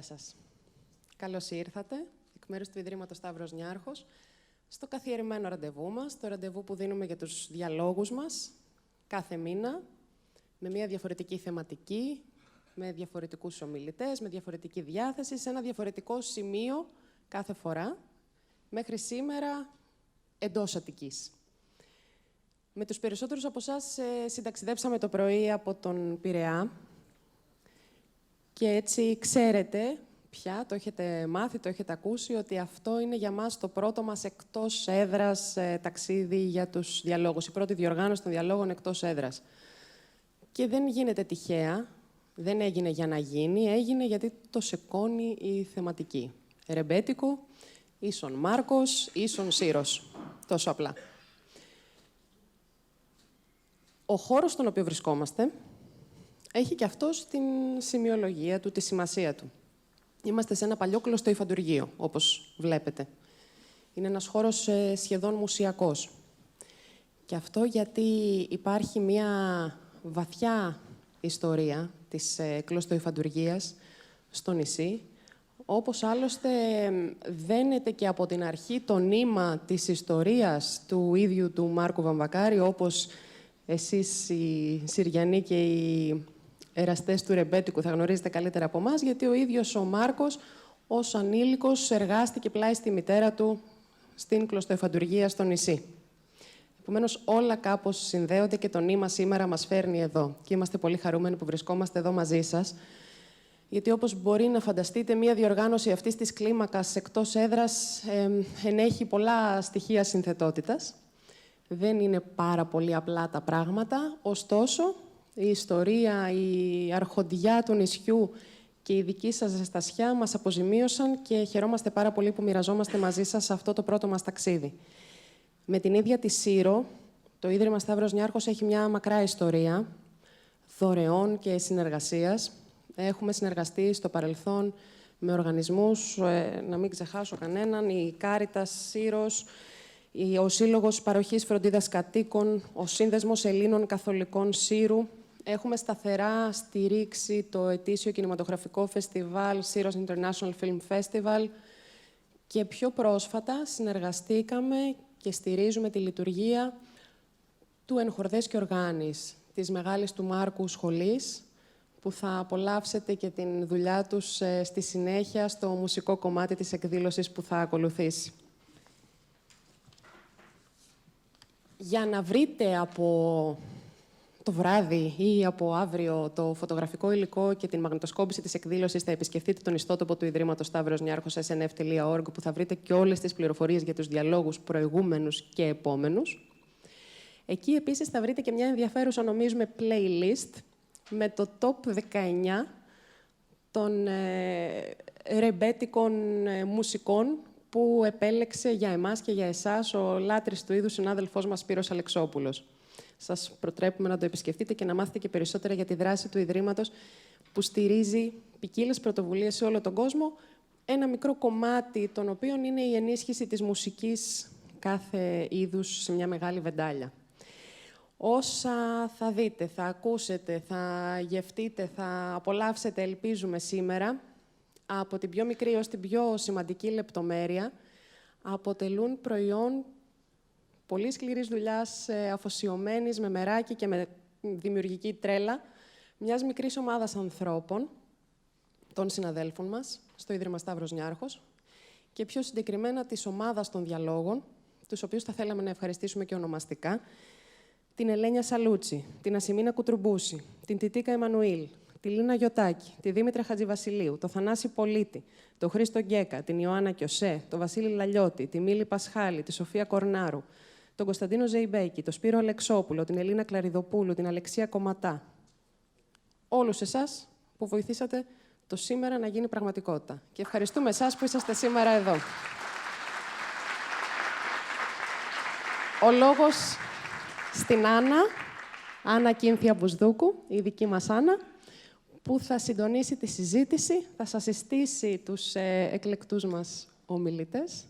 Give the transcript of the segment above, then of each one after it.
Σας. Καλώς ήρθατε, εκ μέρους του Ιδρύματος Σταύρος Νιάρχος, στο καθιερημένο ραντεβού μας, το ραντεβού που δίνουμε για τους διαλόγους μας, κάθε μήνα, με μια διαφορετική θεματική, με διαφορετικούς ομιλητές, με διαφορετική διάθεση, σε ένα διαφορετικό σημείο κάθε φορά, μέχρι σήμερα εντός Αττικής. Με τους περισσότερους από εσάς συνταξιδέψαμε το πρωί από τον Πειραιά και έτσι ξέρετε πια, το έχετε μάθει, το έχετε ακούσει, ότι αυτό είναι για μας το πρώτο μας εκτός έδρας ταξίδι για τους διαλόγους, η πρώτη διοργάνωση των διαλόγων εκτός έδρας. Και δεν γίνεται τυχαία, δεν έγινε για να γίνει, έγινε γιατί το σηκώνει η θεματική. Ρεμπέτικο, ίσον Μάρκος, ίσον Σύρος. Τόσο απλά. Ο χώρος στον οποίο βρισκόμαστε έχει και αυτός την σημειολογία του, τη σημασία του. Είμαστε σε ένα παλιό κλωστοϊφαντουργείο, όπως βλέπετε. Είναι ένας χώρος σχεδόν μουσιακός. Και αυτό γιατί υπάρχει μια βαθιά ιστορία της κλωστοϊφαντουργίας στο νησί, όπως άλλωστε δένεται και από την αρχή το νήμα της ιστορίας του ίδιου του Μάρκου Βαμβακάρη, όπως εσείς οι Συριανοί και οι εραστές του ρεμπέτικου θα γνωρίζετε καλύτερα από εμάς, γιατί ο ίδιος ο Μάρκος ως ανήλικος εργάστηκε πλάι στη μητέρα του στην κλωστοϊφαντουργία στο νησί. Επομένως, όλα κάπως συνδέονται και το νήμα σήμερα μας φέρνει εδώ. Και είμαστε πολύ χαρούμενοι που βρισκόμαστε εδώ μαζί σας, γιατί όπως μπορεί να φανταστείτε, μία διοργάνωση αυτής της κλίμακας εκτός έδρας ενέχει πολλά στοιχεία συνθετότητας. Δεν είναι πάρα πολύ απλά τα πράγματα, ωστόσο, η ιστορία, η αρχοντιά του νησιού και η δική σας ζεστασιά μας αποζημίωσαν και χαιρόμαστε πάρα πολύ που μοιραζόμαστε μαζί σας αυτό το πρώτο μας ταξίδι. Με την ίδια τη Σύρο, το Ίδρυμα Σταύρος Νιάρχος έχει μια μακρά ιστορία δωρεών και συνεργασίας. Έχουμε συνεργαστεί στο παρελθόν με οργανισμούς, να μην ξεχάσω κανέναν, η Κάριτας Σύρος, ο Σύλλογος Παροχής Φροντίδας Κατοίκων, ο Σύνδεσμος Ελλήνων Καθολικών Σύρου. Έχουμε σταθερά στηρίξει το ετήσιο κινηματογραφικό φεστιβάλ Syros International Film Festival και πιο πρόσφατα συνεργαστήκαμε και στηρίζουμε τη λειτουργία του Ενχορδές και Οργάνης, της μεγάλης του Μάρκου σχολής, που θα απολαύσετε και την δουλειά τους στη συνέχεια στο μουσικό κομμάτι της εκδήλωσης που θα ακολουθήσει. Για να βρείτε από το βράδυ ή από αύριο το φωτογραφικό υλικό και την μαγνητοσκόπηση της εκδήλωσης, θα επισκεφτείτε τον ιστότοπο του Ιδρύματος Σταύρος Νιάρχος, snf.org, που θα βρείτε και όλες τις πληροφορίες για τους διαλόγους προηγούμενους και επόμενους. Εκεί επίσης θα βρείτε και μια ενδιαφέρουσα, νομίζουμε, playlist με το top 19 των ρεμπέτικων μουσικών που επέλεξε για εμάς και για εσάς ο λάτρης του είδους συνάδελφός μας Σπύρος Αλεξόπουλος. Σας προτρέπουμε να το επισκεφτείτε και να μάθετε και περισσότερα για τη δράση του Ιδρύματος, που στηρίζει ποικίλες πρωτοβουλίες σε όλο τον κόσμο, ένα μικρό κομμάτι των οποίων είναι η ενίσχυση της μουσικής κάθε είδους σε μια μεγάλη βεντάλια. Όσα θα δείτε, θα ακούσετε, θα γευτείτε, θα απολαύσετε, ελπίζουμε σήμερα, από την πιο μικρή ως την πιο σημαντική λεπτομέρεια, αποτελούν προϊόν πολύ σκληρής δουλειάς, αφοσιωμένης, με μεράκι και με δημιουργική τρέλα, μιας μικρής ομάδας ανθρώπων, των συναδέλφων μας, στο Ίδρυμα Σταύρος Νιάρχος, και πιο συγκεκριμένα της ομάδας των διαλόγων, τους οποίους θα θέλαμε να ευχαριστήσουμε και ονομαστικά, την Ελένια Σαλούτσι, την Ασημίνα Κουτρουμπούση, την Τιτίκα Εμμανουήλ, τη Λίνα Γιωτάκη, τη Δήμητρα Χατζηβασιλείου, το Θανάση Πολίτη, τον Χρήστο Γκέκα, την Ιωάννα Κιωσέ, τον Βασίλη Λαλιώτη, τη Μίλη Πασχάλη, τη Σοφία Κορνάρου, τον Κωνσταντίνο Ζεϊμπέκη, τον Σπύρο Αλεξόπουλο, την Ελίνα Κλαριδοπούλου, την Αλεξία Κομματά. Όλους εσάς που βοηθήσατε το σήμερα να γίνει πραγματικότητα. Και ευχαριστούμε εσάς που είσαστε σήμερα εδώ. Ο λόγος στην Άννα Κίνθια Μπουσδούκου, η δική μας Άννα, που θα συντονίσει τη συζήτηση, θα σας συστήσει τους εκλεκτούς μας ομιλητές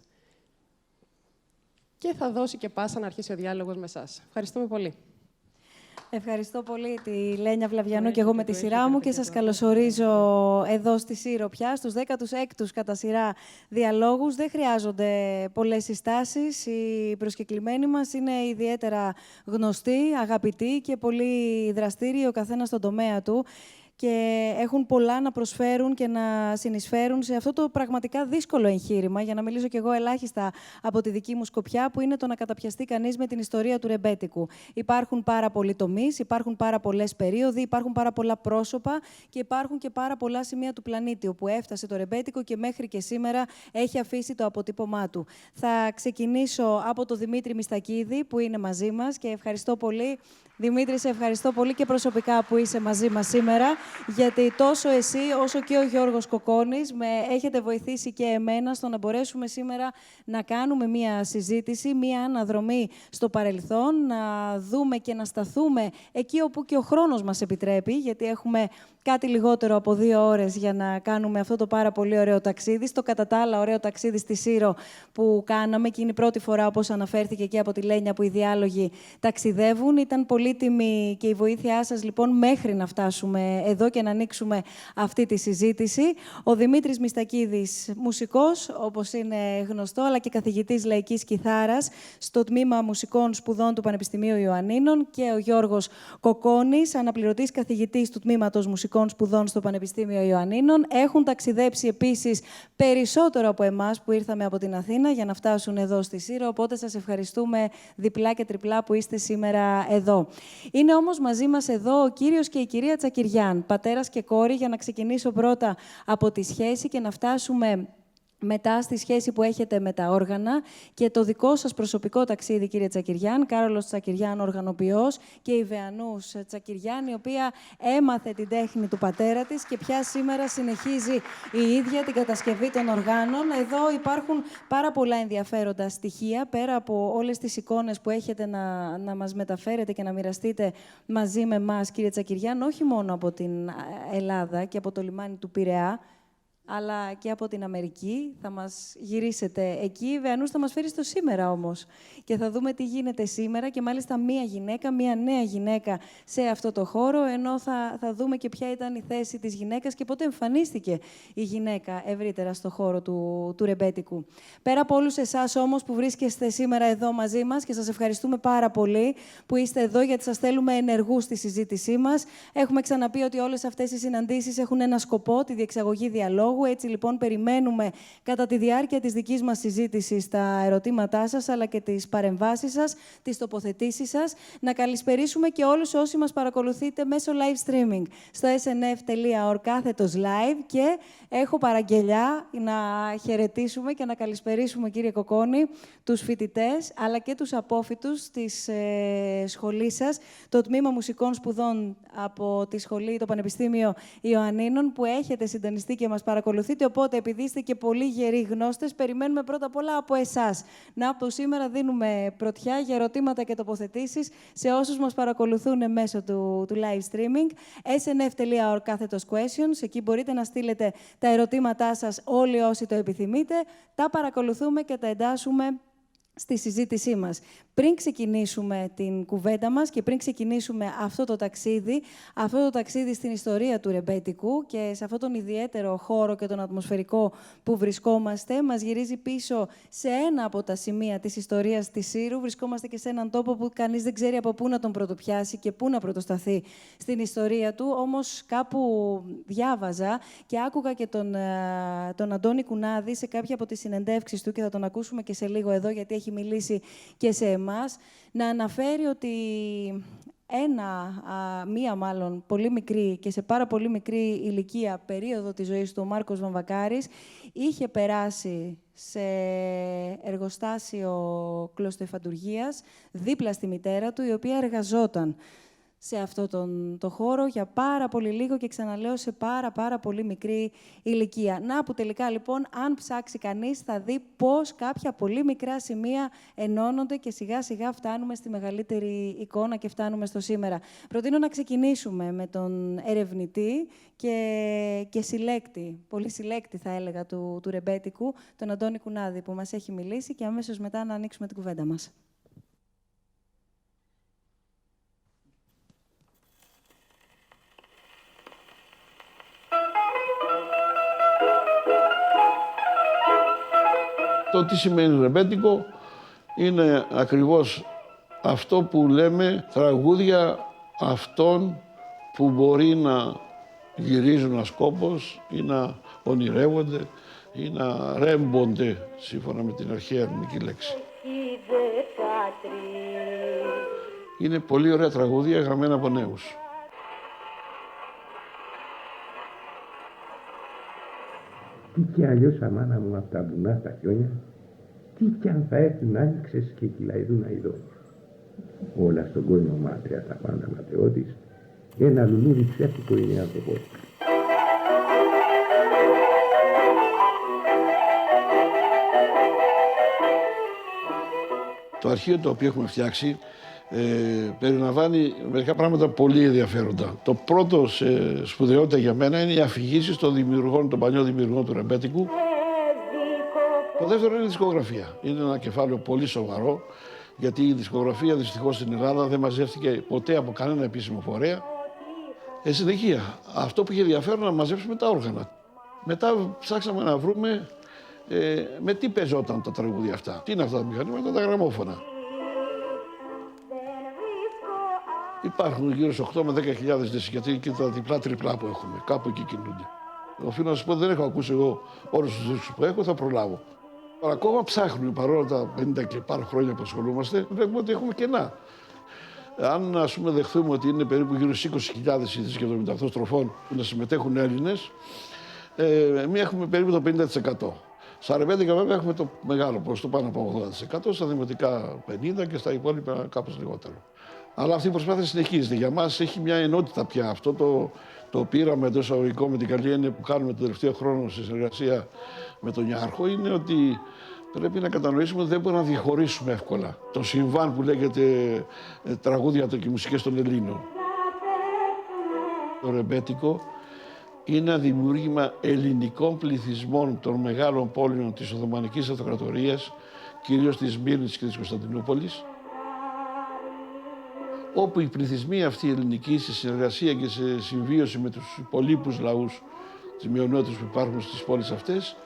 και θα δώσει και πάσα να αρχίσει ο διάλογος με εσάς. Ευχαριστούμε πολύ. Ευχαριστώ πολύ τη Λένια Βλαβιανού και εγώ με τη σειρά μου και σας καλωσορίζω εδώ στη Σύρο πια, στους 16ους κατά σειρά διαλόγους. Δεν χρειάζονται πολλές συστάσεις. Οι προσκεκλημένοι μας είναι ιδιαίτερα γνωστοί, αγαπητοί και πολύ δραστήριοι, ο καθένας στον τομέα του, και έχουν πολλά να προσφέρουν και να συνεισφέρουν σε αυτό το πραγματικά δύσκολο εγχείρημα, για να μιλήσω κι εγώ ελάχιστα από τη δική μου σκοπιά, που είναι το να καταπιαστεί κανείς με την ιστορία του ρεμπέτικου. Υπάρχουν πάρα πολλοί τομείς, υπάρχουν πάρα πολλές περίοδοι, υπάρχουν πάρα πολλά πρόσωπα και υπάρχουν και πάρα πολλά σημεία του πλανήτη όπου έφτασε το ρεμπέτικο και μέχρι και σήμερα έχει αφήσει το αποτύπωμά του. Θα ξεκινήσω από τον Δημήτρη Μιστακίδη, που είναι μαζί μας, και ευχαριστώ πολύ. Δημήτρη, σε ευχαριστώ πολύ και προσωπικά που είσαι μαζί μας σήμερα, γιατί τόσο εσύ όσο και ο Γιώργος Κοκόνης με έχετε βοηθήσει και εμένα στο να μπορέσουμε σήμερα να κάνουμε μία συζήτηση, μία αναδρομή στο παρελθόν, να δούμε και να σταθούμε εκεί όπου και ο χρόνος μας επιτρέπει, γιατί έχουμε κάτι λιγότερο από 2 ώρες για να κάνουμε αυτό το πάρα πολύ ωραίο ταξίδι, στο κατά τα άλλα ωραίο ταξίδι στη Σύρο που κάναμε, και είναι η πρώτη φορά, όπως αναφέρθηκε και από τη Λένια, που οι διάλογοι ταξιδεύουν. Ήταν πολύτιμη και η βοήθειά σας, λοιπόν, μέχρι να φτάσουμε εδώ και να ανοίξουμε αυτή τη συζήτηση. Ο Δημήτρης Μιστακίδης, μουσικός, όπως είναι γνωστό, αλλά και καθηγητής λαϊκής κιθάρας στο Τμήμα Μουσικών Σπουδών του Πανεπιστημίου Ιωαννίνων, και ο Γιώργος Κοκόνης, αναπληρωτής καθηγητής του Τμήματος Μουσικών Σπουδών στο Πανεπιστήμιο Ιωαννίνων. Έχουν ταξιδέψει επίσης περισσότερο από εμάς που ήρθαμε από την Αθήνα για να φτάσουν εδώ στη Σύρο, οπότε σας ευχαριστούμε διπλά και τριπλά που είστε σήμερα εδώ. Είναι όμως μαζί μας εδώ ο κύριος και η κυρία Τσακυριάν, πατέρας και κόρη, για να ξεκινήσω πρώτα από τη σχέση και να φτάσουμε μετά στη σχέση που έχετε με τα όργανα και το δικό σας προσωπικό ταξίδι, κύριε Τσακυριάν. Κάρολος Τσακυριάν, οργανοποιός, και η Βεανούς Τσακυριάν, η οποία έμαθε την τέχνη του πατέρα της και πια σήμερα συνεχίζει η ίδια την κατασκευή των οργάνων. Εδώ υπάρχουν πάρα πολλά ενδιαφέροντα στοιχεία, πέρα από όλες τις εικόνες που έχετε να μας μεταφέρετε και να μοιραστείτε μαζί με εμάς, κύριε Τσακυριάν, όχι μόνο από την Ελλάδα και από το λιμάνι του Πειραιά, αλλά και από την Αμερική. Θα μας γυρίσετε εκεί. Η Βεανούς θα μας φέρει στο σήμερα όμως. Και θα δούμε τι γίνεται σήμερα, και μάλιστα μία γυναίκα, μία νέα γυναίκα σε αυτό το χώρο, ενώ θα δούμε και ποια ήταν η θέση της γυναίκας και πότε εμφανίστηκε η γυναίκα ευρύτερα στο χώρο του ρεμπέτικου. Πέρα από όλους εσάς όμως που βρίσκεστε σήμερα εδώ μαζί μας, και σας ευχαριστούμε πάρα πολύ που είστε εδώ, γιατί σας θέλουμε ενεργούς στη συζήτησή μας. Έχουμε ξαναπεί ότι όλες αυτές οι συναντήσεις έχουν ένα σκοπό, τη διεξαγωγή διαλόγου. Έτσι, λοιπόν, περιμένουμε κατά τη διάρκεια της δικής μας συζήτησης τα ερωτήματά σας, αλλά και τις παρεμβάσεις σας, τις τοποθετήσεις σας. Να καλησπερίσουμε και όλους όσοι μας παρακολουθείτε μέσω live streaming στο snf.org/live, και έχω παραγγελιά να χαιρετήσουμε και να καλησπερίσουμε, κύριε Κοκόνη, τους φοιτητές, αλλά και τους απόφοιτους της σχολής σας, το Τμήμα Μουσικών Σπουδών από τη σχολή, το Πανεπιστήμιο Ιωαννίνων, που έχετε συντονιστεί και μας παρακολουθείτε. Οπότε, επειδή είστε και πολύ γεροί γνώστες, περιμένουμε πρώτα απ' όλα από εσάς. Να, από σήμερα δίνουμε πρωτιά για ερωτήματα και τοποθετήσεις σε όσους μας παρακολουθούν μέσω του live streaming. snf.org/questions. Εκεί μπορείτε να στείλετε τα ερωτήματά σας όλοι όσοι το επιθυμείτε. Τα παρακολουθούμε και τα εντάσσουμε στη συζήτησή μας. Πριν ξεκινήσουμε την κουβέντα μας και πριν ξεκινήσουμε αυτό το ταξίδι στην ιστορία του ρεμπέτικου και σε αυτόν τον ιδιαίτερο χώρο και τον ατμοσφαιρικό που βρισκόμαστε, μας γυρίζει πίσω σε ένα από τα σημεία της ιστορίας της Σύρου. Βρισκόμαστε και σε έναν τόπο που κανείς δεν ξέρει από πού να τον πρωτοπιάσει και πού να πρωτοσταθεί στην ιστορία του. Όμως κάπου διάβαζα και άκουγα και τον Αντώνη Κουνάδη σε κάποια από τις συνεντεύξεις του, και θα τον ακούσουμε και σε λίγο εδώ, γιατί έχει μιλήσει και σε εμάς, να αναφέρει ότι μία πολύ μικρή και σε πάρα πολύ μικρή ηλικία περίοδο της ζωής του, ο Μάρκος Βαμβακάρης είχε περάσει σε εργοστάσιο κλωστοϊφαντουργίας δίπλα στη μητέρα του, η οποία εργαζόταν σε αυτό το χώρο για πάρα πολύ λίγο, και ξαναλέω σε πάρα πολύ μικρή ηλικία. Να που τελικά, λοιπόν, αν ψάξει κανείς, θα δει πώς κάποια πολύ μικρά σημεία ενώνονται και σιγά σιγά φτάνουμε στη μεγαλύτερη εικόνα και φτάνουμε στο σήμερα. Προτείνω να ξεκινήσουμε με τον ερευνητή και συλλέκτη, πολύ συλλέκτη θα έλεγα, του ρεμπέτικου, τον Αντώνη Κουνάδη, που μας έχει μιλήσει, και αμέσως μετά να ανοίξουμε την κουβέντα μας. Αυτό τι σημαίνει ρεμπέτικο? Είναι ακριβώς αυτό που λέμε τραγούδια αυτών που μπορεί να γυρίζουν ασκόπως ή να ονειρεύονται ή να ρέμπονται, σύμφωνα με την αρχαία ελληνική λέξη. Είναι πολύ ωραία τραγούδια γραμμένα από νέους. Τι κι αλλιώς, αμάνα μου, από τα βουνά στα χιόνια, τι κι αν θα έρθουν άνοιξες και κυλαϊδούν αηδός. Όλα στον κόσμο μάτρια, τα πάντα ματαιώτης, ένα λουλούδι ψεύτικο είναι άνθρωπος. Το αρχείο το οποίο έχουμε φτιάξει περιλαμβάνει μερικά πράγματα πολύ ενδιαφέροντα. Το πρώτο σε σπουδαιότητα για μένα είναι οι αφηγήσεις των δημιουργών, των παλιών δημιουργών του ρεμπέτικου. Το δεύτερο είναι η δισκογραφία. Είναι ένα κεφάλαιο πολύ σοβαρό, γιατί η δισκογραφία δυστυχώς στην Ελλάδα δεν μαζεύτηκε ποτέ από κανένα επίσημο φορέα. Συνεχεία, αυτό που είχε ενδιαφέρον να μαζέψουμε τα όργανα. Μετά ψάξαμε να βρούμε με τι παίζονταν τα τραγούδια αυτά. Τι είναι αυτά τα μηχανήματα? Τα γραμμόφωνα. Υπάρχουν γύρω στις 8 με 10.000 δίσκοι, γιατί και τα διπλά τριπλά που έχουμε, κάπου εκεί κινούνται. Οφείλω να σας πω, δεν έχω ακούσει εγώ όλους τους δίσκους που έχω, θα προλάβω. Αλλά ακόμα ψάχνουμε, παρόλα τα 50 και πάνω χρόνια που ασχολούμαστε, βλέπουμε ότι έχουμε κενά. Αν ας πούμε δεχθούμε ότι είναι περίπου γύρω στις 20.000 οι δίσκοι των μεταθροφών που να συμμετέχουν Έλληνες, εμείς έχουμε περίπου το 50%. Στα ρεμπέτικα βέβαια έχουμε το μεγάλο ποσοστό, πάνω από 80%, στα δημοτικά 50% και στα υπόλοιπα κάπως λιγότερο. Αλλά αυτή η προσπάθεια συνεχίζεται. Για μας έχει μια ενότητα πια. Αυτό το πείραμα εντός εισαγωγικών με την καλή έννοια που κάνουμε το τελευταίο χρόνο σε συνεργασία με τον Ιάρχο είναι ότι πρέπει να κατανοήσουμε ότι δεν μπορούμε να διαχωρίσουμε εύκολα το συμβάν που λέγεται τραγούδια και μουσικές των Ελλήνων. Το ρεμπέτικο είναι ένα δημιούργημα ελληνικών πληθυσμών των μεγάλων πόλεων της Οθωμανικής Αυτοκρατορίας, κυρίως της Σμύρνης και της Κωνσταντινούπολης, όπου οι πληθυσμοί αυτοί ελληνικοί σε συνεργασία και σε συμβίωση με τους υπολείπους λαούς, τις μειονότητες που υπάρχουν στις πόλεις αυτές,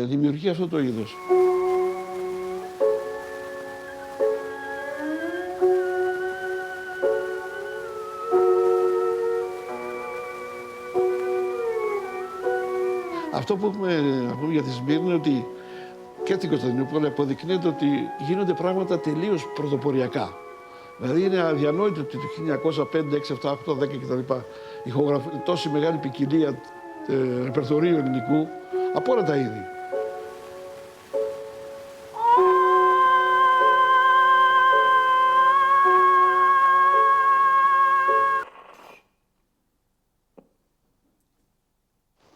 δημιουργεί αυτό το είδος. Αυτό που έχουμε να πούμε για τη Σμύρνη είναι ότι και την Κωνσταντινούπολη αποδεικνύεται ότι γίνονται πράγματα τελείως πρωτοποριακά. Δηλαδή είναι αδιανόητο ότι το 1905, 6, 7, 8, 10 κτλ. Ηχογραφεί τόση μεγάλη ποικιλία ρεπερτορίου ελληνικού από όλα τα είδη.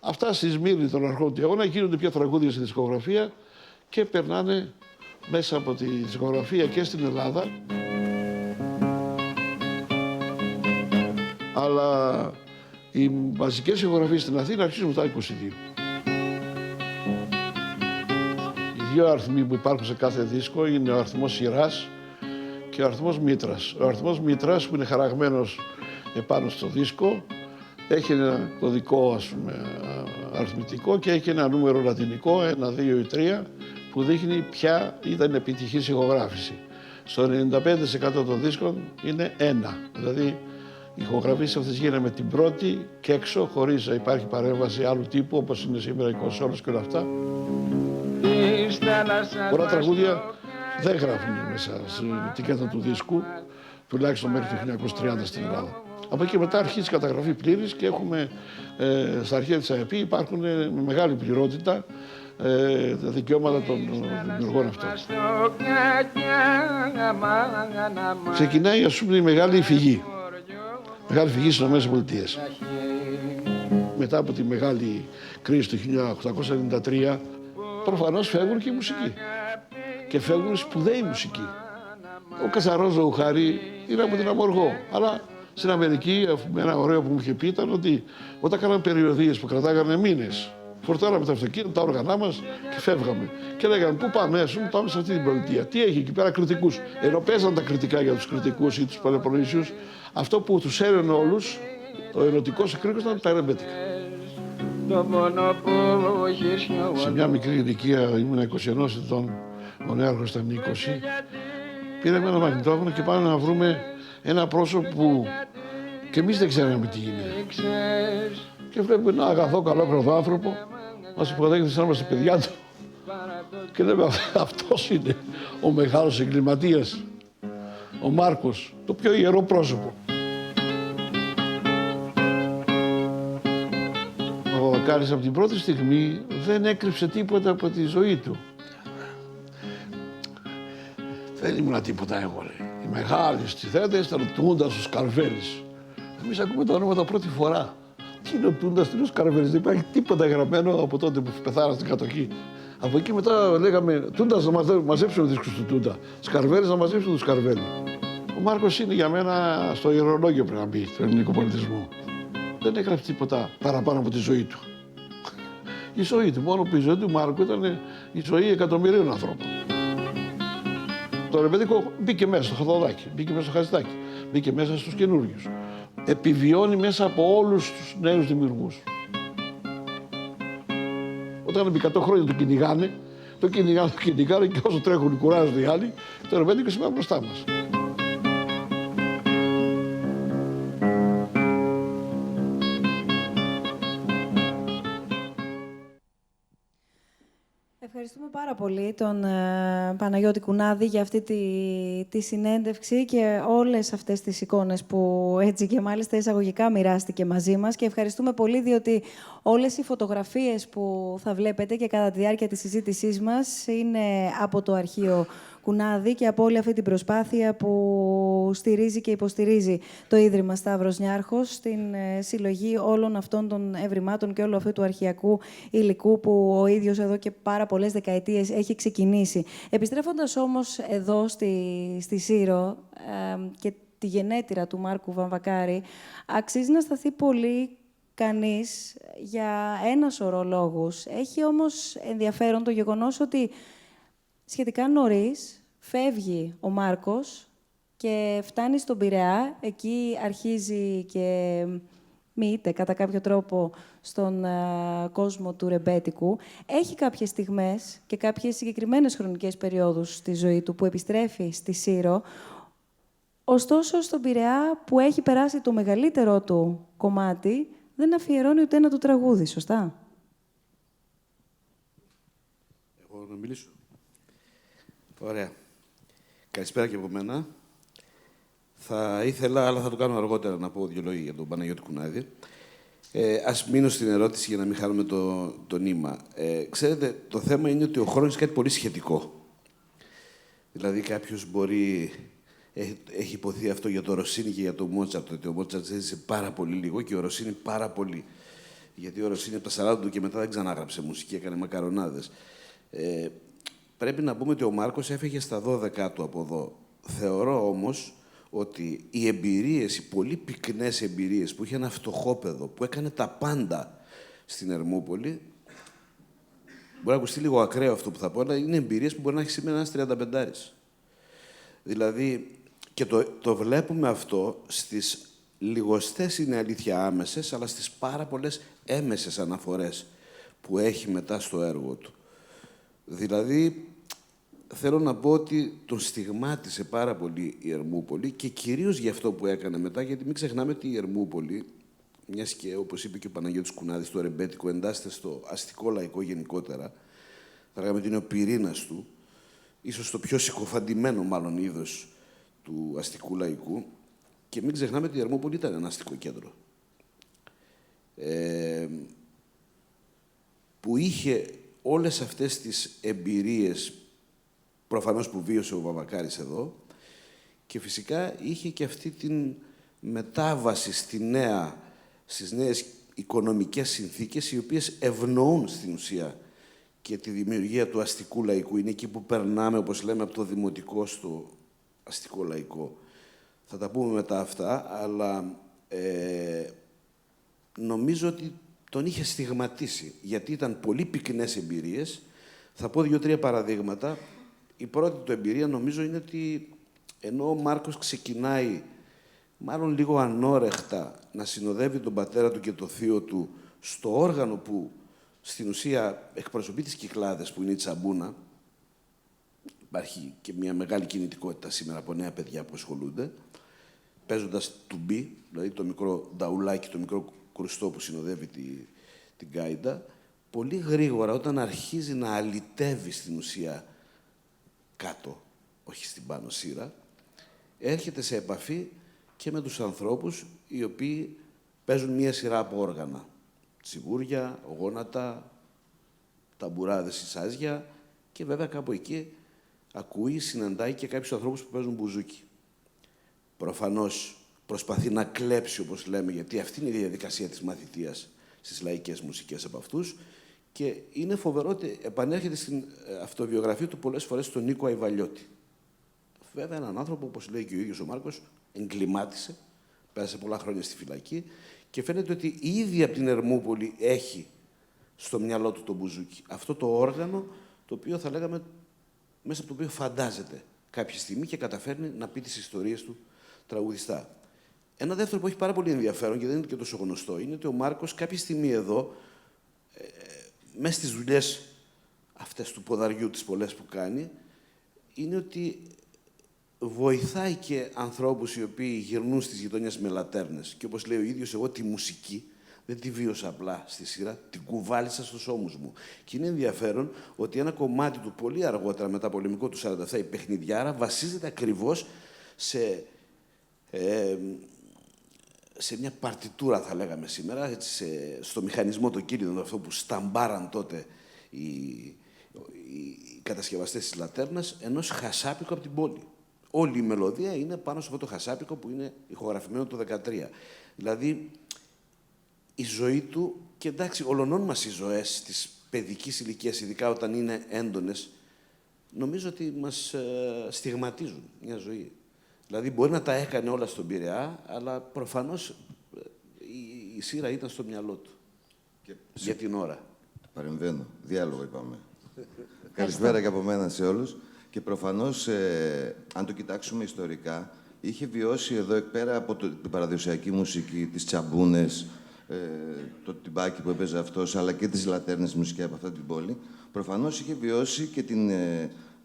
Αυτά στη Σμύρνη των αρχών του αιώνα γίνονται πια τραγούδια στη δισκογραφία και περνάνε μέσα από τη δισκογραφία και στην Ελλάδα. Αλλά οι βασικές ηχογραφίες στην Αθήνα αρχίζουν μετά 22. Οι δύο αριθμοί που υπάρχουν σε κάθε δίσκο είναι ο αριθμός σειράς και ο αριθμός μήτρας. Ο αριθμός μήτρας που είναι χαραγμένος επάνω στο δίσκο έχει ένα κωδικό, ας πούμε, αριθμητικό και έχει ένα νούμερο λατινικό, 1, 2 ή 3, που δείχνει ποια ήταν επιτυχής ηχογράφηση. Στο 95% των δίσκων είναι 1, δηλαδή οι ηχογραφήσεις αυτές γίνανε με την πρώτη και έξω, χωρίς να υπάρχει παρέμβαση άλλου τύπου, όπως είναι σήμερα οι κονσόλες και όλα αυτά. Πολλά τραγούδια δεν γράφουν μέσα στην ετικέτα του δίσκου, τουλάχιστον μέχρι το 1930 στην Ελλάδα. Από εκεί μετά αρχίζει η καταγραφή πλήρης και έχουμε στα αρχεία της ΑΕΠ υπάρχουν με μεγάλη πληρότητα τα δικαιώματα των δημιουργών αυτών. Ξεκινάει, ας πούμε, η μεγάλη φυγή. Μεγάλη φυγή στις ΗΠΑ. Μετά από τη μεγάλη κρίση του 1893, προφανώς φεύγουν και οι μουσικοί. Και φεύγουν σπουδαίοι μουσικοί. Ο Κατσαρός Ζωουχάρη είναι από την Αμοργό. Αλλά στην Αμερική, ένα ωραίο που μου είχε πει ήταν ότι όταν κάναμε περιοδίες που κρατάγανε μήνες, φορτώναμε τα αυτοκίνητα, τα όργανά μας και φεύγαμε. Και λέγανε, πού πάμε, ας πούμε, πάμε σε αυτή την πολιτεία. Τι έχει εκεί πέρα, κριτικούς. Ενώ παίζαν τα κριτικά για τους κριτικούς ή τους Πελοποννήσιους, αυτό που τους έρενε όλους, ο ενωτικός εκρήκος ήταν τα ρεμπέτικα. Σε μια μικρή ηλικία, ήμουν 21 ετών, ο νέαρχος ήταν 20, πήραμε ένα μαγνητόφωνο και πάμε να βρούμε ένα πρόσωπο που και εμείς δεν ξέραμε τι είναι. Και βλέπουμε ένα αγαθό, καλόκροτο άνθρωπο, μας υποδέχεται σαν να είμαστε παιδιά του. Και λέμε, αυτός είναι ο μεγάλος εγκληματίας, ο Μάρκος, το πιο ιερό πρόσωπο. Ο Βαβακάρης από την πρώτη στιγμή δεν έκρυψε τίποτα από τη ζωή του. Δεν ήμουν τίποτα εγώ, λέει. Οι μεγάλοι στη θέατα ήταν ο Τούντας, ο Σκαρβέλης. Εμείς ακούμε τα ονόματα πρώτη φορά. Τι είναι ο Τούντας, τι είναι ο Σκαρβέλης, δεν υπάρχει τίποτα γραμμένο από τότε που πεθάρα στην κατοχή. Από εκεί μετά λέγαμε Τούντας να μαζέψουμε δίσκους του Τούντα, Σκαρβέλης να μαζέψουμε του Σκαρβέλη. Ο Μάρκος είναι για μένα στο ιερολόγιο πρέπει να μπει, του ελληνικού πολιτισμού. Δεν έγραψε τίποτα παραπάνω από τη ζωή του. Η ζωή του, μόνο που η ζωή του Μάρκου ήταν η ζωή εκατομμυρίων ανθρώπων. Το ρεμπέτικο μπήκε μέσα στο Χαδοδάκι, μπήκε μέσα στο Χατζηδάκι, μπήκε μέσα στους καινούργιους. Επιβιώνει μέσα από όλους τους νέους δημιουργούς. Όταν επί 100 χρόνια το κυνηγάνε, το κυνηγάνε και όσο τρέχουν κουράζονται οι άλλοι, το ρεμπέτικο σήμερα μπροστά μας. Ευχαριστούμε πάρα πολύ τον Παναγιώτη Κουνάδη για αυτή τη συνέντευξη και όλες αυτές τις εικόνες που έτσι και μάλιστα εισαγωγικά μοιράστηκε μαζί μας. Και ευχαριστούμε πολύ διότι όλες οι φωτογραφίες που θα βλέπετε και κατά τη διάρκεια της συζήτησής μας είναι από το αρχείο Κουνάδη και από όλη αυτή την προσπάθεια που στηρίζει και υποστηρίζει το Ίδρυμα Σταύρος Νιάρχος στην συλλογή όλων αυτών των ευρημάτων και όλου αυτού του αρχαιακού υλικού που ο ίδιος εδώ και πάρα πολλές δεκαετίες έχει ξεκινήσει. Επιστρέφοντας όμως εδώ στη Σύρο και τη γενέτειρα του Μάρκου Βαμβακάρη, αξίζει να σταθεί πολύ κανείς για ένα σωρό λόγους. Έχει όμως ενδιαφέρον το γεγονός ότι σχετικά νωρίς φεύγει ο Μάρκος και φτάνει στον Πειραιά. Εκεί αρχίζει και μοιείται κατά κάποιο τρόπο στον κόσμο του ρεμπέτικου. Έχει κάποιες στιγμές και κάποιες συγκεκριμένες χρονικές περιόδους στη ζωή του που επιστρέφει στη Σύρο. Ωστόσο, στον Πειραιά που έχει περάσει το μεγαλύτερό του κομμάτι, δεν αφιερώνει ούτε ένα του τραγούδι, σωστά? Εγώ να μιλήσω. Ωραία. Καλησπέρα και από μένα. Θα ήθελα, αλλά θα το κάνω αργότερα, να πω δύο λόγια για τον Παναγιώτη Κουνάδη. Ας μείνω στην ερώτηση για να μην χάνουμε το νήμα. Ξέρετε, το θέμα είναι ότι ο χρόνος είναι κάτι πολύ σχετικό. Δηλαδή, κάποιος μπορεί... Έχει υποθεί αυτό για το Ροσίνι και για το Μότσαρτ, ότι ο Μότσαρτ ζήτησε πάρα πολύ λίγο και ο Ροσίνι πάρα πολύ. Γιατί ο Ροσίνι από τα 40 του και μετά δεν ξανάγραψε μουσική, έκανε μακαρονάδες. Πρέπει να πούμε ότι ο Μάρκος έφυγε στα 12 του από εδώ. Θεωρώ όμως ότι οι εμπειρίες, οι πολύ πυκνές εμπειρίες που είχε ένα φτωχόπεδο, που έκανε τα πάντα στην Ερμούπολη, μπορεί να ακουστεί λίγο ακραίο αυτό που θα πω, αλλά είναι εμπειρίες που μπορεί να έχει σήμερα ένας 35. Δηλαδή, και το βλέπουμε αυτό στις λιγοστές, είναι αλήθεια, άμεσες, αλλά στις πάρα πολλές έμεσες αναφορές που έχει μετά στο έργο του. Δηλαδή, θέλω να πω ότι τον στιγμάτισε πάρα πολύ η Ερμούπολη και κυρίως για αυτό που έκανε μετά, γιατί μην ξεχνάμε ότι η Ερμούπολη, μιας και όπως είπε και ο Παναγιώτης Κουνάδης, το ρεμπέτικο εντάσσεται στο αστικό λαϊκό γενικότερα, θα λέγαμε ότι είναι ο πυρήνας του, ίσως το πιο συκοφαντημένο μάλλον είδος του αστικού λαϊκού, και μην ξεχνάμε ότι η Ερμούπολη ήταν ένα αστικό κέντρο. Που είχε όλες αυτές τις εμπειρίες, προφανώς που βίωσε ο Βαμβακάρης εδώ, και φυσικά είχε και αυτή την μετάβαση στις νέες οικονομικές συνθήκες, οι οποίες ευνοούν στην ουσία και τη δημιουργία του αστικού λαϊκού. Είναι εκεί που περνάμε, όπως λέμε, από το δημοτικό στο αστικό λαϊκό. Θα τα πούμε μετά αυτά, αλλά νομίζω ότι τον είχε στιγματίσει, γιατί ήταν πολύ πυκνές εμπειρίες. Θα πω 2-3 παραδείγματα. Η πρώτη του εμπειρία νομίζω είναι ότι ενώ ο Μάρκος ξεκινάει μάλλον λίγο ανώρεχτα να συνοδεύει τον πατέρα του και το θείο του στο όργανο που στην ουσία εκπροσωπεί τις Κυκλάδες, που είναι η τσαμπούνα, υπάρχει και μια μεγάλη κινητικότητα σήμερα από νέα παιδιά που ασχολούνται, παίζοντας τουμπί, δηλαδή το μικρό νταουλάκι, το μικρό κρουστό που συνοδεύει την γκάιντα, πολύ γρήγορα όταν αρχίζει να αλυτεύει στην ουσία κάτω, όχι στην πάνω σειρά, έρχεται σε επαφή και με τους ανθρώπους οι οποίοι παίζουν μία σειρά από όργανα. Τσιγούρια, γόνατα, ταμπουράδες, σιζάζια και βέβαια κάπου εκεί ακούει, συναντάει και κάποιους ανθρώπους που παίζουν μπουζούκι. Προφανώς προσπαθεί να κλέψει, όπως λέμε, γιατί αυτή είναι η διαδικασία της μαθητείας στις λαϊκές μουσικές από αυτούς, και είναι φοβερό ότι επανέρχεται στην αυτοβιογραφία του πολλές φορές στον Νίκο Αϊβαλιώτη. Βέβαια, έναν άνθρωπο, όπως λέει και ο ίδιος ο Μάρκος, εγκλημάτισε, πέρασε πολλά χρόνια στη φυλακή και φαίνεται ότι ήδη από την Ερμούπολη έχει στο μυαλό του το μπουζούκι. Αυτό το όργανο, το οποίο θα λέγαμε, μέσα από το οποίο φαντάζεται κάποια στιγμή και καταφέρνει να πει τις ιστορίες του τραγουδιστά. Ένα δεύτερο που έχει πάρα πολύ ενδιαφέρον και δεν είναι και τόσο γνωστό, είναι ότι ο Μάρκος κάποια στιγμή εδώ, μέσα στις δουλειές αυτές του ποδαριού, τις πολλές που κάνει, είναι ότι βοηθάει και ανθρώπους οι οποίοι γυρνούν στις γειτονιές με λατέρνες. Και όπως λέει ο ίδιος, εγώ τη μουσική δεν τη βίωσα απλά στη σειρά, την κουβάλισα στους ώμους μου. Και είναι ενδιαφέρον ότι ένα κομμάτι του πολύ αργότερα, μεταπολεμικό του 47, η Παιχνιδιάρα, βασίζεται ακριβώς σε μια παρτιτούρα, θα λέγαμε σήμερα, έτσι, στο μηχανισμό το κύριδο, αυτό που σταμπάραν τότε οι κατασκευαστές της λατέρνας, ενός χασάπικου από την πόλη. Όλη η μελωδία είναι πάνω σε αυτό το χασάπικο που είναι ηχογραφημένο το 2013. Δηλαδή, η ζωή του, και εντάξει, ολονών μας οι ζωές της παιδικής ηλικίας, ειδικά όταν είναι έντονες, νομίζω ότι μας στιγματίζουν μια ζωή. Δηλαδή, μπορεί να τα έκανε όλα στον Πειραιά, αλλά προφανώς η σειρά ήταν στο μυαλό του. Για την ώρα. Παρεμβαίνω. Διάλογο είπαμε. Καλησπέρα και από μένα σε όλους. Και προφανώς, αν το κοιτάξουμε ιστορικά, είχε βιώσει εδώ πέρα από την παραδοσιακή μουσική, τις τσαμπούνες, το τυμπάκι που έπαιζε αυτός, αλλά και τις λατέρνες μουσική από αυτή την πόλη. Προφανώς είχε βιώσει και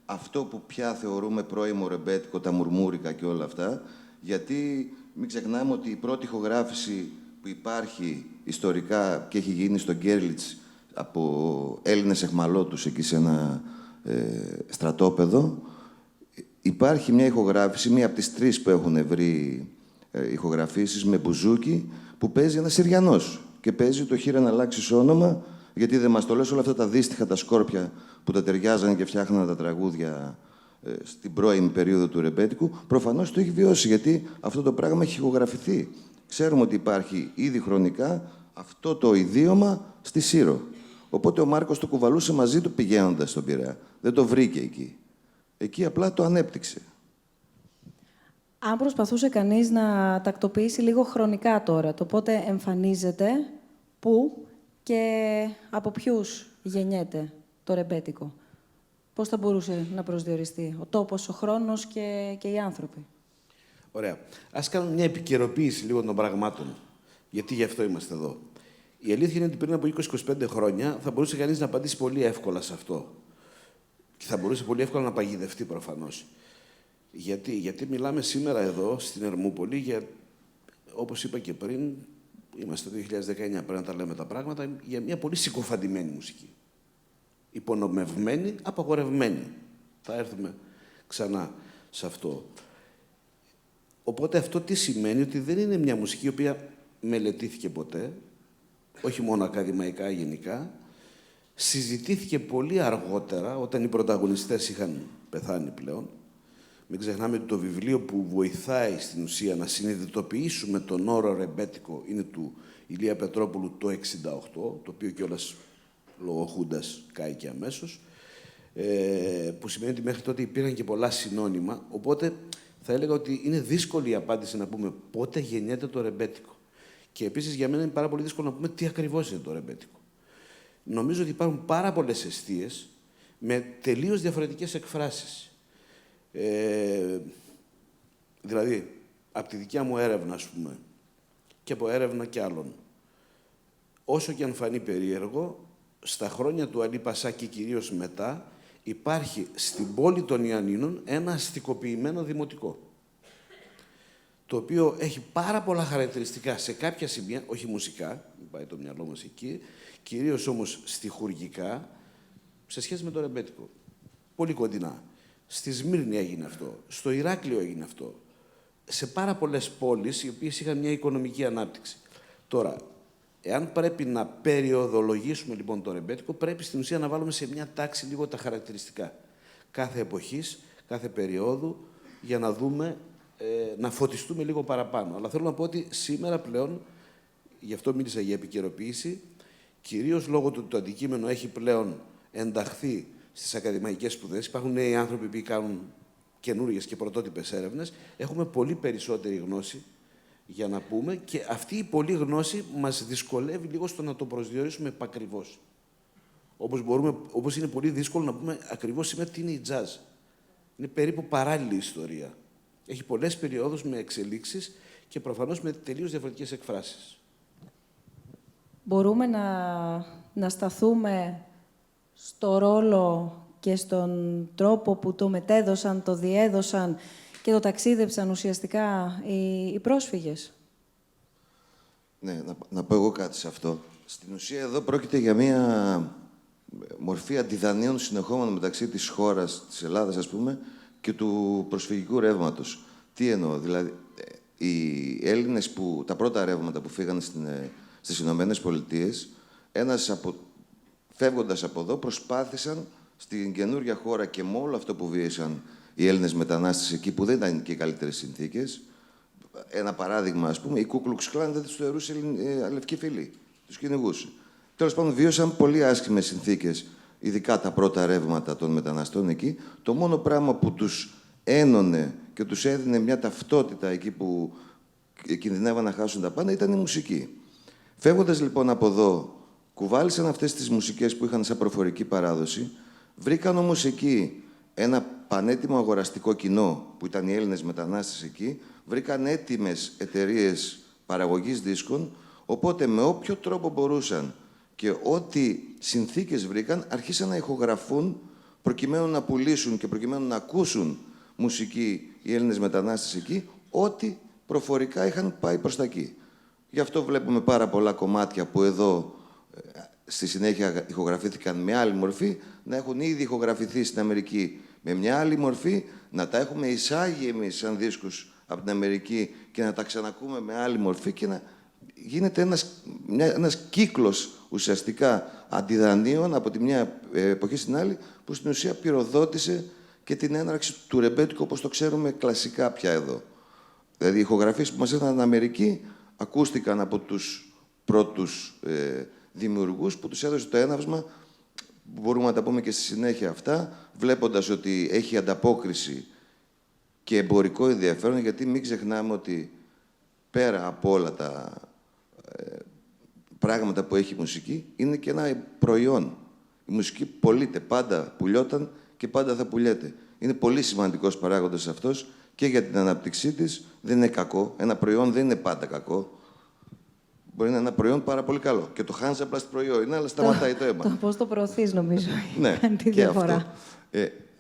αυτό που πια θεωρούμε πρώιμο ρεμπέτικο, τα μουρμούρικα και όλα αυτά, γιατί μην ξεχνάμε ότι η πρώτη ηχογράφηση που υπάρχει ιστορικά και έχει γίνει στο Γκέρλιτς από Έλληνες εχμαλώτους εκεί σε ένα στρατόπεδο, υπάρχει μια ηχογράφηση, μία από τις 3 που έχουν βρει ηχογραφήσεις με μπουζούκι, που παίζει ένας Συριανός και παίζει το «Χείρα να αλλάξεις όνομα», γιατί δεν μας το λες όλα αυτά τα δύστιχα, τα σκόρπια που τα ταιριάζανε και φτιάχνανε τα τραγούδια στην πρώιμη περίοδο του ρεμπέτικου, προφανώς το έχει βιώσει, γιατί αυτό το πράγμα έχει ηχογραφηθεί. Ξέρουμε ότι υπάρχει ήδη χρονικά αυτό το ιδίωμα στη Σύρο. Οπότε ο Μάρκος το κουβαλούσε μαζί του πηγαίνοντας στον Πειραιά. Δεν το βρήκε εκεί. Εκεί απλά το ανέπτυξε. Αν προσπαθούσε κανείς να τακτοποιήσει λίγο χρονικά τώρα, το πότε εμφανίζεται, πού και από ποιους γεννιέται το ρεμπέτικο, πώς θα μπορούσε να προσδιοριστεί ο τόπος, ο χρόνος και οι άνθρωποι. Ωραία. Ας κάνουμε μια επικαιροποίηση λίγο των πραγμάτων, γιατί γι' αυτό είμαστε εδώ. Η αλήθεια είναι ότι πριν από 20-25 χρόνια θα μπορούσε κανείς να απαντήσει πολύ εύκολα σε αυτό. Και θα μπορούσε πολύ εύκολα να παγιδευτεί προφανώς. Γιατί μιλάμε σήμερα εδώ, στην Ερμούπολη, για, όπως είπα και πριν, είμαστε το 2019, πρέπει να τα λέμε τα πράγματα, για μια πολύ συκοφαντημένη μουσική. Υπονομευμένη, απαγορευμένη. Θα έρθουμε ξανά σε αυτό. Οπότε αυτό τι σημαίνει? Ότι δεν είναι μια μουσική η οποία μελετήθηκε ποτέ, όχι μόνο ακαδημαϊκά, γενικά. Συζητήθηκε πολύ αργότερα, όταν οι πρωταγωνιστές είχαν πεθάνει πλέον. Μην ξεχνάμε ότι το βιβλίο που βοηθάει στην ουσία να συνειδητοποιήσουμε τον όρο ρεμπέτικο είναι του Ηλία Πετρόπουλου το 1968, το οποίο κιόλας λόγω Χούντας κάηκε αμέσως, που σημαίνει ότι μέχρι τότε υπήρχαν και πολλά συνώνυμα. Οπότε θα έλεγα ότι είναι δύσκολη η απάντηση να πούμε πότε γεννιέται το ρεμπέτικο. Και επίσης για μένα είναι πάρα πολύ δύσκολο να πούμε τι ακριβώς είναι το ρεμπέτικο. Νομίζω ότι υπάρχουν πάρα πολλές εστίες με τελείως διαφορετικές εκφράσεις. Δηλαδή, από τη δικιά μου έρευνα, ας πούμε, και από έρευνα κι άλλων, όσο και αν φανεί περίεργο, στα χρόνια του Αλή Πασά και κυρίως μετά, υπάρχει στην πόλη των Ιαννίνων ένα αστικοποιημένο δημοτικό, το οποίο έχει πάρα πολλά χαρακτηριστικά σε κάποια σημεία, όχι μουσικά, μην πάει το μυαλό μας εκεί, κυρίως όμως στιχουργικά, σε σχέση με το ρεμπέτικο. Πολύ κοντινά. Στη Σμύρνη έγινε αυτό, στο Ηράκλειο έγινε αυτό, σε πάρα πολλές πόλεις οι οποίες είχαν μια οικονομική ανάπτυξη. Τώρα, εάν πρέπει να περιοδολογήσουμε λοιπόν το ρεμπέτικο, πρέπει στην ουσία να βάλουμε σε μια τάξη λίγο τα χαρακτηριστικά κάθε εποχής, κάθε περίοδου, για να δούμε, να φωτιστούμε λίγο παραπάνω. Αλλά θέλω να πω ότι σήμερα πλέον, γι' αυτό μίλησα για επικαιροποίηση, κυρίως λόγω του ότι το αντικείμενο έχει πλέον ενταχθεί στις ακαδημαϊκές σπουδές, υπάρχουν νέοι άνθρωποι που κάνουν καινούργιες και πρωτότυπες έρευνες, έχουμε πολύ περισσότερη γνώση για να πούμε, και αυτή η πολλή γνώση μας δυσκολεύει λίγο στο να το προσδιορίσουμε επακριβώς. Όπως είναι πολύ δύσκολο να πούμε ακριβώς σήμερα τι είναι η jazz. Είναι περίπου παράλληλη ιστορία. Έχει πολλές περιόδους με εξελίξεις και προφανώς με τελείως διαφορετικές εκφράσεις. Μπορούμε να σταθούμε στο ρόλο και στον τρόπο που το μετέδωσαν, το διέδωσαν και το ταξίδεψαν ουσιαστικά οι πρόσφυγες. Ναι, να πω εγώ κάτι σε αυτό. Στην ουσία εδώ πρόκειται για μια μορφή αντιδανείων συνεχόμενων μεταξύ της χώρας, της Ελλάδας ας πούμε, και του προσφυγικού ρεύματος. Τι εννοώ, δηλαδή οι Έλληνες τα πρώτα ρεύματα που φύγαν στις Ηνωμένες Πολιτείες, φεύγοντας από εδώ, προσπάθησαν στην καινούργια χώρα και με όλο αυτό που βίαισαν οι Έλληνες μετανάστες εκεί, που δεν ήταν και οι καλύτερες συνθήκες. Ένα παράδειγμα, ας πούμε, η Ku Klux Klan δεν τους θεωρούσε λευκοί φίλοι. Τους κυνηγούσε. Τέλος πάντων, βίωσαν πολύ άσχημες συνθήκες, ειδικά τα πρώτα ρεύματα των μεταναστών εκεί. Το μόνο πράγμα που τους ένωνε και τους έδινε μια ταυτότητα εκεί που κινδυνεύαν να χάσουν τα πάντα ήταν η μουσική. Φεύγοντας λοιπόν από εδώ, κουβάλισαν αυτές τις μουσικές που είχαν σαν προφορική παράδοση, βρήκαν όμως εκεί ένα πανέτοιμο αγοραστικό κοινό, που ήταν οι Έλληνες μετανάστες εκεί, βρήκαν έτοιμες εταιρείες παραγωγής δίσκων, οπότε με όποιο τρόπο μπορούσαν και ό,τι συνθήκες βρήκαν, αρχίσαν να ηχογραφούν προκειμένου να πουλήσουν και προκειμένου να ακούσουν μουσική οι Έλληνες μετανάστες εκεί, ό,τι προφορικά είχαν πάει προς τα εκεί. Γι' αυτό βλέπουμε πάρα πολλά κομμάτια που εδώ στη συνέχεια ηχογραφήθηκαν με άλλη μορφή, να έχουν ήδη ηχογραφηθεί στην Αμερική με μια άλλη μορφή, να τα έχουμε εισάγει εμείς σαν δίσκους από την Αμερική και να τα ξανακούμε με άλλη μορφή και να γίνεται ένας κύκλος ουσιαστικά αντιδανείων από τη μια εποχή στην άλλη, που στην ουσία πυροδότησε και την έναρξη του ρεμπέτικου όπως το ξέρουμε κλασικά πια εδώ. Δηλαδή οι ηχογραφίες που μας έφταναν στην Αμερική ακούστηκαν από τους πρώτους δημιουργούς που τους έδωσε το έναυσμα, μπορούμε να τα πούμε και στη συνέχεια αυτά, βλέποντας ότι έχει ανταπόκριση και εμπορικό ενδιαφέρον, γιατί μην ξεχνάμε ότι πέρα από όλα τα πράγματα που έχει η μουσική, είναι και ένα προϊόν. Η μουσική πωλείται, πάντα πουλιόταν και πάντα θα πουλιέται. Είναι πολύ σημαντικός παράγοντας αυτός και για την ανάπτυξή της. Δεν είναι κακό. Ένα προϊόν δεν είναι πάντα κακό. Μπορεί να είναι ένα προϊόν πάρα πολύ καλό. Και το χάνεις απλά στην προϊόν είναι, αλλά σταματάει το αίμα. Πώς το προωθείς, νομίζω, ναι, κάνει τη διαφορά.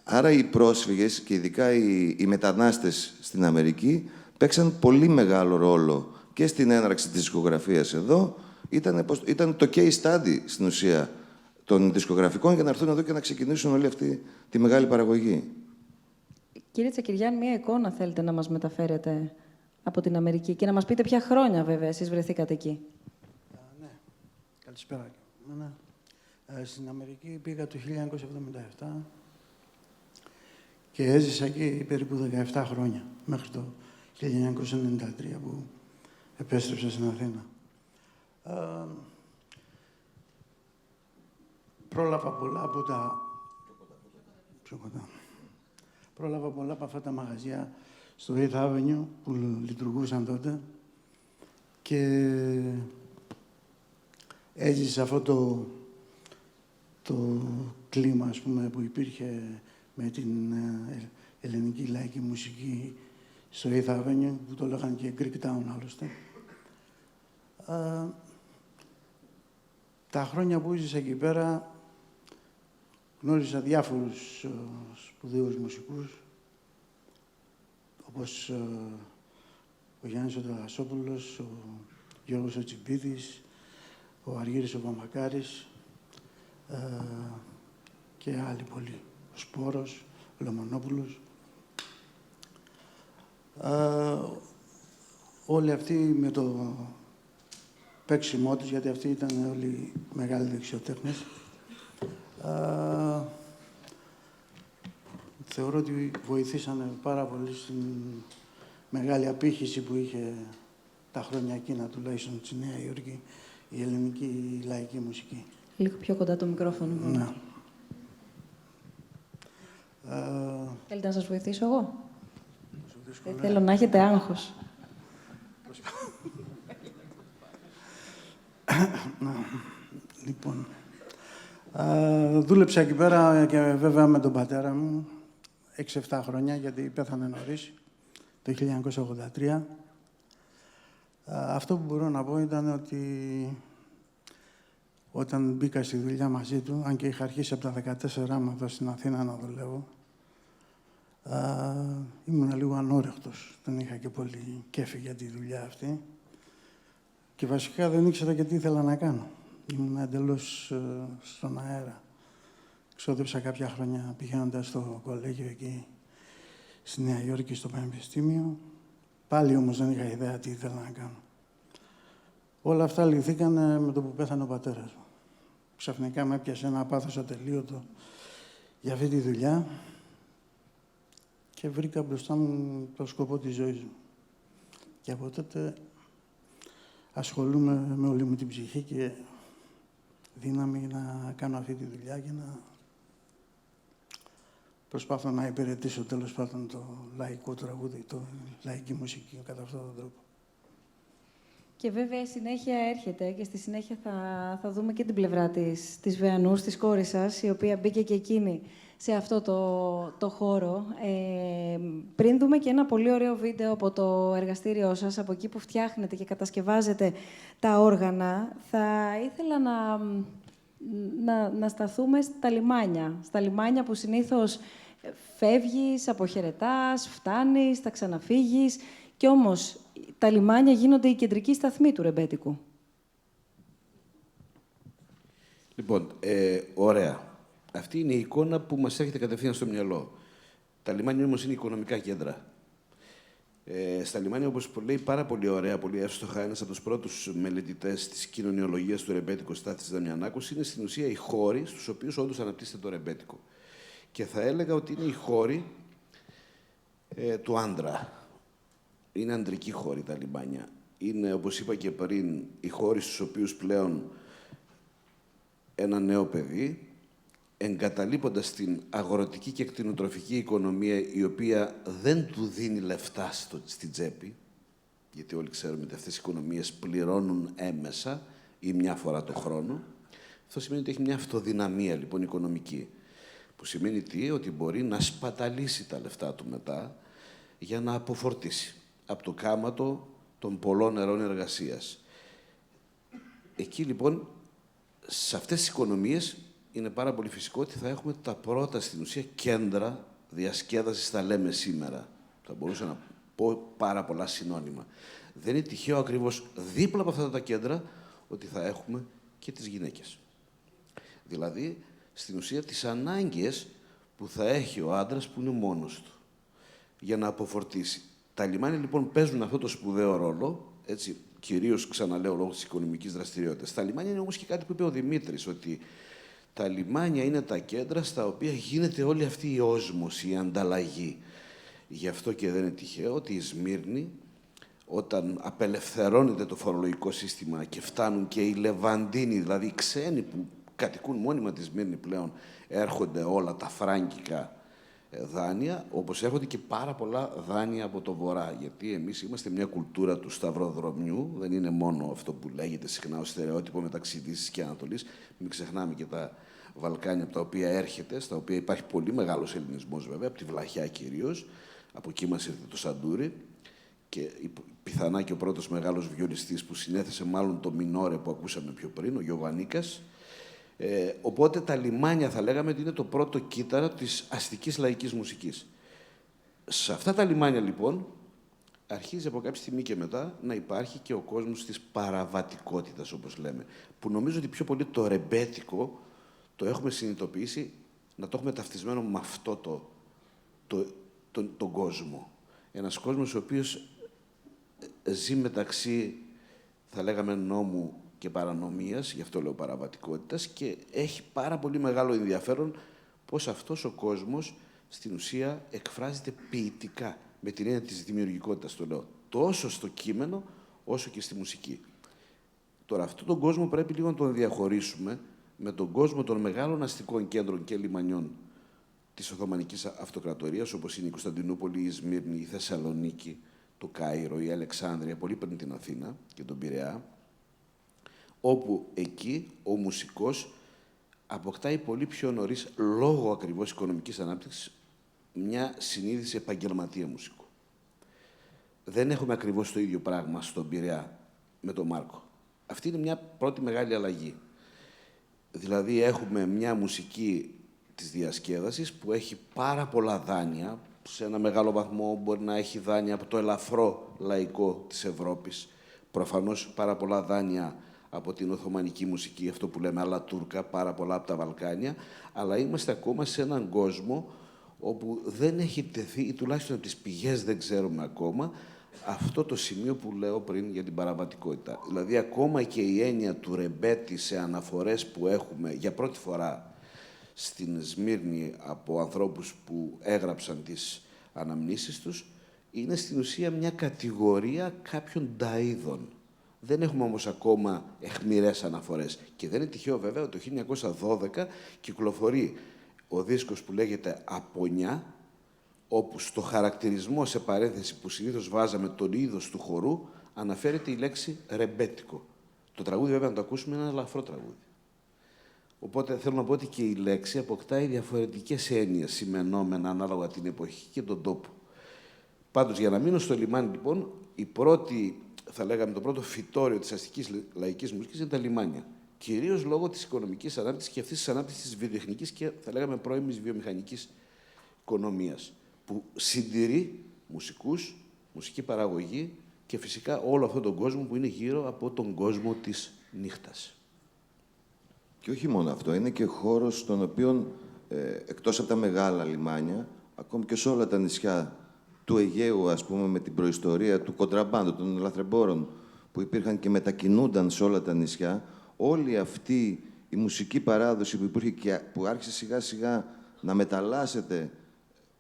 Άρα οι πρόσφυγες και ειδικά οι μετανάστες στην Αμερική παίξαν πολύ μεγάλο ρόλο και στην έναρξη της δισκογραφίας εδώ. Ήταν το case study στην ουσία των δισκογραφικών για να έρθουν εδώ και να ξεκινήσουν όλη αυτή τη μεγάλη παραγωγή. Κύριε Τσακυριάν, μία εικόνα θέλετε να μας μεταφέρετε από την Αμερική και να μας πείτε ποια χρόνια βέβαια εσείς βρεθήκατε εκεί. Ναι, καλησπέρα. Στην Αμερική πήγα το 1977 και έζησα εκεί περίπου 17 χρόνια, μέχρι το 1993 που επέστρεψα στην Αθήνα. Πρόλαβα πολλά από τα... Πρόλαβα πολλά από αυτά τα μαγαζιά στο 8th Avenue που λειτουργούσαν τότε και έζησα αυτό το κλίμα, ας πούμε, που υπήρχε με την ελληνική λαϊκή μουσική στο 8th Avenue, που το λέγανε και Greek Town, άλλωστε. Τα χρόνια που ζήσα εκεί πέρα γνώρισα διάφορους σπουδαίους μουσικούς, όπως ο Γιάννης ο Ταλασσόπουλος, ο Γιώργος ο Τσιμπίδης, ο Αργύρης ο Παμακάρης και άλλοι πολλοί. Ο Σπόρος, ο Λομονόπουλος. Όλοι αυτοί με το παίξιμό τους, γιατί αυτοί ήταν όλοι μεγάλοι δεξιοτέχνες, θεωρώ ότι βοηθήσανε πάρα πολύ στην μεγάλη απήχηση που είχε τα χρόνια εκείνα, τουλάχιστον στη Νέα Υόρκη, η ελληνική λαϊκή μουσική. Λίγο πιο κοντά το μικρόφωνο. Ναι. Θέλετε να σας βοηθήσω εγώ? Δεν θέλω να έχετε άγχος. Λοιπόν, δούλεψα εκεί πέρα και βέβαια με τον πατέρα μου 6-7 χρόνια, γιατί πέθανε νωρίς, το 1983. Αυτό που μπορώ να πω ήταν ότι όταν μπήκα στη δουλειά μαζί του, αν και είχα αρχίσει από τα 14 μου εδώ στην Αθήνα να δουλεύω, ήμουν λίγο ανόρεχτος. Δεν είχα και πολύ κέφι για τη δουλειά αυτή. Και βασικά δεν ήξερα και τι ήθελα να κάνω. Ήμουν εντελώς στον αέρα. Ξόδεψα κάποια χρόνια πηγαίνοντας στο κολέγιο εκεί στη Νέα Υόρκη, στο Πανεπιστήμιο. Πάλι όμως δεν είχα ιδέα τι ήθελα να κάνω. Όλα αυτά λυθήκαν με το που πέθανε ο πατέρας μου. Ξαφνικά με έπιασε ένα πάθος ατελείωτο για αυτή τη δουλειά και βρήκα μπροστά μου το σκοπό της ζωής μου. Και από τότε ασχολούμαι με όλη μου την ψυχή και δύναμη να κάνω αυτή τη δουλειά και να προσπάθω να υπηρετήσω τέλος πάντων το λαϊκό τραγούδι, το λαϊκή μουσική κατά αυτόν τον τρόπο. Και βέβαια η συνέχεια έρχεται και στη συνέχεια θα δούμε και την πλευρά της Βεανούς, της κόρης σας, η οποία μπήκε και εκείνη σε αυτό το χώρο. Πριν δούμε και ένα πολύ ωραίο βίντεο από το εργαστήριό σας, από εκεί που φτιάχνετε και κατασκευάζετε τα όργανα, θα ήθελα να σταθούμε στα λιμάνια. Στα λιμάνια που συνήθως φεύγεις, αποχαιρετάς, φτάνεις, θα ξαναφύγεις. Κι όμως τα λιμάνια γίνονται η κεντρική σταθμή του ρεμπέτικου. Λοιπόν, ωραία. Αυτή είναι η εικόνα που μας έρχεται κατευθείαν στο μυαλό. Τα λιμάνια όμως είναι οικονομικά κέντρα. Στα λιμάνια, όπως λέει πάρα πολύ ωραία, πολύ εύστοχα, ένας από τους πρώτους μελετητές της κοινωνιολογίας του ρεμπέτικου, Στάθης Δαμιανάκος, είναι στην ουσία οι χώροι στους οποίους όντως αναπτύσσεται το ρεμπέτικο. Και θα έλεγα ότι είναι οι χώροι του άντρα. Είναι ανδρικοί χώροι τα λιμάνια. Είναι, όπως είπα και πριν, οι χώροι στους οποίους πλέον ένα νέο παιδί, εγκαταλείποντας την αγροτική και κτηνοτροφική οικονομία, η οποία δεν του δίνει λεφτά στην τσέπη, γιατί όλοι ξέρουμε ότι αυτές οι οικονομίες πληρώνουν έμεσα ή μια φορά το χρόνο, αυτό σημαίνει ότι έχει μια αυτοδυναμία, λοιπόν, οικονομική. Που σημαίνει τι? Ότι μπορεί να σπαταλήσει τα λεφτά του μετά για να αποφορτήσει από το κάματο των πολλών ερών εργασίας. Εκεί, λοιπόν, σε αυτές τις οικονομίες είναι πάρα πολύ φυσικό ότι θα έχουμε τα πρώτα, στην ουσία, κέντρα διασκέδασης, τα λέμε σήμερα. Θα μπορούσα να πω πάρα πολλά συνώνυμα. Δεν είναι τυχαίο ακριβώς δίπλα από αυτά τα κέντρα ότι θα έχουμε και τις γυναίκες. Δηλαδή, στην ουσία, τις ανάγκες που θα έχει ο άντρας που είναι μόνος του για να αποφορτήσει. Τα λιμάνια, λοιπόν, παίζουν αυτό το σπουδαίο ρόλο, έτσι, κυρίως, ξαναλέω, λόγω της οικονομικής δραστηριότητας. Τα λιμάνια είναι όμως και κάτι που είπε ο Δημήτρης, ότι τα λιμάνια είναι τα κέντρα στα οποία γίνεται όλη αυτή η όσμωση, η ανταλλαγή. Γι' αυτό και δεν είναι τυχαίο ότι η Σμύρνη, όταν απελευθερώνεται το φορολογικό σύστημα και φτάνουν και οι Λεβαντίνοι, δηλαδή οι ξένοι που κατοικούν μόνιμα τη Σμύρνη πλέον, έρχονται όλα τα φράγκικα δάνεια, όπως έρχονται και πάρα πολλά δάνεια από το Βορρά. Γιατί εμείς είμαστε μια κουλτούρα του σταυροδρομιού, δεν είναι μόνο αυτό που λέγεται συχνά ως στερεότυπο μεταξύ Δύσης και Ανατολής. Μην ξεχνάμε και τα Βαλκάνια από τα οποία έρχεται, στα οποία υπάρχει πολύ μεγάλος ελληνισμός βέβαια, από τη Βλαχιά κυρίως, από εκεί μας ήρθε το Σαντούρι. και πιθανά και ο πρώτος μεγάλος βιολιστής που συνέθεσε μάλλον το μινόρε που ακούσαμε πιο πριν, ο Γιωβανίκας. Οπότε τα λιμάνια θα λέγαμε ότι είναι το πρώτο κύτταρο της αστικής λαϊκής μουσικής. Σε αυτά τα λιμάνια λοιπόν αρχίζει από κάποια στιγμή και μετά να υπάρχει και ο κόσμος της παραβατικότητας, όπως λέμε, που νομίζω ότι πιο πολύ το ρεμπέτικο το έχουμε συνειδητοποιήσει να το έχουμε ταυτισμένο με αυτό τον κόσμο. Ένας κόσμος ο οποίος ζει μεταξύ, θα λέγαμε, νόμου και παρανομίας, γι' αυτό λέω παραβατικότητας, και έχει πάρα πολύ μεγάλο ενδιαφέρον πώς αυτός ο κόσμος στην ουσία εκφράζεται ποιητικά, με την έννοια της δημιουργικότητας το λέω, τόσο στο κείμενο όσο και στη μουσική. Τώρα, αυτόν τον κόσμο πρέπει λίγο να τον διαχωρίσουμε με τον κόσμο των μεγάλων αστικών κέντρων και λιμανιών της Οθωμανικής Αυτοκρατορίας, όπως είναι η Κωνσταντινούπολη, η Σμύρνη, η Θεσσαλονίκη, το Κάιρο, η Αλεξάνδρεια, πολύ πριν την Αθήνα και τον Πειραιά, όπου εκεί ο μουσικός αποκτάει πολύ πιο νωρίς, λόγω ακριβώς οικονομικής ανάπτυξης, μια συνείδηση επαγγελματία μουσικού. Δεν έχουμε ακριβώς το ίδιο πράγμα στον Πειραιά με τον Μάρκο. Αυτή είναι μια πρώτη μεγάλη αλλαγή. Δηλαδή έχουμε μια μουσική της διασκέδασης που έχει πάρα πολλά δάνεια, σε ένα μεγάλο βαθμό μπορεί να έχει δάνεια από το ελαφρό λαϊκό της Ευρώπης, προφανώς πάρα πολλά δάνεια από την Οθωμανική μουσική, αυτό που λέμε άλλα Τούρκα, πάρα πολλά από τα Βαλκάνια, αλλά είμαστε ακόμα σε έναν κόσμο όπου δεν έχει τεθεί, ή τουλάχιστον από τις πηγές δεν ξέρουμε ακόμα, αυτό το σημείο που λέω πριν για την παραβατικότητα. Δηλαδή, ακόμα και η έννοια του ρεμπέτη σε αναφορές που έχουμε για πρώτη φορά στην Σμύρνη από ανθρώπους που έγραψαν τις αναμνήσεις τους, είναι στην ουσία μια κατηγορία κάποιων ταΐδων. Δεν έχουμε όμως ακόμα αιχμηρές αναφορές. Και δεν είναι τυχαίο βέβαια ότι το 1912 κυκλοφορεί ο δίσκος που λέγεται «Απονιά», όπου στο χαρακτηρισμό σε παρένθεση που συνήθως βάζαμε τον είδος του χορού, αναφέρεται η λέξη «ρεμπέτικο». Το τραγούδι βέβαια, να το ακούσουμε, είναι ένα ελαφρό τραγούδι. Οπότε θέλω να πω ότι και η λέξη αποκτάει διαφορετικές έννοιες, σημενόμενα ανάλογα την εποχή και τον τόπο. Πάντως, για να μείνω στο λιμάνι, λοιπόν, η πρώτη, θα λέγαμε, το πρώτο φυτόριο της αστικής λαϊκής μουσικής είναι τα λιμάνια. Κυρίως λόγω της οικονομικής ανάπτυξης και αυτής της ανάπτυξης της βιοτεχνικής και, θα λέγαμε, πρώιμης βιομηχανικής οικονομίας, που συντηρεί μουσικούς, μουσική παραγωγή και φυσικά όλο αυτόν τον κόσμο που είναι γύρω από τον κόσμο της νύχτας. Και όχι μόνο αυτό, είναι και χώρος στον οποίο, εκτός από τα μεγάλα λιμάνια, ακόμη και σε όλα τα νησιά του Αιγαίου, ας πούμε, με την προϊστορία του κοντραμπάντου, των λαθρεμπόρων που υπήρχαν και μετακινούνταν σε όλα τα νησιά, όλη αυτή η μουσική παράδοση που υπήρχε και που άρχισε σιγά-σιγά να μεταλλάσσεται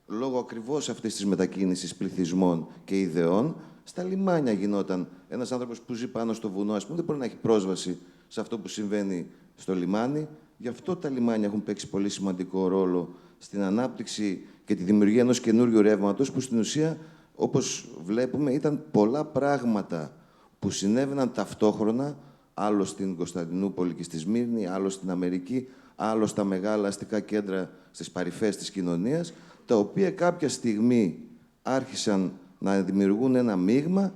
λόγω ακριβώς αυτής της μετακίνησης πληθυσμών και ιδεών, στα λιμάνια γινόταν. Ένας άνθρωπος που ζει πάνω στο βουνό, ας πούμε, δεν μπορεί να έχει πρόσβαση σε αυτό που συμβαίνει στο λιμάνι. Γι' αυτό τα λιμάνια έχουν παίξει πολύ σημαντικό ρόλο στην ανάπτυξη και τη δημιουργία ενός καινούριου ρεύματος, που στην ουσία, όπως βλέπουμε, ήταν πολλά πράγματα που συνέβαιναν ταυτόχρονα, άλλο στην Κωνσταντινούπολη και στη Σμύρνη, άλλο στην Αμερική, άλλο στα μεγάλα αστικά κέντρα, στις παρυφές της κοινωνίας, τα οποία κάποια στιγμή άρχισαν να δημιουργούν ένα μείγμα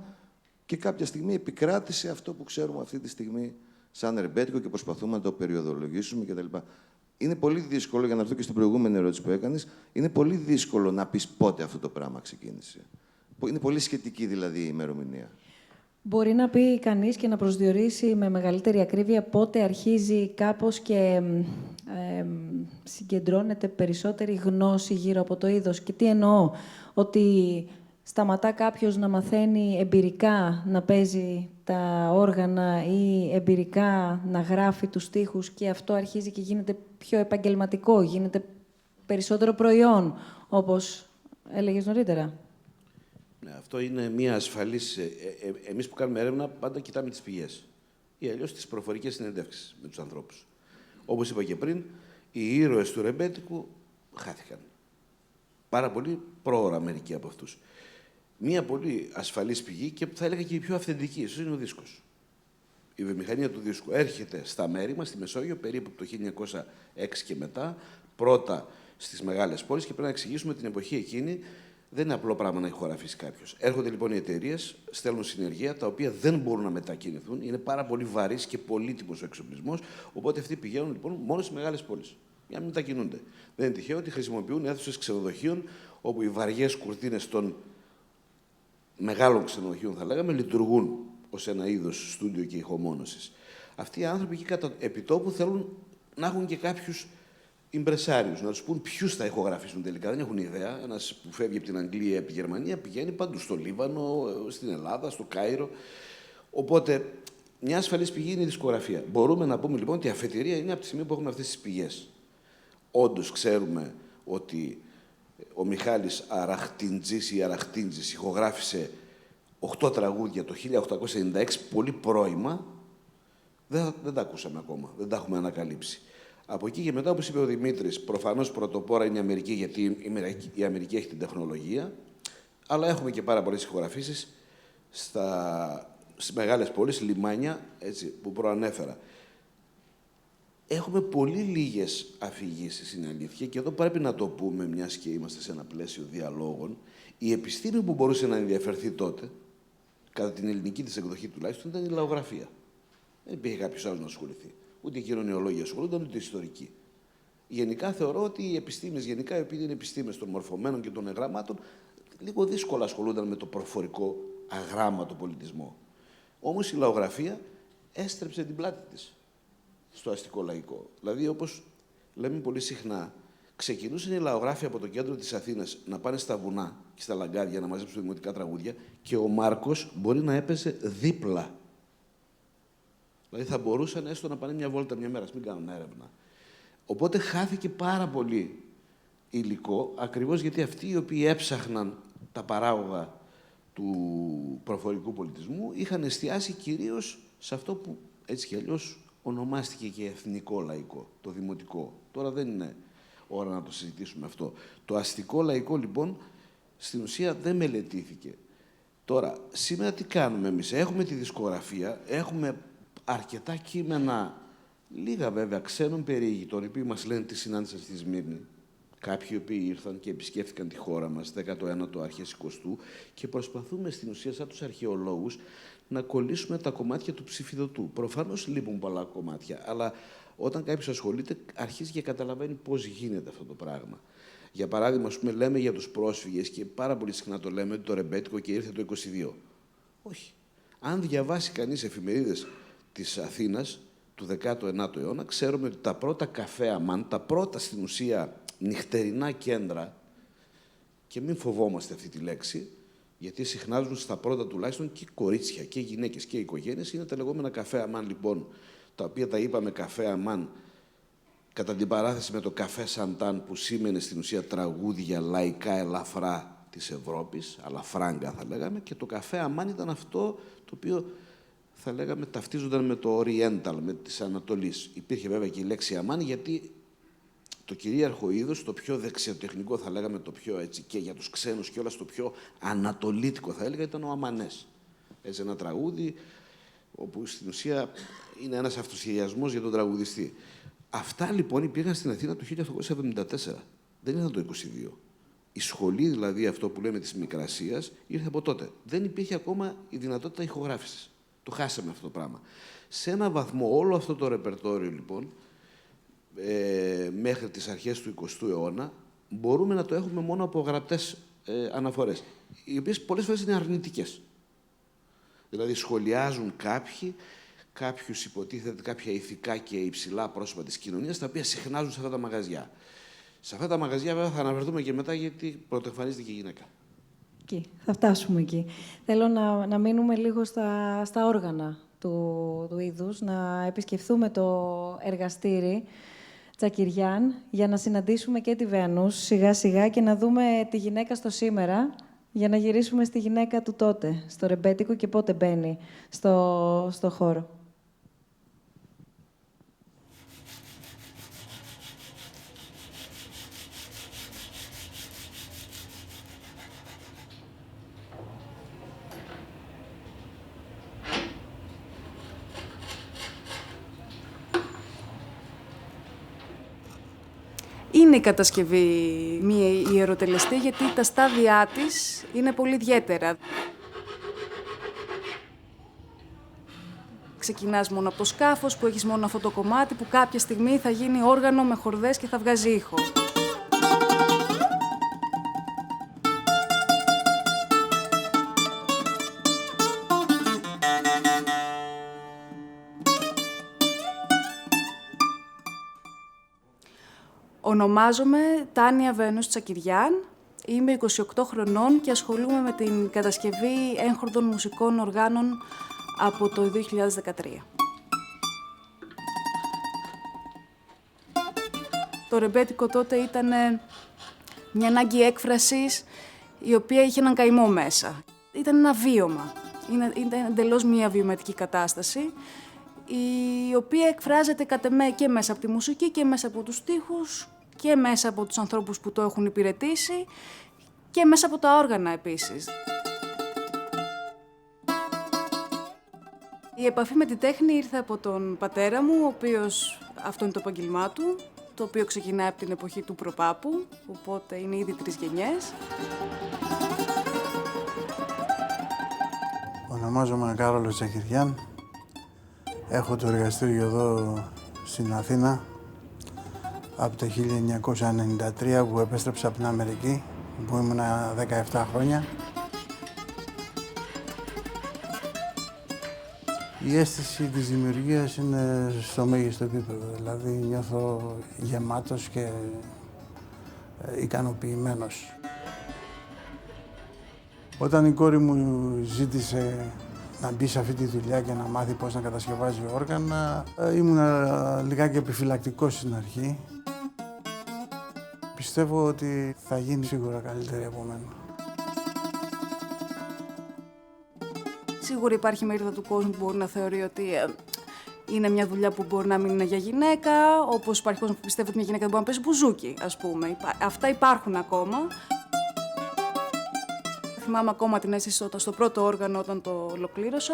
και κάποια στιγμή επικράτησε αυτό που ξέρουμε αυτή τη στιγμή σαν ρεμπέτικο και προσπαθούμε να το περιοδολογήσουμε κτλ. Είναι πολύ δύσκολο, για να έρθω και στην προηγούμενη ερώτηση που έκανες, είναι πολύ δύσκολο να πεις πότε αυτό το πράγμα ξεκίνησε. Είναι πολύ σχετική δηλαδή η ημερομηνία. Μπορεί να πει κανείς και να προσδιορίσει με μεγαλύτερη ακρίβεια πότε αρχίζει κάπως και συγκεντρώνεται περισσότερη γνώση γύρω από το είδος. Και τι εννοώ, ότι σταματά κάποιος να μαθαίνει εμπειρικά να παίζει τα όργανα ή εμπειρικά να γράφει τους στίχους και αυτό αρχίζει και γίνεται πιο επαγγελματικό, γίνεται περισσότερο προϊόν, όπως έλεγες νωρίτερα. Ναι, αυτό είναι μια ασφαλής... εμείς που κάνουμε έρευνα πάντα κοιτάμε τις πηγές ή αλλιώς τις προφορικές συνεντεύξεις με τους ανθρώπους. Όπως είπα και πριν, οι ήρωες του ρεμπέτικου χάθηκαν. Πάρα πολύ πρόωρα μερικοί από αυτούς. Μία πολύ ασφαλής πηγή και θα έλεγα και η πιο αυθεντική, ίσως είναι ο δίσκος. Η βιομηχανία του δίσκου έρχεται στα μέρη μας, στη Μεσόγειο, περίπου το 1906 και μετά, πρώτα στις μεγάλες πόλεις, και πρέπει να εξηγήσουμε την εποχή εκείνη. Δεν είναι απλό πράγμα να ηχογραφήσει κάποιο. Έρχονται λοιπόν οι εταιρείες, στέλνουν συνεργεία τα οποία δεν μπορούν να μετακινηθούν. Είναι πάρα πολύ βαρύς και πολύτιμος ο εξοπλισμός. Οπότε αυτοί πηγαίνουν λοιπόν μόνο στις μεγάλες πόλεις για να μετακινούνται. Δεν είναι τυχαίο ότι χρησιμοποιούν αίθουσες ξενοδοχείων όπου οι βαριές κουρτίνες των μεγάλων ξενοδοχείων, θα λέγαμε, λειτουργούν ως ένα είδος στούντιο και ηχομόνωσης. Αυτοί οι άνθρωποι εκεί κατά επιτόπου θέλουν να έχουν και κάποιους ιμπρεσάριους, να τους πούν ποιους θα ηχογραφήσουν τελικά. Δεν έχουν ιδέα. Ένας που φεύγει από την Αγγλία, από τη Γερμανία, πηγαίνει παντού. Στο Λίβανο, στην Ελλάδα, στο Κάιρο. Οπότε, μια ασφαλής πηγή είναι η δισκογραφία. Μπορούμε να πούμε λοιπόν ότι η αφετηρία είναι από τη στιγμή που έχουμε αυτές τις πηγές. Όντως ξέρουμε ότι ο Μιχάλης Αραχτίντζης ή Αραχτίντζης ηχογράφησε 8 τραγούδια το 1896, πολύ πρώιμα. Δεν τα ακούσαμε ακόμα, δεν τα έχουμε ανακαλύψει. Από εκεί και μετά, όπως είπε ο Δημήτρης, προφανώς πρωτοπόρα είναι η Αμερική, γιατί η Αμερική έχει την τεχνολογία, αλλά έχουμε και πάρα πολλές ηχογραφήσεις στις μεγάλες πόλεις, λιμάνια, έτσι, που προανέφερα. Έχουμε πολύ λίγες αφηγήσεις, είναι αλήθεια, και εδώ πρέπει να το πούμε, μιας και είμαστε σε ένα πλαίσιο διαλόγων. Η επιστήμη που μπορούσε να ενδιαφερθεί τότε, κατά την ελληνική της εκδοχή τουλάχιστον, ήταν η λαογραφία. Δεν υπήρχε κάποιος άλλος να ασχοληθεί. Ούτε οι κοινωνιολόγοι ασχολούνταν, ούτε οι ιστορικοί. Γενικά θεωρώ ότι οι επιστήμες, γενικά, επειδή είναι επιστήμες των μορφωμένων και των εγγραμμάτων, λίγο δύσκολα ασχολούνταν με το προφορικό αγράμματο πολιτισμό. Όμως η λαογραφία έστρεψε την πλάτη της στο αστικό λαϊκό. Δηλαδή, όπως λέμε πολύ συχνά, ξεκινούσαν οι λαογράφοι από το κέντρο της Αθήνας να πάνε στα βουνά και στα λαγκάδια να μαζέψουν δημοτικά τραγούδια και ο Μάρκος μπορεί να έπαιζε δίπλα. Δηλαδή θα μπορούσαν έστω να πάνε μια βόλτα μια μέρα, μην κάνουν έρευνα. Οπότε χάθηκε πάρα πολύ υλικό, ακριβώς γιατί αυτοί οι οποίοι έψαχναν τα παράγωγα του προφορικού πολιτισμού είχαν εστιάσει κυρίως σε αυτό που έτσι κι αλλιώς ονομάστηκε και εθνικό λαϊκό, το δημοτικό. Τώρα δεν είναι ώρα να το συζητήσουμε αυτό. Το αστικό λαϊκό, λοιπόν, στην ουσία δεν μελετήθηκε. Τώρα, σήμερα τι κάνουμε εμείς? Έχουμε τη δισκογραφία, έχουμε αρκετά κείμενα, λίγα βέβαια, ξένων περιηγητών, οι οποίοι μας λένε τι συνάντησαν στη Σμύρνη. Κάποιοι οι οποίοι ήρθαν και επισκέφθηκαν τη χώρα μας, 19ο, αρχές 20ου, και προσπαθούμε στην ουσία, σαν τους αρχαιολόγους, να κολλήσουμε τα κομμάτια του ψηφιδωτού. Προφανώς λείπουν πολλά κομμάτια, αλλά όταν κάποιος ασχολείται, αρχίζει και καταλαβαίνει πώς γίνεται αυτό το πράγμα. Για παράδειγμα, ας πούμε, λέμε για τους πρόσφυγες και πάρα πολύ συχνά το λέμε ότι το ρεμπέτικο και ήρθε το 22. Όχι. Αν διαβάσει κανείς εφημερίδες της Αθήνας του 19ου αιώνα, ξέρουμε ότι τα πρώτα καφέ αμάν, τα πρώτα στην ουσία νυχτερινά κέντρα, και μην φοβόμαστε αυτή τη λέξη, γιατί συχνάζουν στα πρώτα τουλάχιστον και κορίτσια και γυναίκες και οικογένειες, είναι τα λεγόμενα καφέ αμάν, λοιπόν, τα οποία τα είπαμε καφέ αμάν κατά την παράθεση με το καφέ Σαντάν, που σήμαινε στην ουσία τραγούδια λαϊκά ελαφρά της Ευρώπης, αλαφράγκα θα λέγαμε, και το καφέ αμάν ήταν αυτό το οποίο θα λέγαμε ταυτίζονταν με το Oriental, με της Ανατολής. Υπήρχε βέβαια και η λέξη αμάν, γιατί το κυρίαρχο είδος, το πιο δεξιοτεχνικό θα λέγαμε, το πιο έτσι και για τους ξένους και όλα στο πιο ανατολίτικο θα έλεγα, ήταν ο Αμανές. Έτσι ένα τραγούδι όπου στην ουσία είναι ένας αυτοσχεδιασμός για τον τραγουδιστή. Αυτά λοιπόν υπήρχαν στην Αθήνα το 1874. Δεν ήταν το 22. Η σχολή, δηλαδή αυτό που λέμε της Μικρασίας, ήρθε από τότε. Δεν υπήρχε ακόμα η δυνατότητα ηχογράφησης. Το χάσαμε αυτό το πράγμα. Σε ένα βαθμό όλο αυτό το ρεπερτόριο λοιπόν, μέχρι τις αρχές του 20ου αιώνα, μπορούμε να το έχουμε μόνο από γραπτές αναφορές, οι οποίες πολλές φορές είναι αρνητικές. Δηλαδή σχολιάζουν κάποιους υποτίθεται κάποια ηθικά και υψηλά πρόσωπα της κοινωνίας, τα οποία συχνάζουν σε αυτά τα μαγαζιά. Σε αυτά τα μαγαζιά βέβαια θα αναφερθούμε και μετά, γιατί πρωτοεμφανίζεται και η γυναίκα. Εκεί, θα φτάσουμε εκεί. Θέλω να μείνουμε λίγο στα όργανα του είδους, να επισκεφθούμε το εργαστήρι Τσακυριάν για να συναντήσουμε και τη Βεανούς σιγά-σιγά και να δούμε τη γυναίκα στο σήμερα, για να γυρίσουμε στη γυναίκα του τότε, στο ρεμπέτικο, και πότε μπαίνει στο χώρο. είναι η κατασκευή μία ιεροτελεστή, γιατί τα στάδια της είναι πολύ ιδιαίτερα. Ξεκινάς μόνο από το σκάφος, που έχεις μόνο αυτό το κομμάτι, που κάποια στιγμή θα γίνει όργανο με χορδές και θα βγάζει ήχο. Ονομάζομαι Τάνια Βένους Τσακυριάν, είμαι 28 χρονών και ασχολούμαι με την κατασκευή έγχορδων μουσικών οργάνων από το 2013. Το ρεμπέτικο τότε ήταν μια ανάγκη έκφρασης, η οποία είχε έναν καημό μέσα. Ήταν ένα βίωμα, ήταν εντελώς μια βιωματική κατάσταση, η οποία εκφράζεται κατ' εμέ και μέσα από τη μουσική και μέσα από τους στίχους και μέσα από τους ανθρώπους που το έχουν υπηρετήσει και μέσα από τα όργανα επίσης. Η επαφή με τη τέχνη ήρθε από τον πατέρα μου, ο οποίος αυτό είναι το επάγγελμά του, το οποίο ξεκινάει από την εποχή του προπάπου, οπότε είναι ήδη 3 γενιές. Ονομάζομαι Κάρολος Τσακυριάν. Έχω το εργαστήριο εδώ στην Αθήνα από το 1993 που επέστρεψα από την Αμερική, που ήμουν 17 χρόνια. Η αίσθηση της δημιουργίας είναι στο μέγιστο επίπεδο, δηλαδή νιώθω γεμάτος και ικανοποιημένος. Όταν η κόρη μου ζήτησε να μπει σε αυτή τη δουλειά και να μάθει πώς να κατασκευάζει όργανα, ήμουν λιγάκι επιφυλακτικός στην αρχή. Πιστεύω ότι θα γίνει σίγουρα καλύτερη από μένα. Σίγουρα υπάρχει μερίδα του κόσμου που μπορεί να θεωρεί ότι είναι μια δουλειά που μπορεί να μην είναι για γυναίκα, όπως υπάρχει κόσμο που πιστεύει ότι μια γυναίκα δεν μπορεί να παίζει μπουζούκι, ας πούμε. Αυτά υπάρχουν ακόμα. Θυμάμαι ακόμα την αίσθηση όταν στο πρώτο όργανο, όταν το ολοκλήρωσα,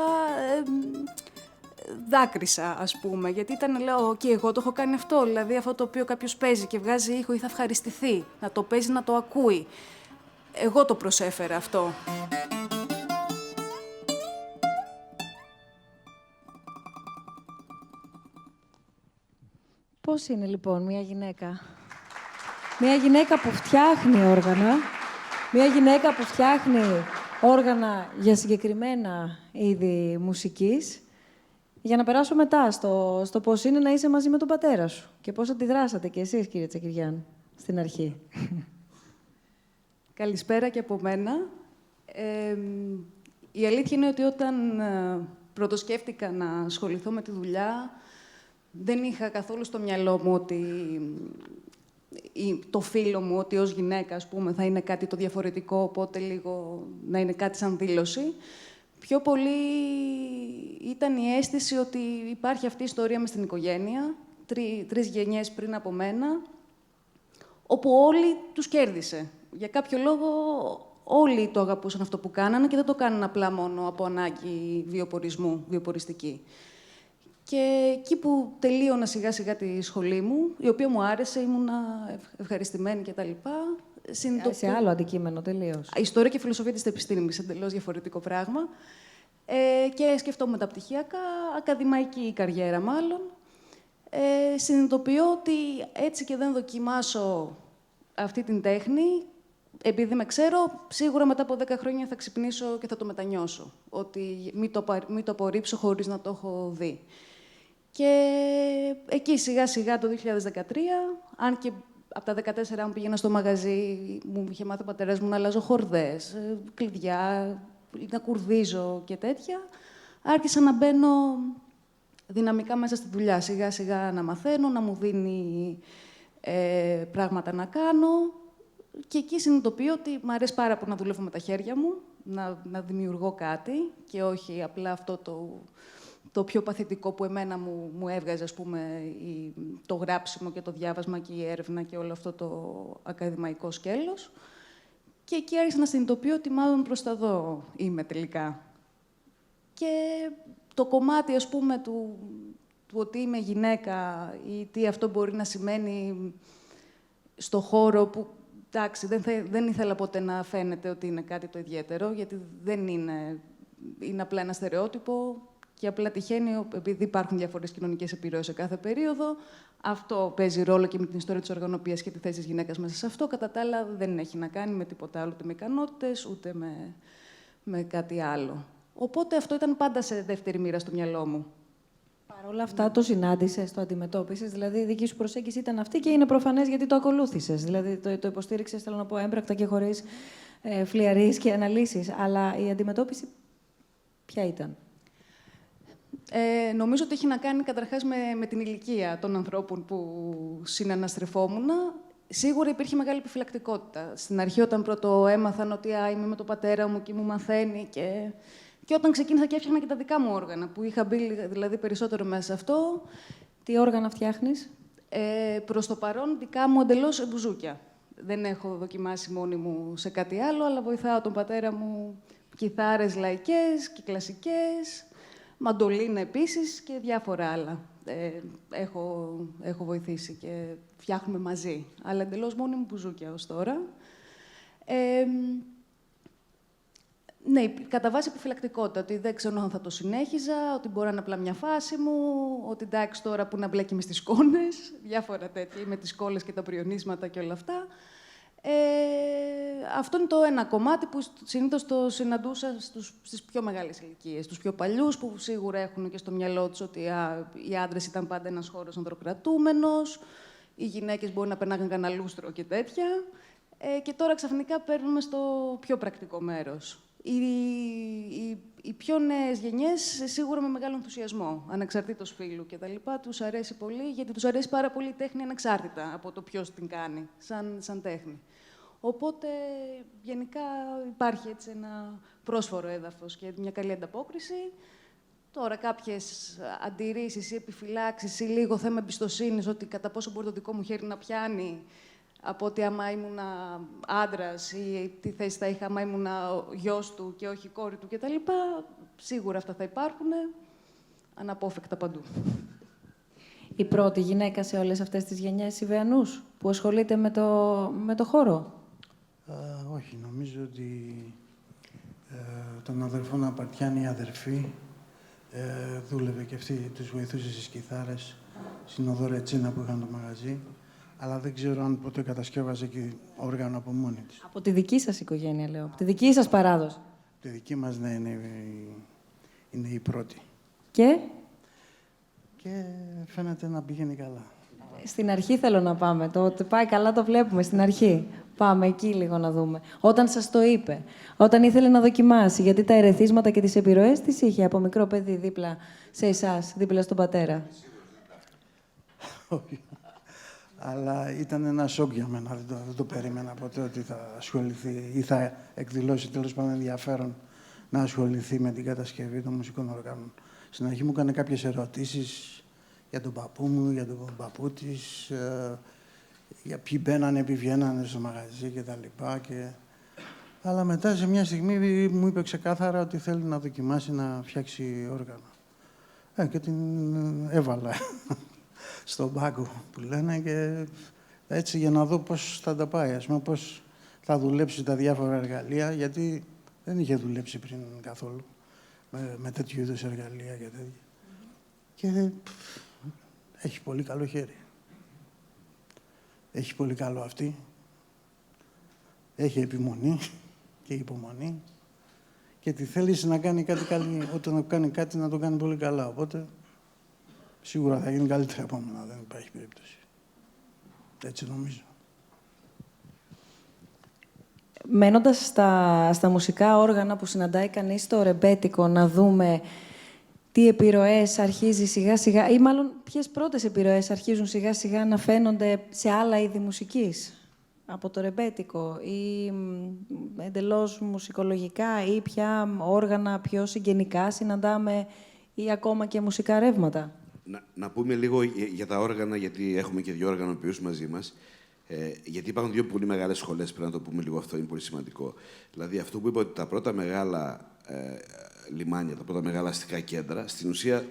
δάκρυσα, ας πούμε, γιατί λέω, και εγώ το έχω κάνει αυτό, δηλαδή αυτό το οποίο κάποιος παίζει και βγάζει ήχο ή θα ευχαριστηθεί, να το παίζει, να το ακούει. Εγώ το προσέφερα αυτό. Πώς είναι λοιπόν μια γυναίκα? Μια γυναίκα που φτιάχνει όργανα, μια γυναίκα που φτιάχνει όργανα για συγκεκριμένα είδη μουσικής, για να περάσω μετά στο πώς είναι να είσαι μαζί με τον πατέρα σου και πώς αντιδράσατε κι εσείς, κύριε Τσακυριάν, στην αρχή. Καλησπέρα και από μένα. Η αλήθεια είναι ότι όταν πρωτοσκέφτηκα να ασχοληθώ με τη δουλειά, δεν είχα καθόλου στο μυαλό μου ότι το φίλο μου, ότι ως γυναίκα, ας πούμε, θα είναι κάτι το διαφορετικό, οπότε λίγο να είναι κάτι σαν δήλωση. Πιο πολύ ήταν η αίσθηση ότι υπάρχει αυτή η ιστορία μες στην οικογένεια, 3 γενιές πριν από μένα, όπου όλοι τους κέρδισε. Για κάποιο λόγο όλοι το αγαπούσαν αυτό που κάνανε και δεν το κάνανε απλά μόνο από ανάγκη βιοπορισμού, βιοποριστική. Και εκεί που τελείωνα σιγά-σιγά τη σχολή μου, η οποία μου άρεσε, ήμουνα ευχαριστημένη κτλ. Σε άλλο αντικείμενο τελείως. Ιστορία και φιλοσοφία της επιστήμης, εντελώς διαφορετικό πράγμα. Και σκεφτόμουν τα πτυχιακά, ακαδημαϊκή καριέρα μάλλον. Συνειδητοποιώ ότι έτσι και δεν δοκιμάσω αυτή την τέχνη, επειδή με ξέρω, σίγουρα μετά από 10 χρόνια θα ξυπνήσω και θα το μετανιώσω. Ότι μην το απορρίψω χωρίς να το έχω δει. Και εκεί σιγά-σιγά το 2013, αν και από τα 14 μου πήγαινα στο μαγαζί, μου είχε μάθει ο πατέρας μου να αλλάζω χορδές, κλειδιά, να κουρδίζω και τέτοια, άρχισα να μπαίνω δυναμικά μέσα στη δουλειά. Σιγά-σιγά να μαθαίνω, να μου δίνει πράγματα να κάνω. Και εκεί συνειδητοποιώ ότι μου αρέσει πάρα πολύ να δουλεύω με τα χέρια μου, να δημιουργώ κάτι και όχι απλά αυτό το πιο παθητικό που εμένα μου έβγαζε, ας πούμε, το γράψιμο και το διάβασμα και η έρευνα και όλο αυτό το ακαδημαϊκό σκέλος. Και εκεί άρχισα να συνειδητοποιώ ότι μάλλον προς τα δω είμαι τελικά. Και το κομμάτι, ας πούμε, του ότι είμαι γυναίκα ή τι αυτό μπορεί να σημαίνει στο χώρο που, εντάξει, δεν ήθελα ποτέ να φαίνεται ότι είναι κάτι το ιδιαίτερο, γιατί δεν είναι, είναι απλά ένα στερεότυπο και απλά τυχαίνει, επειδή υπάρχουν διαφορετικές κοινωνικές επιρροές σε κάθε περίοδο, αυτό παίζει ρόλο και με την ιστορία της οργανωπίας και τη θέση της γυναίκας μέσα σε αυτό. Κατά τα άλλα, δεν έχει να κάνει με τίποτα άλλο, ούτε με ικανότητες, ούτε με κάτι άλλο. Οπότε αυτό ήταν πάντα σε δεύτερη μοίρα στο μυαλό μου. Παρ' όλα αυτά το συνάντησες, το αντιμετώπισες, δηλαδή η δική σου προσέγγιση ήταν αυτή και είναι προφανές γιατί το ακολούθησες. Δηλαδή το υποστήριξες, θέλω να πω, έμπρακτα και χωρίς φλιαρίες και αναλύσεις. Αλλά η αντιμετώπιση ποια ήταν? Νομίζω ότι έχει να κάνει καταρχάς με την ηλικία των ανθρώπων που συναναστρεφόμουν. Σίγουρα υπήρχε μεγάλη επιφυλακτικότητα. Στην αρχή, όταν πρώτο έμαθαν ότι είμαι με τον πατέρα μου και μου μαθαίνει και όταν ξεκίνησα και έφτιαχνα και τα δικά μου όργανα, που είχα μπει δηλαδή περισσότερο μέσα σε αυτό. Τι όργανα φτιάχνεις? Προς το παρόν, δικά μου εντελώς μπουζούκια. Δεν έχω δοκιμάσει μόνη μου σε κάτι άλλο, αλλά βοηθάω τον πατέρα μου κιθάρες λαϊκές και κλασικές, μαντολίνα επίσης και διάφορα άλλα. Έχω βοηθήσει και φτιάχνουμε μαζί, αλλά εντελώς μόνη μου μπουζούκια ως τώρα. Ναι, κατά βάση επιφυλακτικότητα, ότι δεν ξέρω αν θα το συνέχιζα, ότι μπορεί να είναι απλά μια φάση μου, ότι εντάξει τώρα που να μπλέκει με στις σκόνες, διάφορα τέτοια, με τις σκόλες και τα πριονίσματα και όλα αυτά. Αυτό είναι το ένα κομμάτι που συνήθως το συναντούσα στις πιο μεγάλες ηλικίες, τους πιο παλιούς, που σίγουρα έχουν και στο μυαλό τους ότι οι άντρες ήταν πάντα ένας χώρος ανδροκρατούμενος, οι γυναίκες μπορεί να περνάγαν κανένα λούστρο και τέτοια. Και τώρα ξαφνικά παίρνουμε στο πιο πρακτικό μέρος. Οι πιο νέες γενιές, σίγουρα με μεγάλο ενθουσιασμό, ανεξαρτήτως φύλου κτλ., τους αρέσει πολύ, γιατί τους αρέσει πάρα πολύ η τέχνη ανεξάρτητα από το ποιος την κάνει, σαν τέχνη. Οπότε, γενικά, υπάρχει έτσι ένα πρόσφορο έδαφος και μια καλή ανταπόκριση. Τώρα, κάποιες αντιρρήσεις ή επιφυλάξεις ή λίγο θέμα εμπιστοσύνης, ότι κατά πόσο μπορεί το δικό μου χέρι να πιάνει, από ότι άμα ήμουν άντρας ή τι θέση θα είχα άμα ήμουν γιος του και όχι η κόρη του κτλ. Σίγουρα αυτά θα υπάρχουν αναπόφευκτα παντού. Η πρώτη γυναίκα σε όλες αυτές τις γενιές Ιβεανούς που ασχολείται με το χώρο? Όχι, νομίζω ότι τον αδερφό Απαρτιάνη, η αδερφή, δούλευε και αυτή, τους βοηθούσε στις κιθάρες, στην Οδό Ρετσίνα που είχαν το μαγαζί. Αλλά δεν ξέρω αν ποτέ κατασκεύαζε και όργανο από μόνη της. Από τη δική σας οικογένεια, λέω. Από τη δική σας παράδοση. Τη δική μας, ναι, είναι η πρώτη. Και φαίνεται να πηγαίνει καλά. στην αρχή θέλω να πάμε. Το ότι πάει καλά το βλέπουμε στην αρχή. Πάμε εκεί λίγο να δούμε. Όταν σας το είπε, όταν ήθελε να δοκιμάσει, γιατί τα ερεθίσματα και τις επιρροές τις είχε από μικρό παιδί δίπλα σε εσάς, δίπλα στον πατέρα. Όχι. Αλλά ήταν ένα σοκ για μένα. Δεν το περίμενα ποτέ ότι θα ασχοληθεί ή θα εκδηλώσει τέλος πάντων ενδιαφέρον να ασχοληθεί με την κατασκευή των μουσικών οργάνων. Στην αρχή μου έκανε κάποιες ερωτήσεις για τον παππού μου, για τον παππού της, για ποιοι μπαίνανε, ποιοι βγαίνανε στο μαγαζί κτλ. Αλλά μετά σε μια στιγμή μου είπε ξεκάθαρα ότι θέλει να δοκιμάσει να φτιάξει όργανα. Και την έβαλα στον πάγκο που λένε και έτσι για να δω πώς θα τα πάει, ας πούμε, πώς θα δουλέψει τα διάφορα εργαλεία, γιατί δεν είχε δουλέψει πριν καθόλου με τέτοιου είδους εργαλεία και τέτοια. Και έχει πολύ καλό χέρι. Έχει πολύ καλό αυτή. Έχει επιμονή και υπομονή. Και τη θέληση να κάνει κάτι καλή, όταν κάνει κάτι να το κάνει πολύ καλά. Οπότε σίγουρα θα γίνει καλύτερα από μένα, δεν υπάρχει περίπτωση. Έτσι νομίζω. Μένοντας στα μουσικά όργανα που συναντάει κανείς στο ρεμπέτικο, να δούμε τι επιρροές αρχίζει σιγά-σιγά, ή μάλλον ποιες πρώτες επιρροές αρχίζουν σιγά-σιγά να φαίνονται σε άλλα είδη μουσικής από το ρεμπέτικο, ή εντελώς μουσικολογικά, ή πια όργανα πιο συγγενικά συναντάμε, ή ακόμα και μουσικά ρεύματα. Να πούμε λίγο για τα όργανα, γιατί έχουμε και δύο οργανοποιούς μαζί μας. Γιατί υπάρχουν δύο πολύ μεγάλες σχολές, πρέπει να το πούμε λίγο αυτό, είναι πολύ σημαντικό. Δηλαδή, αυτό που είπα ότι τα πρώτα μεγάλα λιμάνια, τα πρώτα μεγάλα αστικά κέντρα, στην ουσία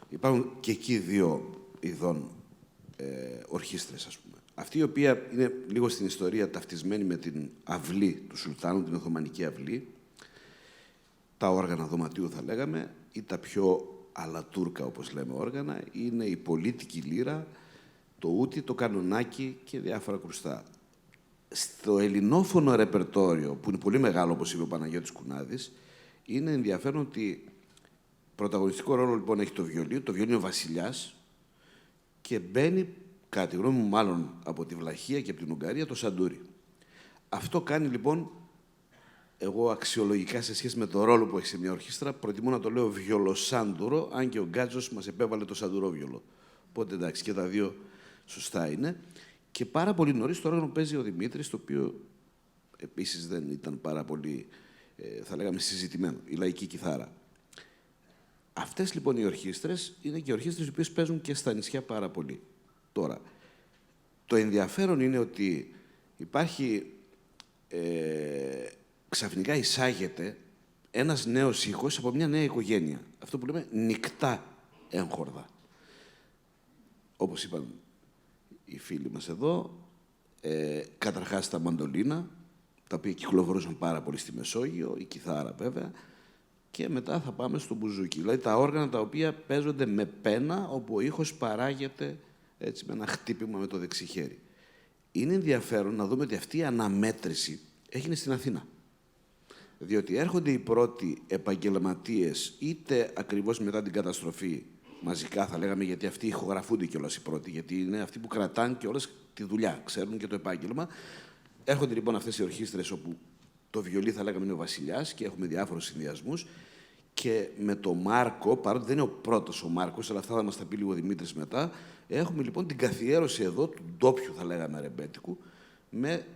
υπάρχουν και εκεί δύο ειδών ορχήστρες, ας πούμε. Αυτή η οποία είναι λίγο στην ιστορία ταυτισμένη με την αυλή του Σουλτάνου, την Οθωμανική αυλή, τα όργανα δωματίου θα λέγαμε, ή τα πιο αλατούρκα, όπως λέμε, όργανα, είναι η πολίτικη λύρα, το ούτι, το κανονάκι και διάφορα κρουστά. Στο ελληνόφωνο ρεπερτόριο, που είναι πολύ μεγάλο, όπως είπε ο Παναγιώτης Κουνάδης, είναι ενδιαφέρον ότι πρωταγωνιστικό ρόλο λοιπόν έχει το βιολί. Το βιολί είναι ο βασιλιάς και μπαίνει, κατά τη γνώμη μου, μάλλον από τη Βλαχία και από την Ουγγαρία, το σαντούρι. Αυτό κάνει λοιπόν, εγώ αξιολογικά σε σχέση με το ρόλο που έχει σε μια ορχήστρα, προτιμώ να το λέω βιολοσάντουρο, αν και ο Γκάτζος μας επέβαλε το σαντουρόβιολο. Οπότε εντάξει, και τα δύο σωστά είναι. Και πάρα πολύ νωρίς το όργανο παίζει ο Δημήτρης, το οποίο επίσης δεν ήταν πάρα πολύ, θα λέγαμε, συζητημένο, η λαϊκή κιθάρα. Αυτές λοιπόν οι ορχήστρες είναι και ορχήστρες οι οποίες παίζουν και στα νησιά πάρα πολύ. Τώρα, το ενδιαφέρον είναι ότι υπάρχει, ξαφνικά εισάγεται ένας νέος ήχος από μια νέα οικογένεια. Αυτό που λέμε νικτά έγχορδα. Όπως είπαν οι φίλοι μας εδώ, καταρχάς τα μαντολίνα, τα οποία κυκλοφορούσαν πάρα πολύ στη Μεσόγειο, η κιθάρα βέβαια, και μετά θα πάμε στο μπουζούκι. Δηλαδή τα όργανα τα οποία παίζονται με πένα, όπου ο ήχος παράγεται έτσι, με ένα χτύπημα με το δεξί χέρι. Είναι ενδιαφέρον να δούμε ότι αυτή η αναμέτρηση έγινε στην Αθήνα. Διότι έρχονται οι πρώτοι επαγγελματίες, είτε ακριβώς μετά την καταστροφή, μαζικά θα λέγαμε, γιατί αυτοί ηχογραφούνται κιόλας οι πρώτοι, γιατί είναι αυτοί που κρατάνε κιόλας τη δουλειά, ξέρουν και το επάγγελμα. Έρχονται λοιπόν αυτές οι ορχήστρες όπου το βιολί θα λέγαμε είναι ο βασιλιάς και έχουμε διάφορους συνδυασμούς. Και με το Μάρκο, παρότι δεν είναι ο πρώτος ο Μάρκος, αλλά αυτά θα μας τα πει λίγο ο Δημήτρης μετά, έχουμε λοιπόν την καθιέρωση εδώ του ντόπιου, θα λέγαμε, ρεμπέτικου, με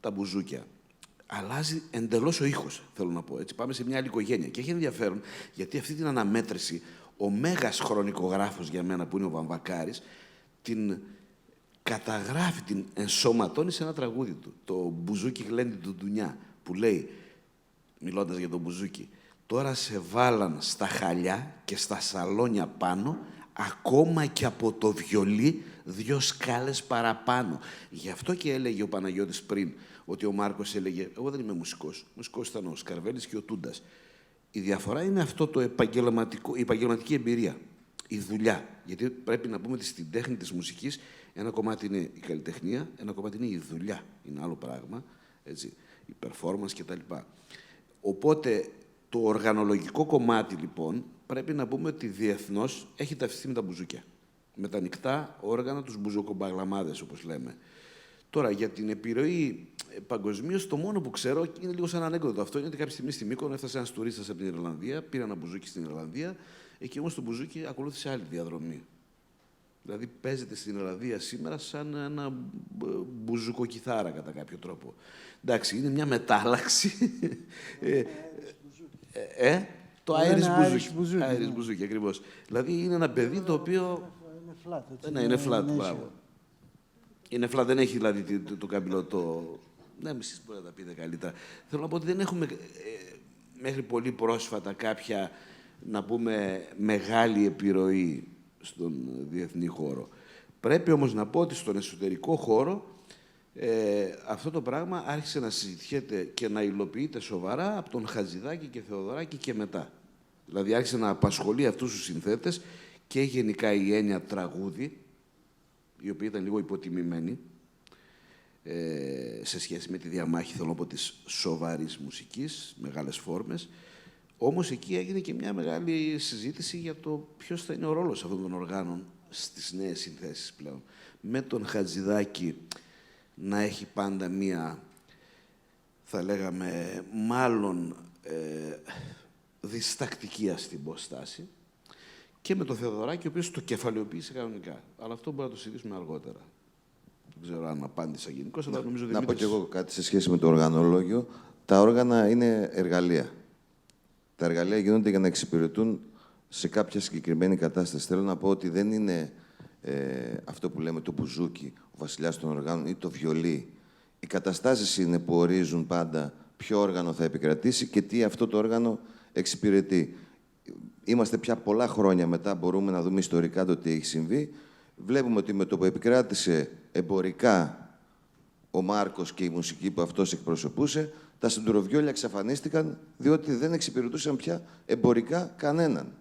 τα μπουζούκια. Αλλάζει εντελώς ο ήχος, θέλω να πω. Έτσι. Πάμε σε μια άλλη οικογένεια. Και έχει ενδιαφέρον, γιατί αυτή την αναμέτρηση, ο μέγας χρονικογράφος για μένα, που είναι ο Βαμβακάρης, την καταγράφει, την ενσωματώνει σε ένα τραγούδι του. Το «Μπουζούκι γλέντι του Ντουνιά», που λέει, μιλώντας για το μπουζούκι, «Τώρα σε βάλαν στα χαλιά και στα σαλόνια πάνω, ακόμα και από το βιολί 2 σκάλες παραπάνω». Γι' αυτό και έλεγε ο Παναγιώτης πριν, ότι ο Μάρκος έλεγε, εγώ δεν είμαι μουσικός. Μουσικός ήταν ο Σκαρβέλης και ο Τούντας. Η διαφορά είναι αυτό το η επαγγελματική εμπειρία, η δουλειά. Γιατί πρέπει να πούμε ότι στην τέχνη της μουσικής ένα κομμάτι είναι η καλλιτεχνία, ένα κομμάτι είναι η δουλειά. Είναι άλλο πράγμα, έτσι, η performance κτλ. Οπότε, το οργανολογικό κομμάτι, λοιπόν, πρέπει να πούμε ότι διεθνώς έχει ταυτιστεί με τα μπουζούκια. Με τα ανοιχτά όργανα, τους μπουζοκομπαγλαμάδες, όπως λέμε. Τώρα, για την επιρροή παγκοσμίως, το μόνο που ξέρω, είναι λίγο σαν ανέκδοτο αυτό, είναι ότι κάποια στιγμή στη Μύκονο έφτασε ένας τουρίστας από την Ιρλανδία, πήρε ένα μπουζούκι στην Ιρλανδία, εκεί όμως το μπουζούκι ακολούθησε άλλη διαδρομή. Δηλαδή, παίζεται στην Ιρλανδία σήμερα σαν ένα μπουζουκοκιθάρα, κατά κάποιο τρόπο. Εντάξει, είναι μια μετάλλαξη. Το Irish μπουζούκι. Irish μπουζούκι, ακριβώς. Δηλαδή, είναι ένα παιδί το οποίο... Είναι flat, έτσι. Ναι, είναι flat, μπράβο. Είναι flat, δεν έχει δηλαδή το καμπυλό το... Ναι, εσείς μπορείτε να τα πείτε καλύτερα. Θέλω να πω ότι δεν έχουμε μέχρι πολύ πρόσφατα κάποια, να πούμε, μεγάλη επιρροή στον διεθνή χώρο. Πρέπει όμως να πω ότι στον εσωτερικό χώρο αυτό το πράγμα άρχισε να συζητιέται και να υλοποιείται σοβαρά από τον Χατζηδάκη και Θεοδωράκη και μετά. Δηλαδή άρχισε να απασχολεί αυτούς τους συνθέτες και γενικά η έννοια τραγούδι, η οποία ήταν λίγο υποτιμημένη σε σχέση με τη διαμάχη, θέλω να πω, της σοβαρής μουσικής, μεγάλες φόρμες. Όμως εκεί έγινε και μια μεγάλη συζήτηση για το ποιος θα είναι ο ρόλος αυτών των οργάνων στις νέες συνθέσεις πλέον. Με τον Χατζηδάκη να έχει πάντα μία, θα λέγαμε, μάλλον διστακτική, ας την πω, στάση, και με τον Θεοδωράκη, ο οποίος το κεφαλαιοποίησε κανονικά. Αλλά αυτό μπορούμε να το συζητήσουμε αργότερα. Δεν ξέρω αν απάντησα γενικώς, αλλά νομίζω ότι... Να πω κι εγώ κάτι σε σχέση με το οργανολόγιο. Τα όργανα είναι εργαλεία. Τα εργαλεία γίνονται για να εξυπηρετούν σε κάποια συγκεκριμένη κατάσταση. Θέλω να πω ότι δεν είναι αυτό που λέμε το μπουζούκι, ο βασιλιάς των οργάνων, ή το βιολί. Οι καταστάσεις είναι που ορίζουν πάντα ποιο όργανο θα επικρατήσει και τι αυτό το όργανο εξυπηρετεί. Είμαστε πια πολλά χρόνια μετά, μπορούμε να δούμε ιστορικά το τι έχει συμβεί. βλέπουμε ότι με το που επικράτησε εμπορικά ο Μάρκος και η μουσική που αυτός εκπροσωπούσε, τα συντουροβιόλια εξαφανίστηκαν, διότι δεν εξυπηρετούσαν πια εμπορικά κανέναν.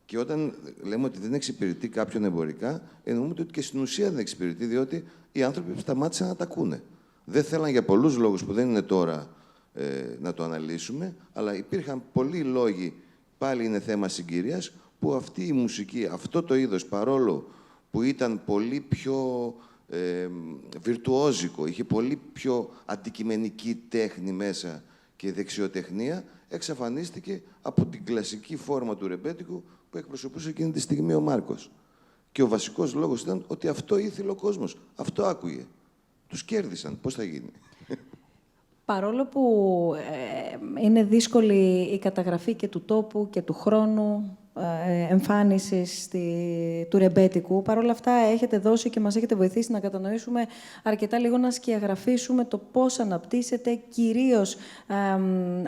Και όταν λέμε ότι δεν εξυπηρετεί κάποιον εμπορικά, εννοούμε ότι και στην ουσία δεν εξυπηρετεί, διότι οι άνθρωποι σταμάτησαν να τα ακούνε. Δεν θέλαν για πολλούς λόγους που δεν είναι τώρα να το αναλύσουμε, αλλά υπήρχαν πολλοί λόγοι, πάλι είναι θέμα συγκυρίας, που αυτή η μουσική, αυτό το είδος, παρόλο που ήταν πολύ πιο βιρτουόζικο, είχε πολύ πιο αντικειμενική τέχνη μέσα και δεξιοτεχνία, εξαφανίστηκε από την κλασική φόρμα του ρεμπέτικου που εκπροσωπούσε εκείνη τη στιγμή ο Μάρκος. Και ο βασικός λόγος ήταν ότι αυτό ήθελε ο κόσμος, αυτό άκουγε. Τους κέρδισαν. Πώς θα γίνει? Παρόλο που είναι δύσκολη η καταγραφή και του τόπου και του χρόνου εμφάνισης του ρεμπέτικου, παρόλα αυτά έχετε δώσει και μας έχετε βοηθήσει να κατανοήσουμε αρκετά λίγο, να σκιαγραφίσουμε το πώς αναπτύσσεται, κυρίως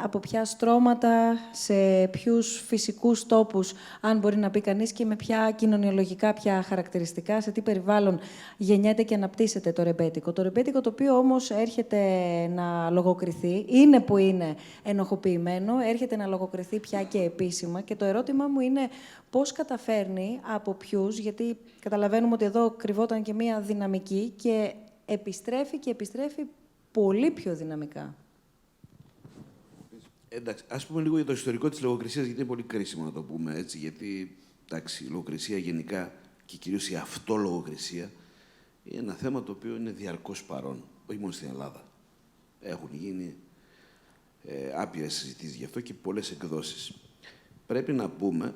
από ποια στρώματα, σε ποιους φυσικούς τόπους, αν μπορεί να πει κανείς, και με ποια κοινωνιολογικά πια χαρακτηριστικά, σε τι περιβάλλον γεννιέται και αναπτύσσεται το ρεμπέτικο. Το ρεμπέτικο, το οποίο όμως έρχεται να λογοκριθεί, είναι που είναι ενοχοποιημένο, έρχεται να λογοκριθεί πια και επίσημα, και το ερώτημα μου είναι πώς καταφέρνει, από ποιους, γιατί καταλαβαίνουμε ότι εδώ κρυβόταν και μία δυναμική και επιστρέφει πολύ πιο δυναμικά. Εντάξει, ας πούμε λίγο για το ιστορικό της λογοκρισίας, γιατί είναι πολύ κρίσιμο να το πούμε έτσι, γιατί εντάξει, η λογοκρισία γενικά και κυρίως η αυτολογοκρισία είναι ένα θέμα το οποίο είναι διαρκώς παρόν, όχι μόνο στην Ελλάδα. Έχουν γίνει άπειρες συζητήσεις γι' αυτό και πολλές εκδόσεις. Πρέπει να πούμε,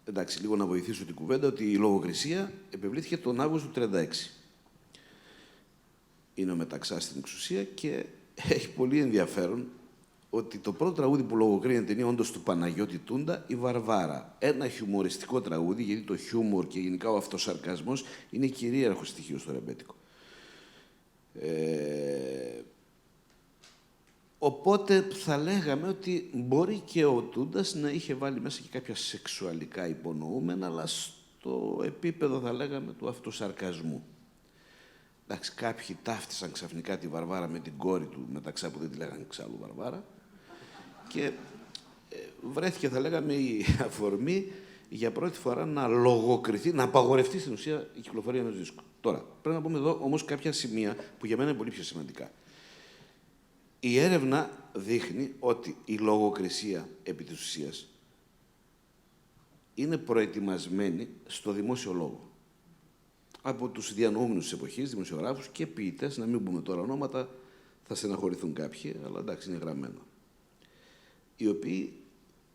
εντάξει, λίγο να βοηθήσω την κουβέντα, ότι η λογοκρισία επευλήθηκε τον Αύγουστο του 1936. Είναι ο Μεταξάς στην εξουσία και έχει πολύ ενδιαφέρον ότι το πρώτο τραγούδι που λογοκρίνεται είναι όντως του Παναγιώτη Τούντα, η Βαρβάρα. Ένα χιουμοριστικό τραγούδι, γιατί το χιούμορ και γενικά ο αυτοσαρκασμός είναι κυρίαρχο στοιχείο στο ρεμπέτικο. Οπότε θα λέγαμε ότι μπορεί και ο Τούντας να είχε βάλει μέσα και κάποια σεξουαλικά υπονοούμενα, αλλά στο επίπεδο, θα λέγαμε, του αυτοσαρκασμού. Εντάξει, κάποιοι ταύτισαν ξαφνικά τη Βαρβάρα με την κόρη του Μεταξά, που δεν τη λέγανε εξάλλου Βαρβάρα, και βρέθηκε, θα λέγαμε, η αφορμή για πρώτη φορά να λογοκριθεί, να απαγορευτεί στην ουσία η κυκλοφορία ενός δίσκου. Τώρα, πρέπει να πούμε εδώ όμως κάποια σημεία που για μένα είναι πολύ πιο σημαντικά. Η έρευνα δείχνει ότι η λογοκρισία επί της ουσίας είναι προετοιμασμένη στο δημόσιο λόγο. Από τους διανοούμενους της εποχής, δημοσιογράφους και ποιητές, να μην πούμε τώρα ονόματα, θα στεναχωρηθούν κάποιοι, αλλά εντάξει, είναι γραμμένο. Οι οποίοι,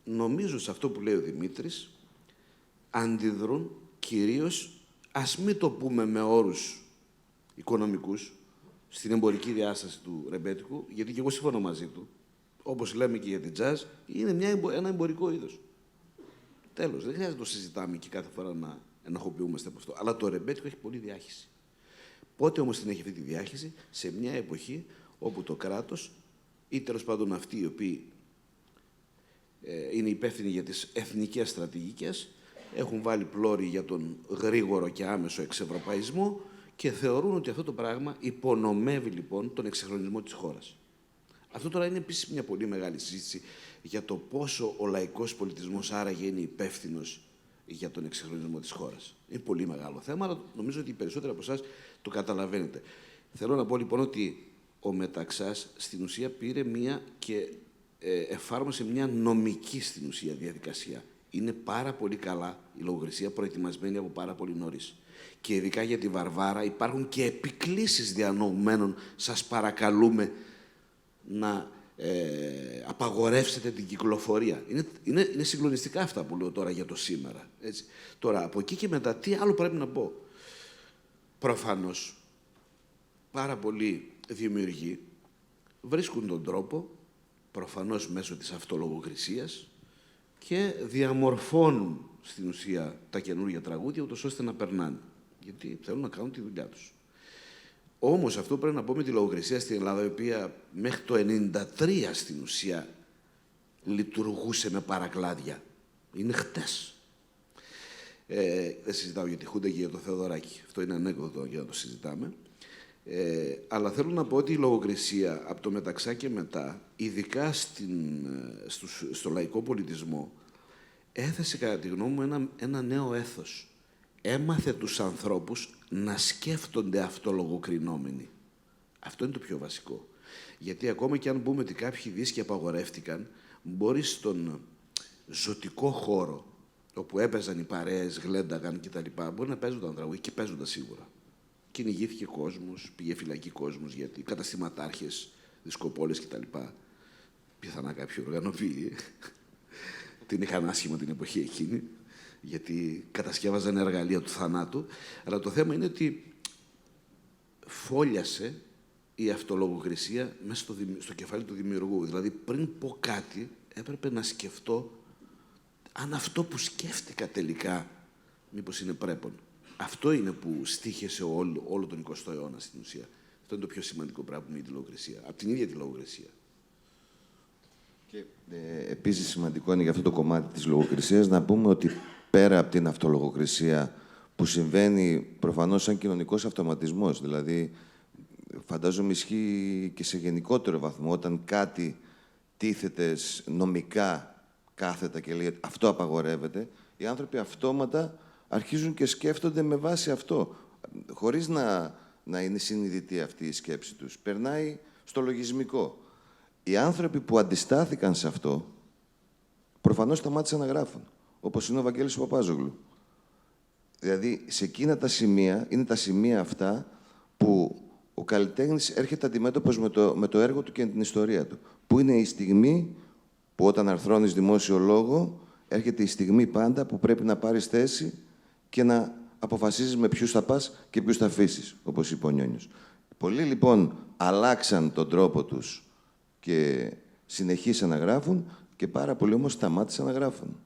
νομίζω σε αυτό που λέει ο Δημήτρης, αντιδρούν κυρίως, ας μην το πούμε με όρους οικονομικούς, στην εμπορική διάσταση του ρεμπέτικου, γιατί και εγώ συμφωνώ μαζί του, όπως λέμε και για την jazz, είναι ένα εμπορικό είδος. Τέλος, δεν χρειάζεται να το συζητάμε και κάθε φορά να ενοχοποιούμαστε από αυτό. Αλλά το ρεμπέτικο έχει πολλή διάχυση. Πότε όμως την έχει αυτή τη διάχυση? Σε μια εποχή όπου το κράτος, ή τέλος πάντων αυτοί οι οποίοι είναι υπεύθυνοι για τις εθνικές στρατηγικές, έχουν βάλει πλώρη για τον γρήγορο και άμεσο εξευρωπαϊσμό και θεωρούν ότι αυτό το πράγμα υπονομεύει λοιπόν τον εξυγχρονισμό της χώρας. Αυτό τώρα είναι επίσης μια πολύ μεγάλη συζήτηση για το πόσο ο λαϊκός πολιτισμός άραγε είναι υπεύθυνος για τον εξυγχρονισμό της χώρας. Είναι πολύ μεγάλο θέμα, αλλά νομίζω ότι οι περισσότεροι από εσάς το καταλαβαίνετε. Θέλω να πω λοιπόν ότι ο Μεταξάς στην ουσία πήρε μια και εφάρμοσε μια νομική στην ουσία διαδικασία. Είναι πάρα πολύ καλά η λογοκρισία προετοιμασμένη από πάρα πολύ νωρίς. Και ειδικά για τη Βαρβάρα υπάρχουν και επικλήσεις διανοουμένων. Σας παρακαλούμε να απαγορεύσετε την κυκλοφορία. Είναι συγκλονιστικά αυτά που λέω τώρα για το σήμερα. Έτσι. Τώρα, από εκεί και μετά, τι άλλο πρέπει να πω? Προφανώς, πάρα πολλοί δημιουργοί βρίσκουν τον τρόπο, προφανώς μέσω της αυτολογοκρισίας, και διαμορφώνουν στην ουσία τα καινούργια τραγούδια, ούτως ώστε να περνάνε. Γιατί θέλουν να κάνουν τη δουλειά τους. Όμως αυτό πρέπει να πω με τη λογοκρισία στην Ελλάδα, η οποία μέχρι το 1993 στην ουσία λειτουργούσε με παρακλάδια. Είναι χτες. Δεν συζητάω για τη Χούντα και για το Θεοδωράκη. Αυτό είναι ανέκδοτο για να το συζητάμε. Αλλά θέλω να πω ότι η λογοκρισία από το Μεταξά και μετά, ειδικά στο λαϊκό πολιτισμό, έθεσε κατά τη γνώμη μου ένα νέο έθος. Έμαθε τους ανθρώπους να σκέφτονται αυτολογοκρινόμενοι. Αυτό είναι το πιο βασικό. Γιατί ακόμα και αν πούμε ότι κάποιοι δίσκοι απαγορεύτηκαν, μπορεί στον ζωτικό χώρο, όπου έπαιζαν οι παρέες, γλένταγαν κτλ., μπορεί να παίζονταν τραγούδια και παίζονταν σίγουρα. Κυνηγήθηκε κόσμος, πήγε φυλακή κόσμος, γιατί καταστηματάρχες, δισκοπόλες κτλ. Πιθανά κάποιοι οργανωμένοι την είχαν άσχημα την εποχή εκείνη, γιατί κατασκεύαζαν εργαλεία του θανάτου. Αλλά το θέμα είναι ότι φόλιασε η αυτολογοκρισία μέσα στο κεφάλι του δημιουργού. Δηλαδή, πριν πω κάτι, έπρεπε να σκεφτώ αν αυτό που σκέφτηκα τελικά μήπως είναι πρέπον. Αυτό είναι που στοίχησε όλο τον 20ο αιώνα στην ουσία. Αυτό είναι το πιο σημαντικό πράγμα με τη λογοκρισία. Από την ίδια τη λογοκρισία. Και επίσης σημαντικό είναι για αυτό το κομμάτι της λογοκρισίας να πούμε ότι πέρα από την αυτολογοκρισία που συμβαίνει προφανώς σαν κοινωνικός αυτοματισμός, δηλαδή φαντάζομαι ισχύει και σε γενικότερο βαθμό, όταν κάτι τίθεται νομικά κάθετα και λέει αυτό απαγορεύεται, οι άνθρωποι αυτόματα αρχίζουν και σκέφτονται με βάση αυτό, χωρίς να είναι συνειδητή αυτή η σκέψη τους. Περνάει στο λογισμικό. Οι άνθρωποι που αντιστάθηκαν σε αυτό, προφανώς σταμάτησαν να γράφουν, όπως είναι ο Βαγγέλης Παπάζογλου. Δηλαδή, σε εκείνα τα σημεία, είναι τα σημεία αυτά που ο καλλιτέχνης έρχεται αντιμέτωπος με το έργο του και την ιστορία του. Που είναι η στιγμή που όταν αρθρώνεις δημόσιο λόγο, έρχεται η στιγμή πάντα που πρέπει να πάρεις θέση και να αποφασίζεις με ποιους θα πας και ποιους θα αφήσεις, όπως είπε ο Νιόνιος. Πολλοί, λοιπόν, αλλάξαν τον τρόπο τους και συνεχίσαν να γράφουν και πάρα πολλοί όμως σταμάτησαν να γράφουν.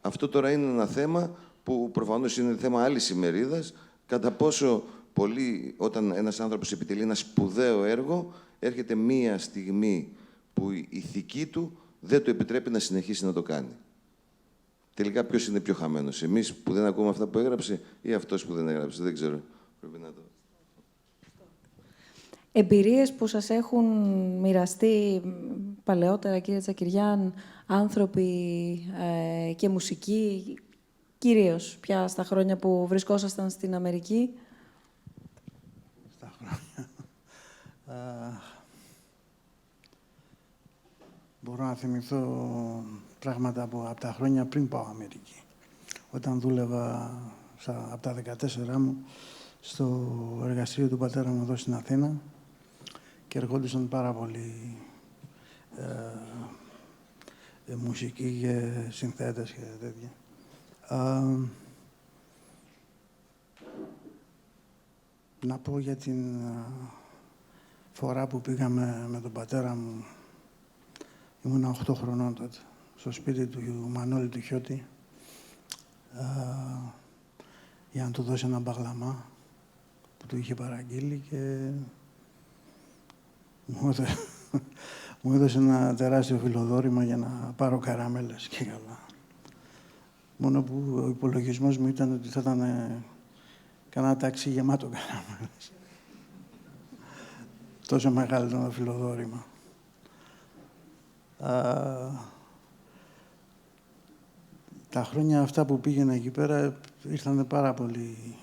Αυτό τώρα είναι ένα θέμα που προφανώς είναι θέμα άλλης ημερίδας, κατά πόσο πολύ, όταν ένας άνθρωπος επιτελεί ένα σπουδαίο έργο, έρχεται μία στιγμή που η ηθική του δεν του επιτρέπει να συνεχίσει να το κάνει. Τελικά ποιος είναι πιο χαμένος, εμείς που δεν ακούμε αυτά που έγραψε ή αυτός που δεν έγραψε, δεν ξέρω. Πρέπει να το... Εμπειρίες που σας έχουν μοιραστεί παλαιότερα, κύριε Τσακυριάν, άνθρωποι και μουσική, κυρίως πια στα χρόνια που βρισκόσασταν στην Αμερική. Στα χρόνια. Μπορώ να θυμηθώ πράγματα από τα χρόνια πριν πάω Αμερική. Όταν δούλευα από τα 14 μου στο εργαστήριο του πατέρα μου εδώ στην Αθήνα και ερχόντουσαν πάρα πολλοί μουσικοί και συνθέτες και τέτοια. Να πω για την φορά που πήγαμε με τον πατέρα μου, ήμουνα 8 χρονών τότε, στο σπίτι του Μανώλη του Χιώτη, για να του δώσει ένα μπαγλαμά που του είχε παραγγείλει και μου έδωσε ένα τεράστιο φιλοδόρημα για να πάρω καραμέλες και καλά. Μόνο που ο υπολογισμός μου ήταν ότι θα ήταν κανένα ταξί γεμάτο καραμέλες. Τόσο μεγάλο ήταν το φιλοδόρημα. Τα χρόνια αυτά που πήγαινα εκεί πέρα ήρθαν πάρα πολύ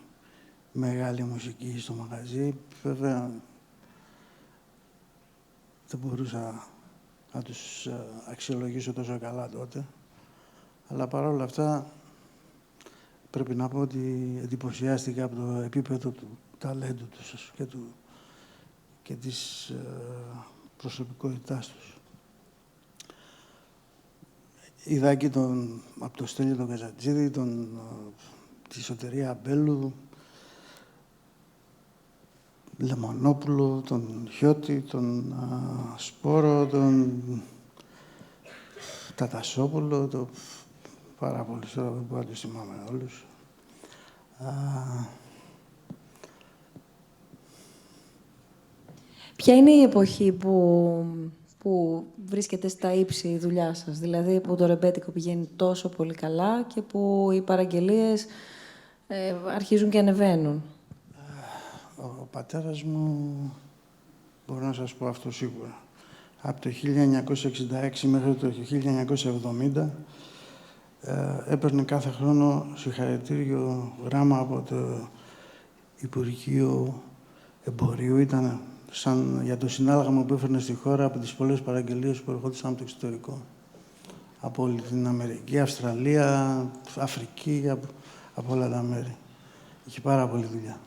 μεγάλη μουσική στο μαγαζί. Βέβαια, δεν μπορούσα να τους αξιολογήσω τόσο καλά τότε. Αλλά παρόλα αυτά, πρέπει να πω ότι εντυπωσιάστηκα από το επίπεδο του ταλέντου τους και της προσωπικότητάς τους. Είδα εκεί από το Στέλιο τον Καζατζίδη, τη Σωτηρία Αμπέλου, Λεμονόπουλο, τον Χιώτη, τον Σπόρο, τον Τατασόπουλο, πάρα πολλούς, τώρα δεν μπορώ να τους θυμάμαι όλους. Ποια είναι η εποχή που που βρίσκεται στα ύψη η δουλειά σας? Δηλαδή, που το ρεμπέτικο πηγαίνει τόσο πολύ καλά και που οι παραγγελίες αρχίζουν και ανεβαίνουν. Ο πατέρας μου, μπορώ να σας πω αυτό σίγουρα, από το 1966 μέχρι το 1970 έπαιρνε κάθε χρόνο συγχαρητήριο γράμμα από το Υπουργείο Εμπορίου. Ήταν σαν για το συνάλλαγμα που έφερνε στη χώρα από τις πολλές παραγγελίες που ερχόντουσαν από το εξωτερικό. Από όλη την Αμερική, Αυστραλία, Αφρική, από όλα τα μέρη. Είχε πάρα πολλή δουλειά.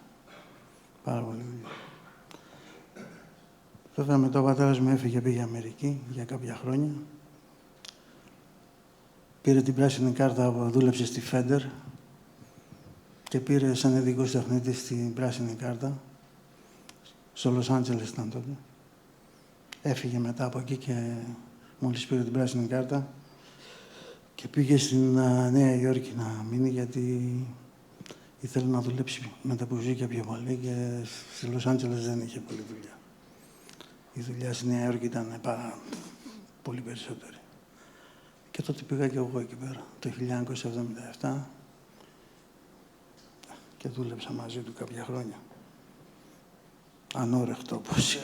Πάρα πολύ δουλειά. Βέβαια, μετά ο πατέρας μου έφυγε, πήγε Αμερική για κάποια χρόνια. Πήρε την πράσινη κάρτα που δούλεψε στη Fender και πήρε σαν ειδικός τεχνίτης την πράσινη κάρτα. Στο Λος Άντζελες ήταν τότε. Έφυγε μετά από εκεί και μόλις πήρε την πράσινη κάρτα και πήγε στην Νέα Υόρκη να μείνει, γιατί ήθελε να δουλέψει με τα μπουζίκια πιο πολύ και στη Λος Άντζελες δεν είχε πολλή δουλειά. Η δουλειά στη Νέα Υόρκη ήταν πολύ περισσότερη. Και τότε πήγα και εγώ εκεί πέρα, το 1977 και δούλεψα μαζί του κάποια χρόνια. Ανόρεχτο όπως.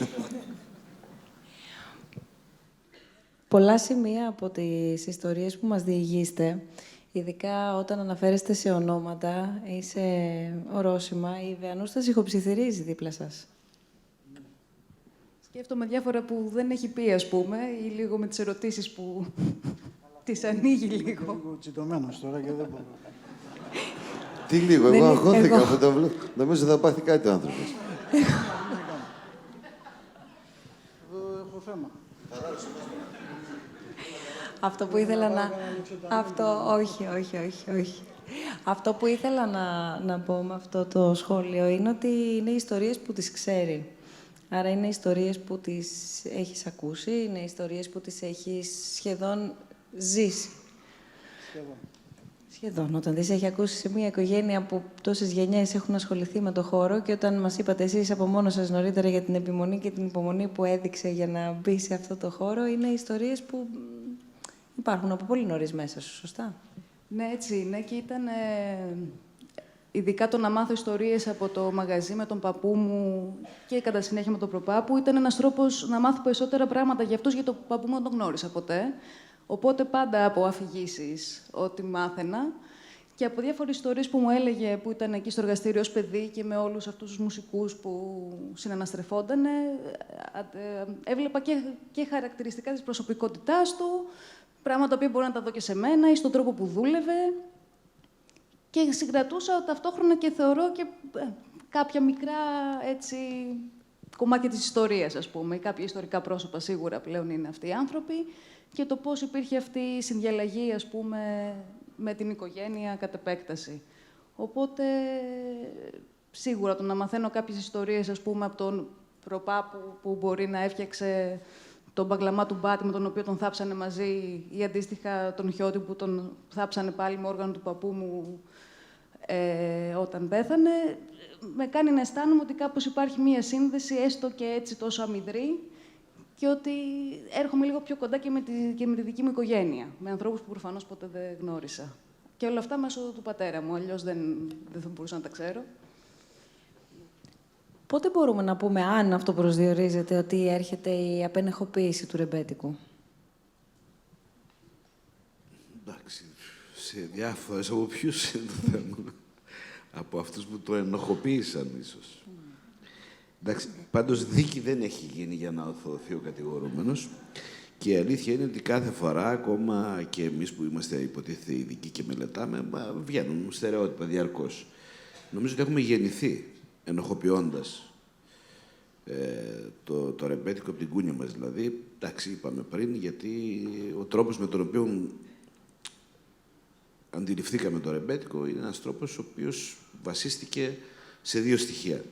Πολλά σημεία από τις ιστορίες που μας διηγείστε, ειδικά όταν αναφέρεστε σε ονόματα ή σε ορόσημα, η Βεανούστα ηχοψιθυρίζει δίπλα σας. Σκέφτομαι διάφορα που δεν έχει πει, ας πούμε, ή λίγο με τις ερωτήσεις που τις ανοίγει λίγο. Λίγο τσιτωμένος τώρα και δεν μπορώ. Τι λίγο, εγώ αγχώθηκα από το βλέπω. Νομίζω θα πάθει κάτι ο άνθρωπος. Έχω θέμα. Αυτό που ήθελα να... Όχι. Αυτό που ήθελα να πω με αυτό το σχόλιο είναι ότι είναι ιστορίες που τις ξέρει. Άρα είναι ιστορίες που τις έχεις ακούσει, είναι ιστορίες που τις έχεις σχεδόν ζήσει. Σχεδόν. Όταν τις έχει ακούσει σε μια οικογένεια που τόσες γενιές έχουν ασχοληθεί με το χώρο και όταν μας είπατε εσείς από μόνο σας νωρίτερα για την επιμονή και την υπομονή που έδειξε για να μπει σε αυτό το χώρο, είναι ιστορίες που υπάρχουν από πολύ νωρίς μέσα σου, σωστά? Ναι, έτσι είναι και ήταν... Ειδικά το να μάθω ιστορίες από το μαγαζί με τον παππού μου και κατά συνέχεια με τον προπάπου, ήταν ένας τρόπος να μάθω περισσότερα πράγματα για αυτούς, για τον παππού μου δεν τον γνώρισα ποτέ. Οπότε πάντα από αφηγήσεις ό,τι μάθαινα και από διάφορες ιστορίες που μου έλεγε που ήταν εκεί στο εργαστήριο ως παιδί και με όλους αυτούς τους μουσικούς που συναναστρεφόντανε, έβλεπα και χαρακτηριστικά της προσωπικότητάς του, πράγματα που μπορώ να τα δω και σε μένα ή στον τρόπο που δούλευε. Και συγκρατούσα ταυτόχρονα και θεωρώ και κάποια μικρά έτσι, κομμάτια της ιστορίας, ας πούμε, ή κάποια ιστορικά πρόσωπα σίγουρα πλέον είναι αυτοί οι άνθρωποι και το πώς υπήρχε αυτή η συνδιαλλαγή, ας πούμε, με την οικογένεια κατ' επέκταση. Οπότε, σίγουρα το να μαθαίνω κάποιες ιστορίες, ας πούμε, από τον προπάπου που μπορεί να έφτιαξε τον μπαγκλαμά του Μπάτι με τον οποίο τον θάψανε μαζί ή αντίστοιχα τον Χιώτη που τον θάψανε πάλι με όργανο του παππού μου όταν πέθανε, με κάνει να αισθάνομαι ότι κάπως υπάρχει μία σύνδεση, έστω και έτσι τόσο αμυδρή, και ότι έρχομαι λίγο πιο κοντά και με τη δική μου οικογένεια, με ανθρώπους που προφανώς ποτέ δεν γνώρισα. Και όλα αυτά μέσω του πατέρα μου, αλλιώς δεν θα μπορούσα να τα ξέρω. Πότε μπορούμε να πούμε, αν αυτό προσδιορίζεται, ότι έρχεται η απενεχοποίηση του ρεμπέτικου? Εντάξει, σε διάφορες, από ποιους είναι το θέμα. Από αυτούς που το ενοχοποίησαν, ίσως. Εντάξει, πάντως δίκη δεν έχει γίνει για να οθωθεί ο κατηγορούμενος. Και η αλήθεια είναι ότι κάθε φορά, ακόμα και εμείς που είμαστε υποτίθεται ειδικοί και μελετάμε, βγαίνουν στερεότυπα διαρκώς. Νομίζω ότι έχουμε γεννηθεί ενοχοποιώντας το ρεμπέτικο από την κούνια μας, δηλαδή. Εντάξει, είπαμε πριν, γιατί ο τρόπος με τον οποίο αντιληφθήκαμε το ρεμπέτικο είναι ένας τρόπος ο οποίος βασίστηκε σε δύο στοιχεία.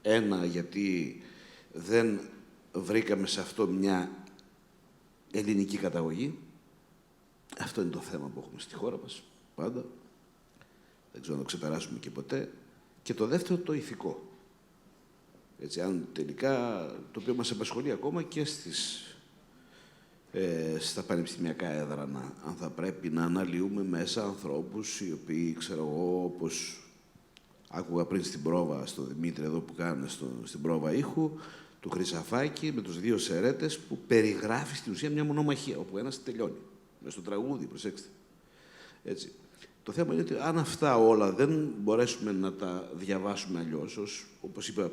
Ένα, γιατί δεν βρήκαμε σε αυτό μια ελληνική καταγωγή. Αυτό είναι το θέμα που έχουμε στη χώρα μας, πάντα. Δεν ξέρω να το ξεπεράσουμε και ποτέ. Και το δεύτερο, το ηθικό. Έτσι, αν τελικά, το οποίο μας απασχολεί ακόμα και στις στα πανεπιστημιακά έδρανα, αν θα πρέπει να αναλύουμε μέσα ανθρώπους οι οποίοι, ξέρω εγώ, όπως άκουγα πριν στην πρόβα, στο Δημήτρη εδώ που κάνουν στην πρόβα ήχου, του Χρυσαφάκη με τους δύο σερέτες που περιγράφει στην ουσία μια μονομαχία, όπου ένας τελειώνει. Μες στο τραγούδι, προσέξτε. Έτσι. Το θέμα είναι ότι αν αυτά όλα δεν μπορέσουμε να τα διαβάσουμε αλλιώς, όπως είπα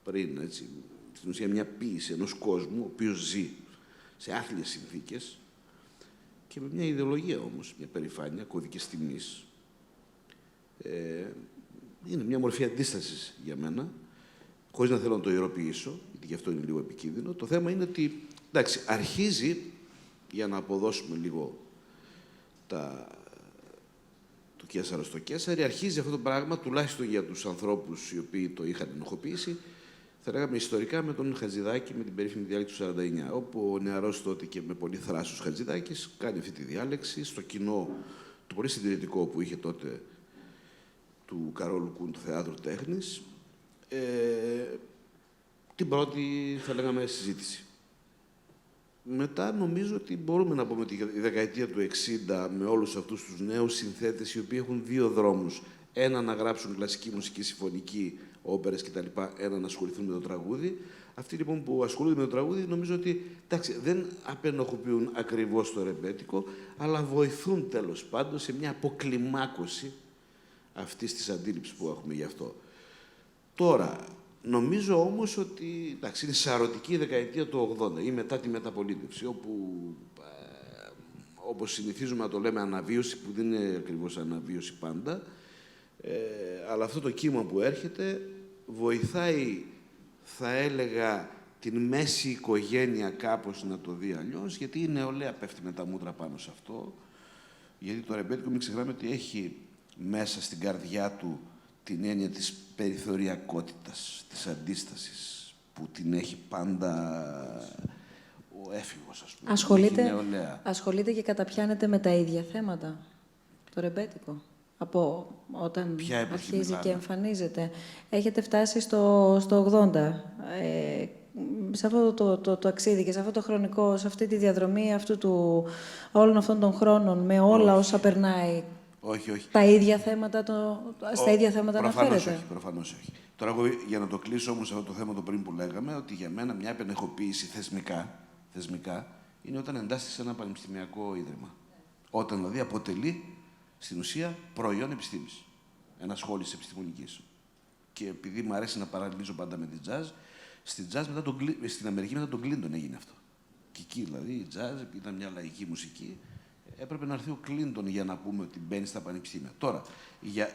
πριν, έτσι, στην ουσία μια ποίηση ενός κόσμου, ο οποίος ζει σε άθλιες συνθήκες και με μια ιδεολογία όμως, μια περηφάνεια, κώδικες τιμής, είναι μια μορφή αντίστασης για μένα, χωρίς να θέλω να το ιεροποιήσω, γιατί γι' αυτό είναι λίγο επικίνδυνο. Το θέμα είναι ότι, εντάξει, αρχίζει, για να αποδώσουμε λίγο το Καίσαρο στο Καίσαρι, αρχίζει αυτό το πράγμα, τουλάχιστον για τους ανθρώπους οι οποίοι το είχαν ενοχοποιήσει, θα λέγαμε ιστορικά με τον Χατζηδάκη, με την περίφημη διάλεξη του 49, όπου ο νεαρός τότε και με πολύ θράσος Χατζηδάκης κάνει αυτή τη διάλεξη στο κοινό, το πολύ συντηρητικό που είχε τότε του Καρόλου Κούν, του Θεάτρου Τέχνης, την πρώτη, θα λέγαμε, συζήτηση. Μετά νομίζω ότι μπορούμε να πούμε ότι η δεκαετία του 60 με όλους αυτούς τους νέους συνθέτες οι οποίοι έχουν δύο δρόμους. Ένα να γράψουν κλασική μουσική, συμφωνική, όπερες κτλ. Ένα να ασχοληθούν με το τραγούδι. Αυτοί λοιπόν που ασχολούνται με το τραγούδι νομίζω ότι εντάξει, δεν απενοχοποιούν ακριβώς το ρεμπέτικο, αλλά βοηθούν τέλος πάντων σε μια αποκλιμάκωση αυτής της αντίληψης που έχουμε γι' αυτό. Τώρα, νομίζω όμως ότι εντάξει, είναι σαρωτική η δεκαετία του 80 ή μετά τη μεταπολίτευση, όπου όπως συνηθίζουμε να το λέμε αναβίωση, που δεν είναι ακριβώς αναβίωση πάντα, αλλά αυτό το κύμα που έρχεται βοηθάει, θα έλεγα, την μέση οικογένεια κάπως να το δει αλλιώς, γιατί η νεολαία πέφτει με τα μούτρα πάνω σε αυτό, γιατί το ρεμπέτικο, μην ξεχνάμε ότι έχει μέσα στην καρδιά του την έννοια της περιθωριακότητας, της αντίστασης, που την έχει πάντα ο έφηβος, ας πούμε. Ασχολείται και καταπιάνεται με τα ίδια θέματα, το ρεμπέτικο, από όταν αρχίζει και εμφανίζεται. Έχετε φτάσει στο 80, σε αυτό το ταξίδι και σε αυτό το χρονικό, σε αυτή τη διαδρομή όλων αυτών των χρόνων, με όλα όσα περνάει. Όχι, όχι. Τα ίδια θέματα, στα ίδια θέματα αναφέρεται. Προφανώς όχι. Τώρα, εγώ για να το κλείσω όμως αυτό το θέμα το πριν που λέγαμε, ότι για μένα μια επενεχοποίηση θεσμικά είναι όταν εντάσσεται σε ένα πανεπιστημιακό ίδρυμα. Όταν δηλαδή αποτελεί στην ουσία προϊόν επιστήμης. Ένα σχόλιο επιστημονικής. Και επειδή μου αρέσει να παραλληλίζω πάντα με την jazz, στην Αμερική μετά τον Κλίντον έγινε αυτό. Και εκεί δηλαδή η jazz ήταν μια λαϊκή μουσική. Έπρεπε να έρθει ο Κλίντον για να πούμε ότι μπαίνει στα πανεπιστήμια. Τώρα,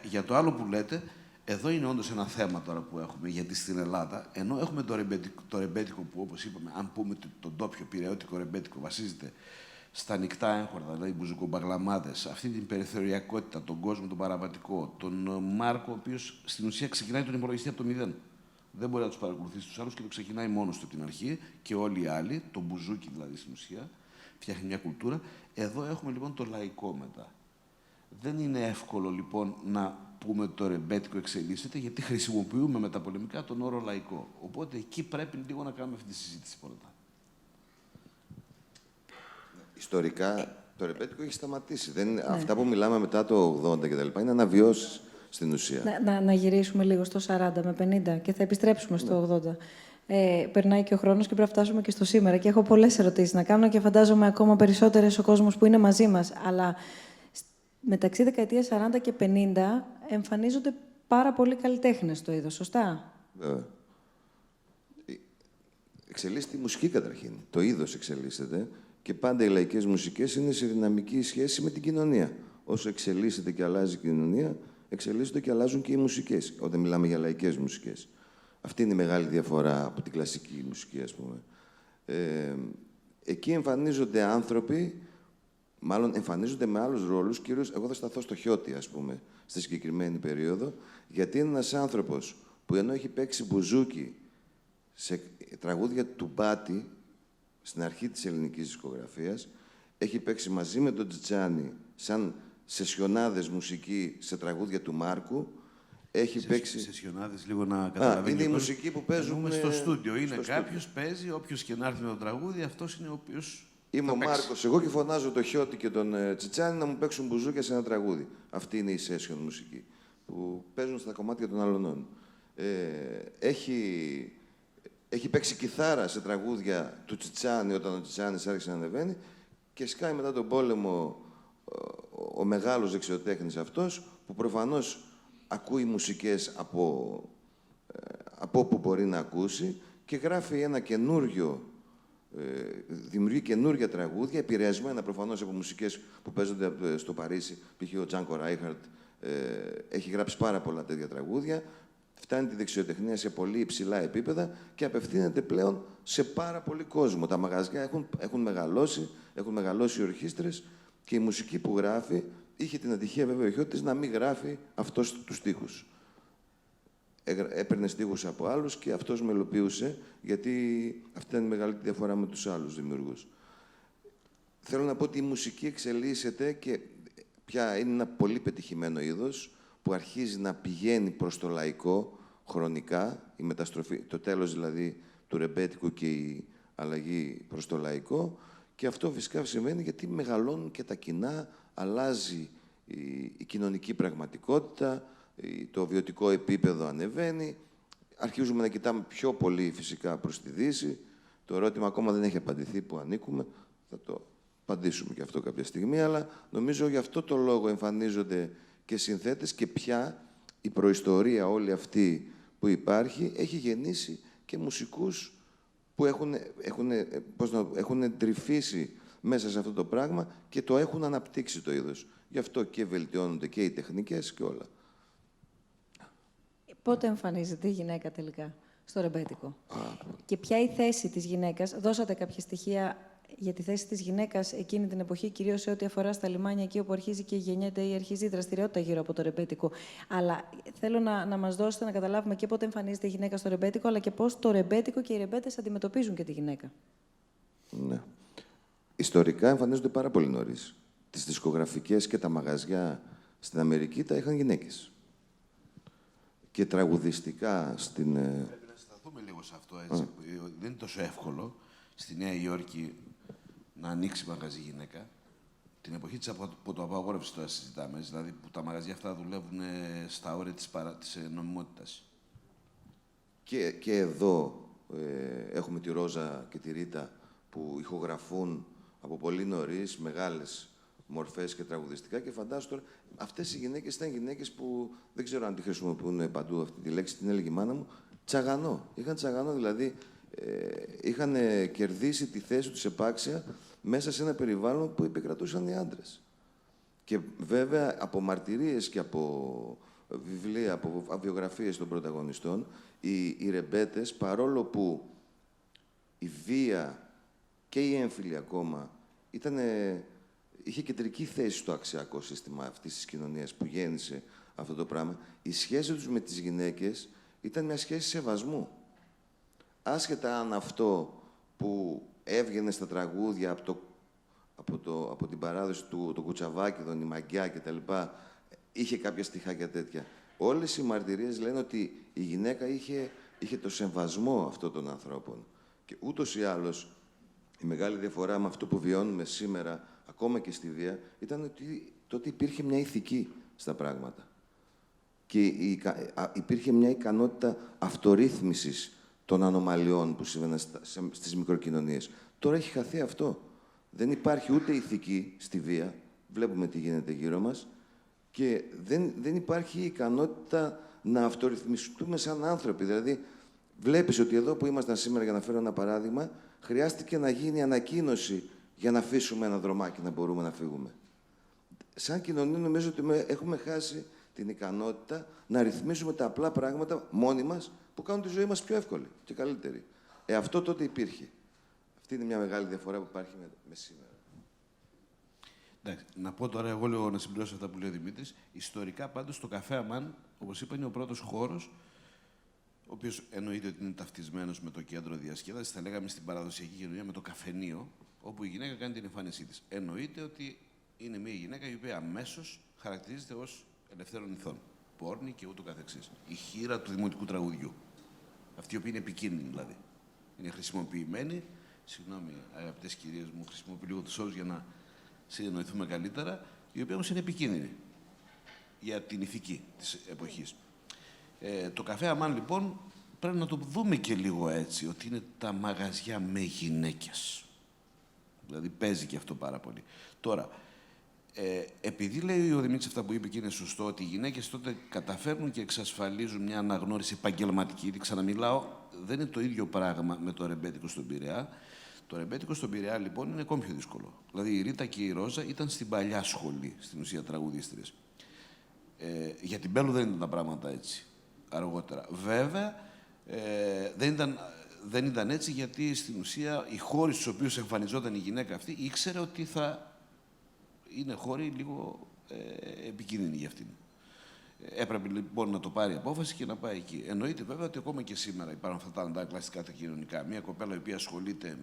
για το άλλο που λέτε, εδώ είναι όντως ένα θέμα τώρα που έχουμε, γιατί στην Ελλάδα, ενώ έχουμε το ρεμπέτικο που, όπως είπαμε, αν πούμε το ντόπιο πειραιώτικο ρεμπέτικο βασίζεται στα ανοιχτά έγχορδα, δηλαδή μπουζουκομπαγλαμάδες, αυτή την περιθωριακότητα, τον κόσμο, τον παραβατικό, τον Μάρκο, ο οποίος στην ουσία ξεκινάει τον υπολογιστή από το 0. Δεν μπορεί να τους παρακολουθήσει τους άλλους και το ξεκινάει μόνος του από την αρχή και όλοι οι άλλοι, τον μπουζούκι δηλαδή στην ουσία, φτιάχνει μια κουλτούρα. Εδώ έχουμε λοιπόν το λαϊκό μετά. Δεν είναι εύκολο λοιπόν να πούμε ότι το ρεμπέτικο εξελίσσεται, γιατί χρησιμοποιούμε μεταπολεμικά τον όρο λαϊκό. Οπότε εκεί πρέπει λίγο να κάνουμε αυτή τη συζήτηση πρώτα. Ιστορικά το ρεμπέτικο έχει σταματήσει. Αυτά που μιλάμε μετά το 80 κτλ. Είναι αναβιώσεις στην ουσία. Να γυρίσουμε λίγο στο 40 με 50 και θα επιστρέψουμε στο 80. Περνάει και ο χρόνος και πρέπει να φτάσουμε και στο σήμερα. Και έχω πολλές ερωτήσεις να κάνω και φαντάζομαι ακόμα περισσότερες ο κόσμος που είναι μαζί μας. Αλλά μεταξύ δεκαετίας 40 και 50 εμφανίζονται πάρα πολλοί καλλιτέχνες στο είδος, σωστά? Βέβαια. Εξελίσσεται η μουσική καταρχήν. Το είδος εξελίσσεται και πάντα οι λαϊκές μουσικές είναι σε δυναμική σχέση με την κοινωνία. Όσο εξελίσσεται και αλλάζει η κοινωνία, εξελίσσονται και αλλάζουν και οι μουσικές, όταν μιλάμε για λαϊκές μουσικές. Αυτή είναι η μεγάλη διαφορά από την κλασική μουσική, ας πούμε. Εκεί εμφανίζονται άνθρωποι, μάλλον εμφανίζονται με άλλους ρόλους, κυρίως εγώ θα σταθώ στο Χιώτη, ας πούμε, στη συγκεκριμένη περίοδο, γιατί είναι ένας άνθρωπος που ενώ έχει παίξει μπουζούκι σε τραγούδια του Μπάτι, στην αρχή της ελληνικής δισκογραφίας, έχει παίξει μαζί με τον Τζιτζάνι σαν σεσιονάδες μουσική σε τραγούδια του Μάρκου. Έχει παίξει. Σεσιονάδες, λίγο να καταλαβαίνει. Είναι η μουσική που παίζουμε στο στούντιο. Είναι κάποιος παίζει, όποιος και να έρθει με το τραγούδι, αυτός είναι ο οποίος Είμαι ο Μάρκος εγώ και φωνάζω το Χιώτη και τον Τσιτσάνη να μου παίξουν μπουζούκια σε ένα τραγούδι. Αυτή είναι η session μουσική που παίζουν στα κομμάτια των αλωνών. Έχει παίξει κιθάρα σε τραγούδια του Τσιτσάνη όταν ο Τσιτσάνης άρχισε να ανεβαίνει και σκάει μετά τον πόλεμο ο μεγάλος δεξιοτέχνης αυτός που προφανώς ακούει μουσικές από όπου μπορεί να ακούσει και γράφει ένα δημιουργεί καινούργια τραγούδια, επηρεασμένα προφανώς από μουσικές που παίζονται στο Παρίσι. Π.χ. ο Τζάνκο Ράιχαρτ έχει γράψει πάρα πολλά τέτοια τραγούδια. Φτάνει τη δεξιοτεχνία σε πολύ υψηλά επίπεδα και απευθύνεται πλέον σε πάρα πολύ κόσμο. Τα μαγαζιά έχουν μεγαλώσει οι ορχήστρες και η μουσική που γράφει είχε την ατυχία βέβαια ο Χιώτης να μην γράφει αυτός τους στίχους. Έπαιρνε στίχους από άλλους και αυτός μελοποιούσε, γιατί αυτή ήταν η μεγαλύτερη διαφορά με τους άλλους δημιουργούς. Θέλω να πω ότι η μουσική εξελίσσεται και πια είναι ένα πολύ πετυχημένο είδος που αρχίζει να πηγαίνει προς το λαϊκό χρονικά, η μεταστροφή, το τέλος δηλαδή του ρεμπέτικου και η αλλαγή προς το λαϊκό, και αυτό φυσικά συμβαίνει γιατί μεγαλώνουν και τα κοινά, αλλάζει η κοινωνική πραγματικότητα, το βιωτικό επίπεδο ανεβαίνει, αρχίζουμε να κοιτάμε πιο πολύ φυσικά προς τη Δύση. Το ερώτημα ακόμα δεν έχει απαντηθεί που ανήκουμε, θα το απαντήσουμε και αυτό κάποια στιγμή, αλλά νομίζω γι' αυτό το λόγο εμφανίζονται και συνθέτες και πια η προϊστορία όλη αυτή που υπάρχει έχει γεννήσει και μουσικούς που έχουν τρυφήσει μέσα σε αυτό το πράγμα και το έχουν αναπτύξει το είδος. Γι' αυτό και βελτιώνονται και οι τεχνικές και όλα. Πότε εμφανίζεται η γυναίκα τελικά στο ρεμπέτικο? Και ποια η θέση της γυναίκας? Δώσατε κάποια στοιχεία για τη θέση της γυναίκας εκείνη την εποχή, κυρίως σε ό,τι αφορά στα λιμάνια, εκεί όπου αρχίζει και γεννιέται ή αρχίζει η δραστηριότητα γύρω από το ρεμπέτικο. Αλλά θέλω να μας δώσετε να καταλάβουμε και πότε εμφανίζεται η γυναίκα στο ρεμπέτικο, αλλά και πώς το ρεμπέτικο και οι ρεμπέτες αντιμετωπίζουν και τη γυναίκα. Ναι. Ιστορικά εμφανίζονται πάρα πολύ νωρίς. Τις δισκογραφικές και τα μαγαζιά στην Αμερική τα είχαν γυναίκες. Και τραγουδιστικά στην... Πρέπει να σταθούμε λίγο σε αυτό, έτσι. Δεν είναι τόσο εύκολο στη Νέα Υόρκη να ανοίξει μαγαζί γυναίκα. Την εποχή της απαγόρευσης τώρα συζητάμε, δηλαδή που τα μαγαζιά αυτά δουλεύουν στα όρια της νομιμότητας. Και εδώ έχουμε τη Ρόζα και τη Ρίτα που ηχογραφούν από πολύ νωρίς μεγάλες μορφές και τραγουδιστικά και φαντάσου τώρα, αυτές οι γυναίκες ήταν γυναίκες που δεν ξέρω αν τη χρησιμοποιούν παντού αυτή τη λέξη, την έλεγε η μάνα μου, τσαγανό. Είχαν τσαγανό, δηλαδή είχαν κερδίσει τη θέση τους επάξια μέσα σε ένα περιβάλλον που επικρατούσαν οι άντρες. Και βέβαια από μαρτυρίες και από βιβλία, από βιογραφίες των πρωταγωνιστών, οι ρεμπέτες, παρόλο που η βία και η έμφυλη ακόμα είχε κεντρική θέση στο αξιακό σύστημα αυτής της κοινωνίας που γέννησε αυτό το πράγμα, η σχέση τους με τις γυναίκες ήταν μια σχέση σεβασμού. Άσχετα αν αυτό που έβγαινε στα τραγούδια από την παράδοση του Κουτσαβάκηδων, η Μαγκιά κτλ. Είχε κάποια στιχάκια τέτοια. Όλες οι μαρτυρίες λένε ότι η γυναίκα είχε το σεβασμό αυτών των ανθρώπων. Και ούτως ή άλλως, η μεγάλη διαφορά με αυτό που βιώνουμε σήμερα, ακόμα και στη βία, ήταν ότι τότε υπήρχε μια ηθική στα πράγματα. Και υπήρχε μια ικανότητα αυτορύθμισης των ανομαλιών που συμβαίνουν στις μικροκοινωνίες. Τώρα έχει χαθεί αυτό. Δεν υπάρχει ούτε ηθική στη βία. Βλέπουμε τι γίνεται γύρω μας. Και δεν υπάρχει η ικανότητα να αυτορυθμιστούμε σαν άνθρωποι. Δηλαδή, βλέπεις ότι εδώ που ήμασταν σήμερα, για να φέρω ένα παράδειγμα, χρειάστηκε να γίνει ανακοίνωση για να αφήσουμε ένα δρομάκι να μπορούμε να φύγουμε. Σαν κοινωνία νομίζω ότι έχουμε χάσει την ικανότητα να ρυθμίσουμε τα απλά πράγματα μόνοι μας που κάνουν τη ζωή μας πιο εύκολη και καλύτερη. Αυτό τότε υπήρχε. Αυτή είναι μια μεγάλη διαφορά που υπάρχει με σήμερα. Εντάξει, να πω τώρα εγώ λίγο να συμπληρώσω αυτά που λέει ο Δημήτρης. Ιστορικά πάντως το καφέ Αμάν, όπως είπα, είναι ο πρώτος χώρος, ο οποίος εννοείται ότι είναι ταυτισμένος με το κέντρο διασκέδασης, θα λέγαμε στην παραδοσιακή κοινωνία με το καφενείο, όπου η γυναίκα κάνει την εμφάνισή της. Εννοείται ότι είναι μια γυναίκα η οποία αμέσως χαρακτηρίζεται ως ελευθέρων ηθών. Πόρνη και ούτω καθεξής. Η χήρα του δημοτικού τραγουδιού. Αυτή η οποία είναι επικίνδυνη δηλαδή. Είναι χρησιμοποιημένη συγγνώμη αγαπητές κυρίες μου, χρησιμοποιώ λίγο τους όρους για να συνεννοηθούμε καλύτερα, η οποία όμως είναι επικίνδυνη για την ηθική της εποχής. Το καφέ Αμάν, λοιπόν, πρέπει να το δούμε και λίγο έτσι, ότι είναι τα μαγαζιά με γυναίκες. Δηλαδή παίζει και αυτό πάρα πολύ. Τώρα, επειδή λέει ο Δημήτρης αυτά που είπε και είναι σωστό, ότι οι γυναίκες τότε καταφέρνουν και εξασφαλίζουν μια αναγνώριση επαγγελματική, γιατί ξαναμιλάω, δεν είναι το ίδιο πράγμα με το ρεμπέτικο στον Πειραιά. Το ρεμπέτικο στον Πειραιά, λοιπόν, είναι ακόμη πιο δύσκολο. Δηλαδή, η Ρίτα και η Ρόζα ήταν στην παλιά σχολή, στην ουσία τραγουδίστριες. Για την Μπέλου δεν ήταν τα πράγματα έτσι, αργότερα. Βέβαια, δεν ήταν έτσι, γιατί στην ουσία οι χώροι στους οποίους εμφανιζόταν η γυναίκα αυτή ήξερε ότι θα είναι χώροι λίγο επικίνδυνοι για αυτήν. Έπρεπε λοιπόν να το πάρει απόφαση και να πάει εκεί. Εννοείται βέβαια ότι ακόμα και σήμερα υπάρχουν αυτά τα αντανακλαστικά τα κοινωνικά. Μια κοπέλα η οποία ασχολείται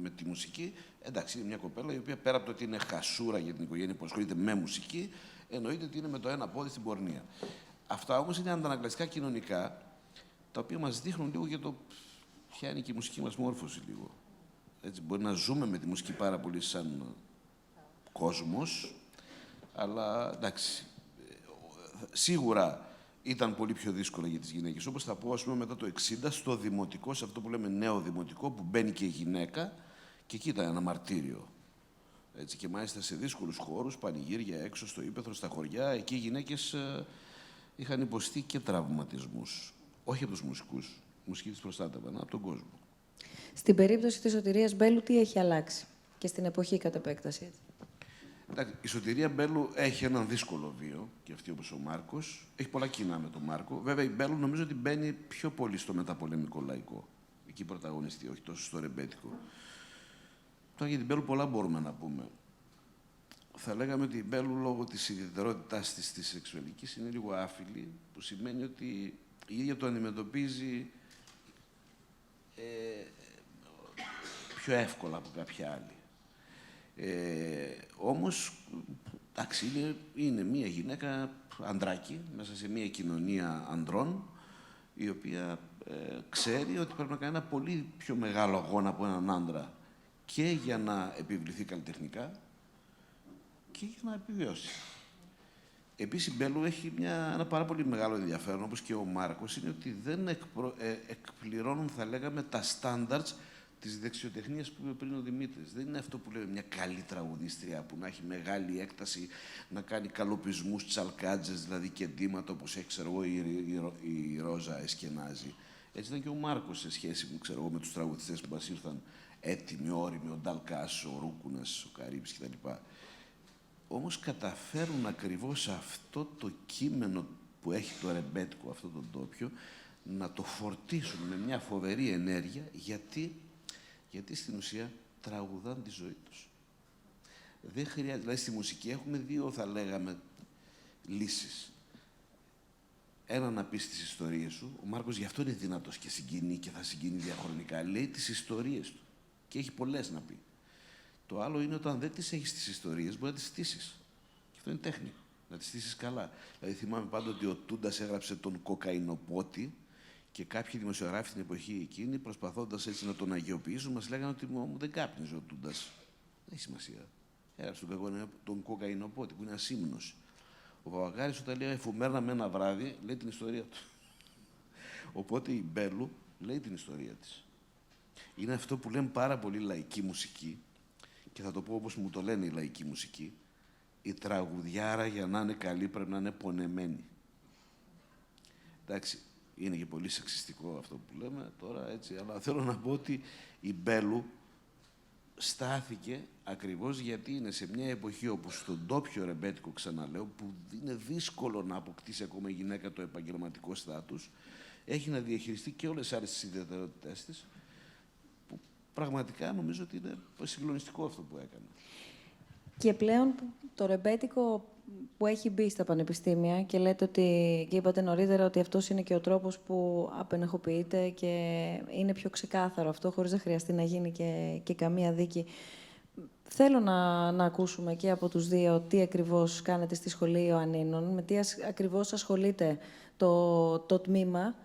με τη μουσική, εντάξει, είναι μια κοπέλα η οποία πέρα από το ότι είναι χασούρα για την οικογένεια που ασχολείται με μουσική, εννοείται ότι είναι με το ένα πόδι στην πορνεία. Αυτά όμως είναι αντανακλαστικά κοινωνικά, τα οποία μας δείχνουν λίγο για το ποια είναι και η μουσική μας μόρφωση λίγο. Έτσι, μπορεί να ζούμε με τη μουσική πάρα πολύ σαν κόσμος, αλλά εντάξει, σίγουρα ήταν πολύ πιο δύσκολο για τις γυναίκες. Όπως θα πω, ας πούμε, μετά το 60, στο δημοτικό, σε αυτό που λέμε νέο δημοτικό, που μπαίνει και η γυναίκα, και εκεί ήταν ένα μαρτύριο. Έτσι, και μάλιστα σε δύσκολους χώρους, πανηγύρια έξω στο ύπαιθρο, στα χωριά, εκεί οι γυναίκες είχαν υποστεί και τραυματισμούς. Όχι από τους μουσικούς. Οι μουσικοί τις προστάτευαν, από τον κόσμο. Στην περίπτωση της Σωτηρίας Μπέλου, τι έχει αλλάξει και στην εποχή κατ' επέκταση, έτσι? Εντάξει, η Σωτηρία Μπέλου έχει έναν δύσκολο βίο, και αυτή όπως ο Μάρκος. Έχει πολλά κοινά με τον Μάρκο. Βέβαια, η Μπέλου νομίζω ότι μπαίνει πιο πολύ στο μεταπολεμικό λαϊκό. Εκεί πρωταγωνιστεί, όχι τόσο στο ρεμπέτικο. Τώρα για την Μπέλου πολλά μπορούμε να πούμε. Θα λέγαμε ότι η Μπέλου, λόγω της ιδιαιτερότητάς της της σεξουαλικής, είναι λίγο άφιλη, που σημαίνει ότι η ίδια το αντιμετωπίζει πιο εύκολα από κάποια άλλη. Όμως, εντάξει, είναι μία γυναίκα αντράκι μέσα σε μία κοινωνία ανδρών, η οποία ξέρει ότι πρέπει να κάνει ένα πολύ πιο μεγάλο αγώνα από έναν άντρα και για να επιβληθεί καλλιτεχνικά και για να επιβιώσει. Επίσης, η Μπέλου έχει ένα πάρα πολύ μεγάλο ενδιαφέρον, όπως και ο Μάρκος, είναι ότι δεν εκπληρώνουν, θα λέγαμε, τα standards της δεξιοτεχνίας που είπε πριν ο Δημήτρης. Δεν είναι αυτό που λέμε μια καλή τραγουδίστρια που να έχει μεγάλη έκταση, να κάνει καλοπισμούς, τσαλκάτζες, δηλαδή και ντύματα, όπως έχει, ξέρω εγώ, η Ρόζα Εσκενάζη. Έτσι ήταν και ο Μάρκος σε σχέση με τους τραγουδιστές που μας ήρθαν έτοιμοι, όριμοι, ο Νταλκάς, ο Ρούκουνας, ο Καρύμπης κτλ. Όμως καταφέρουν ακριβώς αυτό το κείμενο που έχει το ρεμπέτικο, αυτό το ντόπιο, να το φορτίσουν με μια φοβερή ενέργεια, γιατί στην ουσία τραγουδάν τη ζωή τους. Δεν χρειάζεται, δηλαδή στη μουσική έχουμε δύο, θα λέγαμε, λύσεις. Ένα, να πεις τις ιστορίες σου. Ο Μάρκος γι' αυτό είναι δυνατός και συγκινεί και θα συγκινεί διαχρονικά. Λέει τις ιστορίες του και έχει πολλές να πει. Το άλλο είναι όταν δεν τις έχεις τις ιστορίες, μπορεί να τις στήσεις. Και αυτό είναι τέχνη, να τις στήσεις καλά. Δηλαδή θυμάμαι πάντοτε ότι ο Τούντας έγραψε τον Κοκαϊνοπότη, και κάποιοι δημοσιογράφοι στην εποχή εκείνη, προσπαθώντας έτσι να τον αγιοποιήσουν, μας λέγανε ότι μου δεν κάπνιζε ο Τούντας. Δεν έχει σημασία. Έγραψε τον Κοκαϊνοπότη, που είναι ένας ύμνος. Ο Παπαγάρης, όταν λέει εφημερίδα με ένα βράδυ, λέει την ιστορία του. Οπότε η Μπέλου λέει την ιστορία της. Είναι αυτό που λέμε πάρα πολύ λαϊκή μουσική, και θα το πω όπως μου το λένε η λαϊκή μουσική. Η τραγουδιάρα, για να είναι καλή, πρέπει να είναι πονεμένη. Εντάξει. Είναι και πολύ σεξιστικό αυτό που λέμε τώρα, έτσι, αλλά θέλω να πω ότι η Μπέλου στάθηκε ακριβώς γιατί είναι σε μια εποχή όπου στον ντόπιο ρεμπέτικο, ξαναλέω, που είναι δύσκολο να αποκτήσει ακόμα η γυναίκα το επαγγελματικό στάτους, έχει να διαχειριστεί και όλες τις άλλες τις ιδιαιτερότητές της, που πραγματικά νομίζω ότι είναι συγκλονιστικό αυτό που έκανε. Και πλέον το ρεμπέτικο που έχει μπει στα πανεπιστήμια, και λέτε ότι, και είπατε νωρίτερα ότι αυτός είναι και ο τρόπος που απενεχοποιείται και είναι πιο ξεκάθαρο αυτό, χωρίς να χρειαστεί να γίνει και καμία δίκη. Θέλω να ακούσουμε και από τους δύο τι ακριβώς κάνετε στη Σχολή Ιωαννίνων, με τι ακριβώς ασχολείται το τμήμα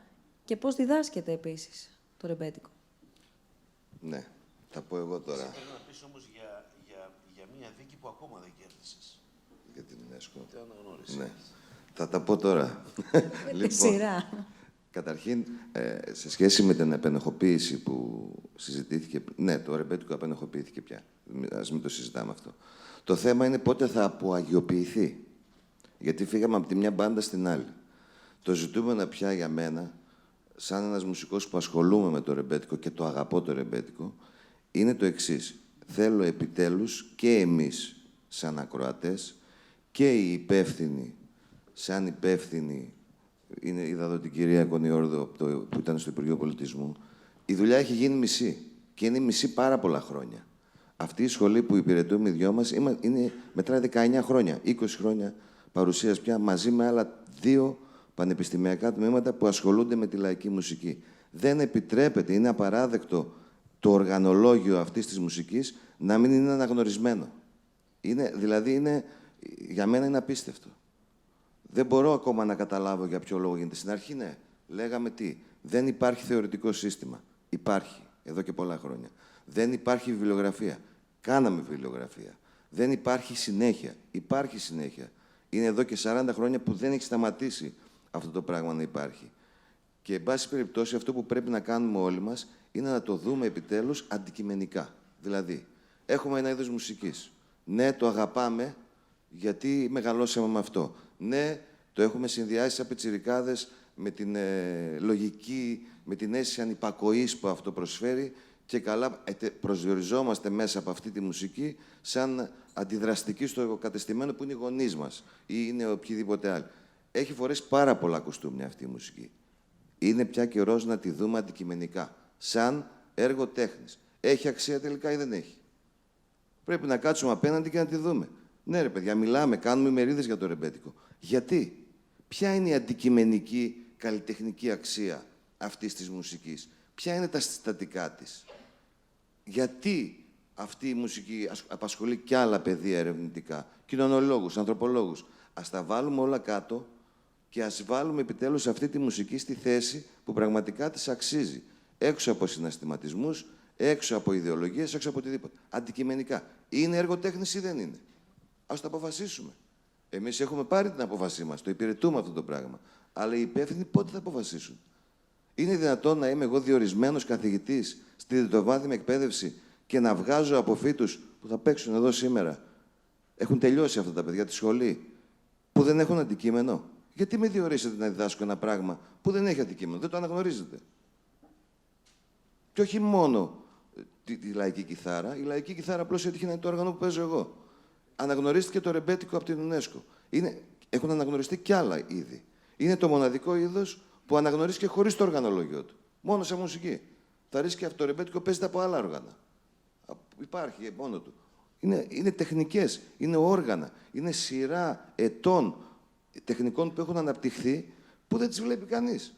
και πώς διδάσκεται επίσης το ρεμπέτικο. Ναι. Θα πω εγώ τώρα. Πρέπει να πεις όμως για μια δίκη που ακόμα δεν κέρδισες. Για την UNESCO. Τι αναγνώριση. Ναι. Θα τα πω τώρα. Τη σειρά. Καταρχήν, σε σχέση με την επενεχοποίηση που συζητήθηκε... Ναι, το ρεμπέτικο επενεχοποιήθηκε πια. Ας μην το συζητάμε αυτό. Το θέμα είναι πότε θα αποαγιοποιηθεί. Γιατί φύγαμε από τη μια μπάντα στην άλλη. Το ζητούμενο πια για μένα, σαν ένας μουσικός που ασχολούμαι με το ρεμπέτικο και το αγαπώ το ρεμπέτικο, είναι το εξής. Θέλω επιτέλους και εμείς, σαν ακροατές, και οι υπεύθυνοι, σαν υπεύθυνοι, είδα εδώ την κυρία Κονιόρδο που ήταν στο Υπουργείο Πολιτισμού, η δουλειά έχει γίνει μισή. Και είναι μισή πάρα πολλά χρόνια. Αυτή η σχολή που υπηρετούμε οι δυο μας μετράει 19 χρόνια, 20 χρόνια παρουσίας πια, μαζί με άλλα 2 πανεπιστημιακά τμήματα που ασχολούνται με τη λαϊκή μουσική. Δεν επιτρέπεται, είναι απαράδεκτο το οργανολόγιο αυτής της μουσικής να μην είναι αναγνωρισμένο. Για μένα είναι απίστευτο. Δεν μπορώ ακόμα να καταλάβω για ποιο λόγο γίνεται. Στην αρχή, ναι, λέγαμε τι. Δεν υπάρχει θεωρητικό σύστημα. Υπάρχει, εδώ και πολλά χρόνια. Δεν υπάρχει βιβλιογραφία. Κάναμε βιβλιογραφία. Δεν υπάρχει συνέχεια. Υπάρχει συνέχεια. Είναι εδώ και 40 χρόνια που δεν έχει σταματήσει αυτό το πράγμα να υπάρχει. Και, εν πάση περιπτώσει, αυτό που πρέπει να κάνουμε όλοι μας είναι να το δούμε επιτέλους αντικειμενικά. Δηλαδή, έχουμε ένα είδος μουσικής. Ναι, το αγαπάμε γιατί μεγαλώσαμε με αυτό. Ναι, το έχουμε συνδυάσει σαν πιτσιρικάδες με την λογική, με την αίσθηση ανυπακοής που αυτό προσφέρει και καλά προσδιοριζόμαστε μέσα από αυτή τη μουσική σαν αντιδραστική στο κατεστημένο που είναι οι γονείς μας ή είναι οποιοδήποτε άλλο. Έχει φορέσει πάρα πολλά κοστούμια αυτή η μουσική. Είναι πια καιρός να τη δούμε αντικειμενικά, σαν έργο τέχνης. Έχει αξία τελικά ή δεν έχει. Πρέπει να κάτσουμε απέναντι και να τη δούμε. Ναι, ρε παιδιά, μιλάμε, κάνουμε ημερίδες για το ρεμπέτικο. Γιατί, ποια είναι η αντικειμενική καλλιτεχνική αξία αυτής της μουσικής, ποια είναι τα συστατικά της. Γιατί αυτή η μουσική απασχολεί κι άλλα πεδία ερευνητικά, κοινωνολόγους, ανθρωπολόγους. Ας τα βάλουμε όλα κάτω και ας βάλουμε επιτέλους αυτή τη μουσική στη θέση που πραγματικά της αξίζει. Έξω από συναισθηματισμούς, έξω από ιδεολογίες, έξω από οτιδήποτε. Αντικειμενικά. Είναι έργο τέχνης ή δεν είναι. Ας το αποφασίσουμε. Εμείς έχουμε πάρει την απόφασή μας, το υπηρετούμε αυτό το πράγμα. Αλλά οι υπεύθυνοι πότε θα αποφασίσουν. Είναι δυνατόν να είμαι εγώ διορισμένος καθηγητής στη δευτεροβάθμια εκπαίδευση και να βγάζω αποφύτους που θα παίξουν εδώ σήμερα. Έχουν τελειώσει αυτά τα παιδιά τη σχολή, που δεν έχουν αντικείμενο. Γιατί με διορίσετε να διδάσκω ένα πράγμα που δεν έχει αντικείμενο, δεν το αναγνωρίζετε. Και όχι μόνο τη λαϊκή κιθάρα. Η λαϊκή κιθάρα απλώς έτυχε να είναι το όργανο που παίζω εγώ. Αναγνωρίστηκε το ρεμπέτικο από την UNESCO. Έχουν αναγνωριστεί κι άλλα είδη. Είναι το μοναδικό είδος που αναγνωρίστηκε χωρίς το οργανολόγιο του. Μόνο σε μουσική. Θα ρίσκει αυτό το ρεμπέτικο, παίζεται από άλλα όργανα. Υπάρχει μόνο του. Είναι τεχνικές, είναι όργανα, είναι σειρά ετών τεχνικών που έχουν αναπτυχθεί που δεν τις βλέπει κανείς.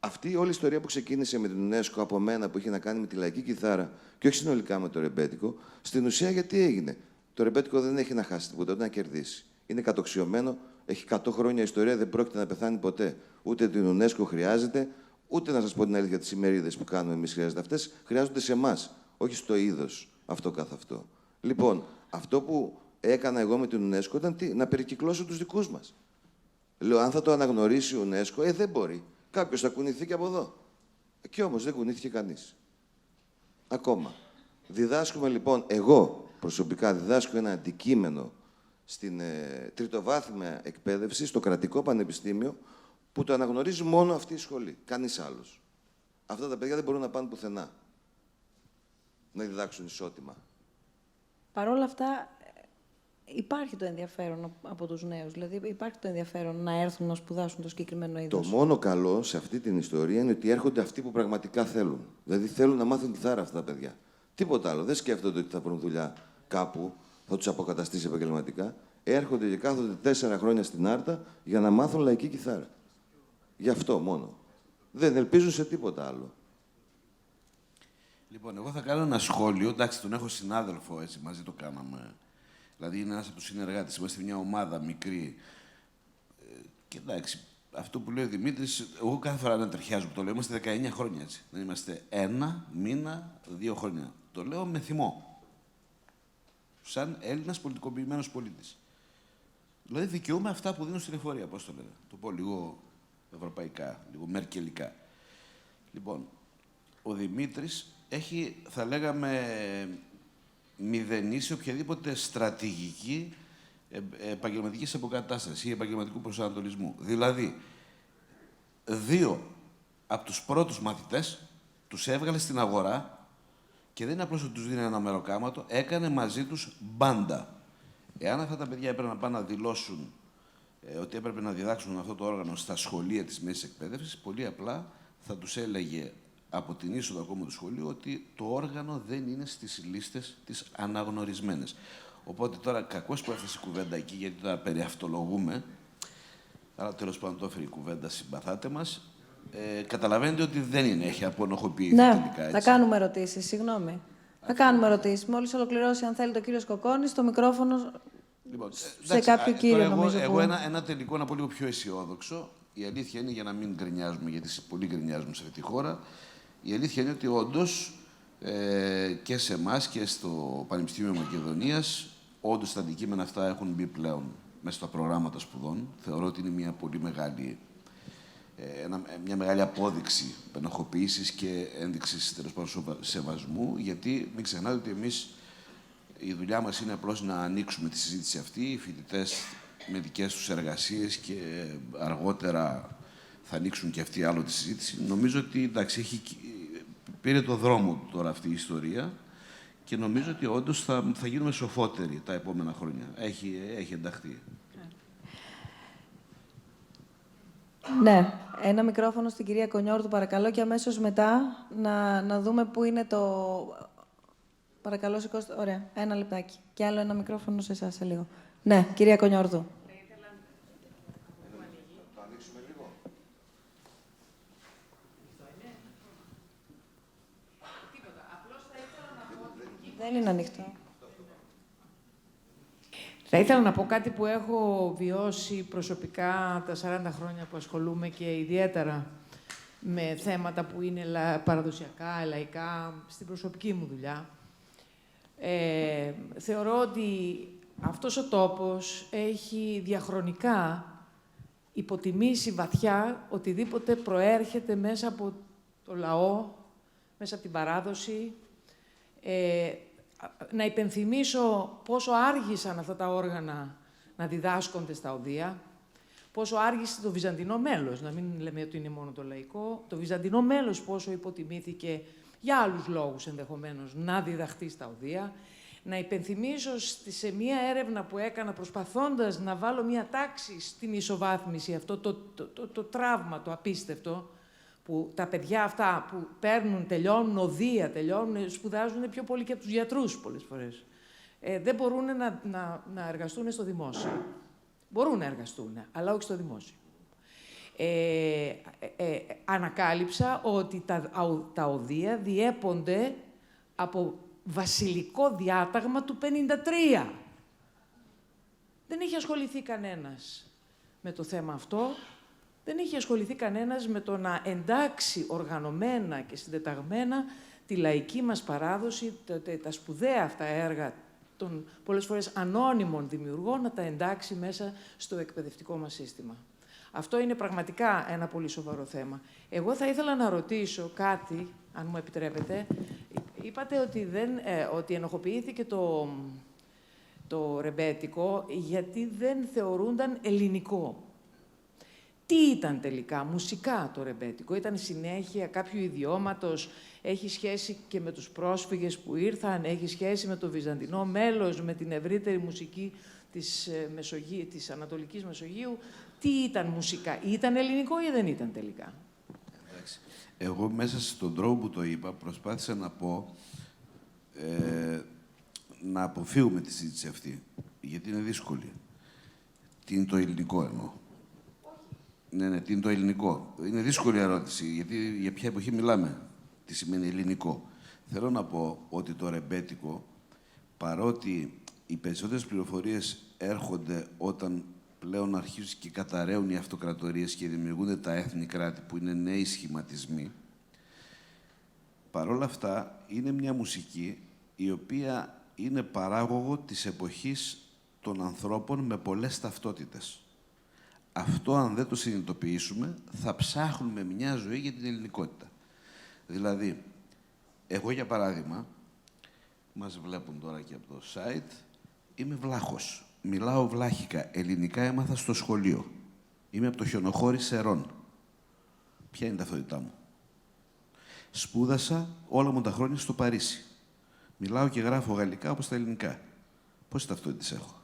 Αυτή η όλη ιστορία που ξεκίνησε με την UNESCO από μένα που είχε να κάνει με τη λαϊκή κιθάρα και όχι συνολικά με το ρεμπέτικο, στην ουσία γιατί έγινε. Το ρεμπέτικο δεν έχει να χάσει τίποτα, ούτε να κερδίσει. Είναι κατοξιωμένο, έχει 100 χρόνια ιστορία, δεν πρόκειται να πεθάνει ποτέ. Ούτε την UNESCO χρειάζεται, ούτε να σας πω την αλήθεια, τις ημερίδες που κάνουμε εμείς χρειάζεται. Αυτές χρειάζονται σε εμάς, όχι στο είδος αυτό καθ' αυτό. Λοιπόν, αυτό που έκανα εγώ με την UNESCO ήταν να περικυκλώσω τους δικούς μας. Λέω, αν θα το αναγνωρίσει η UNESCO, δεν μπορεί. Κάποιος θα κουνηθεί και από εδώ. Κι όμως δεν κουνήθηκε κανείς. Ακόμα. Διδάσκουμε λοιπόν, εγώ προσωπικά διδάσκω ένα αντικείμενο στην τριτοβάθμια εκπαίδευση, στο κρατικό πανεπιστήμιο, που το αναγνωρίζει μόνο αυτή η σχολή. Κανείς άλλος. Αυτά τα παιδιά δεν μπορούν να πάνε πουθενά. Να διδάξουν ισότιμα. Παρ' όλα αυτά, υπάρχει το ενδιαφέρον από τους νέους. Δηλαδή, υπάρχει το ενδιαφέρον να έρθουν να σπουδάσουν το συγκεκριμένο είδος. Το μόνο καλό σε αυτή την ιστορία είναι ότι έρχονται αυτοί που πραγματικά θέλουν. Δηλαδή, θέλουν να μάθουν κιθάρα αυτά τα παιδιά. Τίποτα άλλο. Δεν σκέφτονται ότι θα βρουν δουλειά κάπου, θα τους αποκαταστήσει επαγγελματικά. Έρχονται και κάθονται 4 χρόνια στην Άρτα για να μάθουν λαϊκή κιθάρα. Γι' αυτό μόνο. Δεν ελπίζουν σε τίποτα άλλο. Λοιπόν, εγώ θα κάνω ένα σχόλιο. Εντάξει, τον έχω συνάδελφο, έτσι, μαζί το κάναμε. Δηλαδή, είναι ένας από τους συνεργάτες. Είμαστε μια ομάδα μικρή. Και εντάξει, αυτό που λέει ο Δημήτρης, εγώ κάθε φορά να ταιριάζω που το λέω, είμαστε 19 χρόνια έτσι. Δεν είμαστε 1 μήνα, 2 χρόνια. Το λέω με θυμό. Σαν Έλληνας πολιτικοποιημένος πολίτης. Δηλαδή δικαιούμαι αυτά που δίνω στην εφορία, πώς το λένε. Το πω λίγο ευρωπαϊκά, λίγο μερκελικά. Λοιπόν, ο Δημήτρης έχει, θα λέγαμε, μηδενίσει οποιαδήποτε στρατηγική επαγγελματικής αποκατάστασης ή επαγγελματικού προσανατολισμού. Δηλαδή, 2 από τους πρώτους μαθητές τους έβγαλε στην αγορά και δεν είναι απλώς ότι τους δίνει ένα μεροκάματο, έκανε μαζί τους μπάντα. Εάν αυτά τα παιδιά έπρεπε να πάνε να δηλώσουν ότι έπρεπε να διδάξουν αυτό το όργανο στα σχολεία της μέσης εκπαίδευσης, πολύ απλά θα τους έλεγε από την είσοδο ακόμα του σχολείου ότι το όργανο δεν είναι στις λίστες τις αναγνωρισμένες. Οπότε τώρα κακώς που έφτασε η κουβέντα εκεί, γιατί τώρα περιαυτολογούμε, αλλά τέλος πάντων το έφερε η κουβέντα, συμπαθάτε μας. Καταλαβαίνετε ότι δεν είναι, έχει απονοχοποιηθεί τελικά. Έτσι. Θα κάνουμε ερωτήσεις, συγγνώμη. Θα κάνουμε ερωτήσεις. Μόλις ολοκληρώσει, αν θέλει, το κύριο Κοκκόνης, το μικρόφωνο Λοιπόν, σε κάποιο κύριο, νομίζω. Εγώ ένα τελικό να πω λίγο πιο αισιόδοξο. Η αλήθεια είναι, για να μην γκρινιάζουμε, γιατί πολλοί γκρινιάζουμε σε αυτή τη χώρα, η αλήθεια είναι ότι όντως και σε εμάς και στο Πανεπιστήμιο Μακεδονίας, όντως τα αντικείμενα αυτά έχουν μπει πλέον μέσα στα προγράμματα σπουδών. Θεωρώ ότι είναι μια πολύ μεγάλη, μια μεγάλη απόδειξη πενοχοποίησης και ένδειξης τέλος πάντων σεβασμού, γιατί μην ξεχνάτε ότι εμείς η δουλειά μας είναι απλώς να ανοίξουμε τη συζήτηση αυτή, οι φοιτητές με δικές τους εργασίες και αργότερα θα ανοίξουν και αυτοί άλλο τη συζήτηση. Νομίζω ότι εντάξει, πήρε το δρόμο του τώρα αυτή η ιστορία και νομίζω ότι όντως θα γίνουμε σοφότεροι τα επόμενα χρόνια. Έχει ενταχθεί. Ναι. Ένα μικρόφωνο στην κυρία Κονιόρδου, παρακαλώ, και αμέσως μετά να δούμε πού είναι το... Παρακαλώ, σηκώστε. Ωραία. Ένα λεπτάκι. Και άλλο ένα μικρόφωνο σε εσάς σε λίγο. Ναι, κυρία Κονιόρδου. Δεν είναι ανοιχτό. Θα ήθελα να πω κάτι που έχω βιώσει προσωπικά τα 40 χρόνια που ασχολούμαι και ιδιαίτερα με θέματα που είναι παραδοσιακά, λαϊκά, στην προσωπική μου δουλειά. Θεωρώ ότι αυτός ο τόπος έχει διαχρονικά υποτιμήσει βαθιά οτιδήποτε προέρχεται μέσα από το λαό, μέσα από την παράδοση. Να υπενθυμίσω πόσο άργησαν αυτά τα όργανα να διδάσκονται στα οδεία, πόσο άργησε το βυζαντινό μέλος, να μην λέμε ότι είναι μόνο το λαϊκό, το βυζαντινό μέλος πόσο υποτιμήθηκε για άλλους λόγους ενδεχομένως να διδαχθεί στα οδεία. Να υπενθυμίσω σε μία έρευνα που έκανα προσπαθώντας να βάλω μία τάξη στην ισοβάθμιση, αυτό το τραύμα, το απίστευτο, που τα παιδιά αυτά που τελειώνουν οδεία, σπουδάζουν πιο πολύ και από τους γιατρούς πολλές φορές. Δεν μπορούν να εργαστούν στο δημόσιο. Μπορούν να εργαστούν, αλλά όχι στο δημόσιο. Ανακάλυψα ότι τα οδεία διέπονται από βασιλικό διάταγμα του 53. Δεν είχε ασχοληθεί κανένας με το θέμα αυτό. Δεν είχε ασχοληθεί κανένας με το να εντάξει οργανωμένα και συντεταγμένα τη λαϊκή μας παράδοση, τα σπουδαία αυτά έργα των πολλές φορές ανώνυμων δημιουργών, να τα εντάξει μέσα στο εκπαιδευτικό μας σύστημα. Αυτό είναι πραγματικά ένα πολύ σοβαρό θέμα. Εγώ θα ήθελα να ρωτήσω κάτι, αν μου επιτρέπετε. Είπατε ότι ενοχοποιήθηκε το ρεμπέτικο γιατί δεν θεωρούνταν ελληνικό. Τι ήταν τελικά, μουσικά το ρεμπέτικο, ήταν συνέχεια κάποιου ιδιώματος, έχει σχέση και με τους πρόσφυγες που ήρθαν, έχει σχέση με το βυζαντινό μέλος, με την ευρύτερη μουσική της Ανατολικής Μεσογείου. Τι ήταν μουσικά, ήταν ελληνικό ή δεν ήταν τελικά? Εντάξει. Εγώ μέσα στον τρόπο που το είπα προσπάθησα να πω να αποφύγουμε τη συζήτηση αυτή, γιατί είναι δύσκολη. Τι είναι το ελληνικό εννοώ. Ναι, τι είναι το ελληνικό. Είναι δύσκολη ερώτηση, γιατί για ποια εποχή μιλάμε. Τι σημαίνει ελληνικό. Θέλω να πω ότι το ρεμπέτικο, παρότι οι περισσότερες πληροφορίες έρχονται όταν πλέον αρχίζουν και καταραίουν οι αυτοκρατορίες και δημιουργούνται τα έθνη κράτη που είναι νέοι σχηματισμοί, παρόλα αυτά είναι μια μουσική η οποία είναι παράγωγο της εποχής των ανθρώπων με πολλές ταυτότητες. Αυτό, αν δεν το συνειδητοποιήσουμε, θα ψάχνουμε μια ζωή για την ελληνικότητα. Δηλαδή, εγώ για παράδειγμα, μας βλέπουν τώρα και από το site, είμαι βλάχος. Μιλάω βλάχικα. Ελληνικά έμαθα στο σχολείο. Είμαι από το χιονοχώρι Σερών. Ποια είναι η ταυτότητά μου? Σπούδασα όλα μου τα χρόνια στο Παρίσι. Μιλάω και γράφω γαλλικά όπως τα ελληνικά. Πόσες ταυτότητες έχω?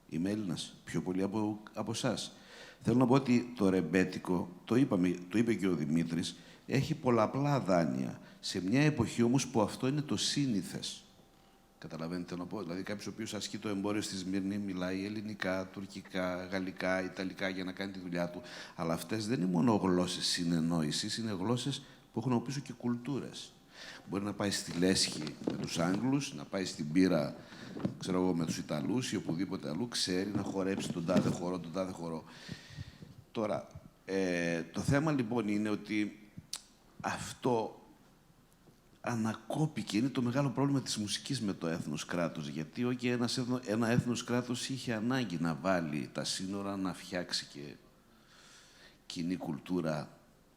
Είμαι Έλληνας, πιο πολύ από εσάς. Θέλω να πω ότι το ρεμπέτικο, το είπε και ο Δημήτρης, έχει πολλαπλά δάνεια. Σε μια εποχή όμως που αυτό είναι το σύνηθες. Καταλαβαίνετε να πω. Δηλαδή, κάποιος ο οποίος ασκεί το εμπόριο στη Σμύρνη μιλάει ελληνικά, τουρκικά, γαλλικά, ιταλικά για να κάνει τη δουλειά του. Αλλά αυτές δεν είναι μόνο γλώσσες συνεννόησης, είναι γλώσσες που έχουν από πίσω και κουλτούρες. Μπορεί να πάει στη Λέσχη με τους Άγγλους, να πάει στην Πύρα, ξέρω εγώ, με τους Ιταλούς ή οπουδήποτε αλλού, ξέρει να χορέψει τον τάδε χορό, τον τάδε χορό. Τώρα, το θέμα λοιπόν είναι ότι αυτό ανακόπηκε. Είναι το μεγάλο πρόβλημα της μουσικής με το έθνος κράτος. Γιατί ένα έθνος κράτος είχε ανάγκη να βάλει τα σύνορα, να φτιάξει και κοινή κουλτούρα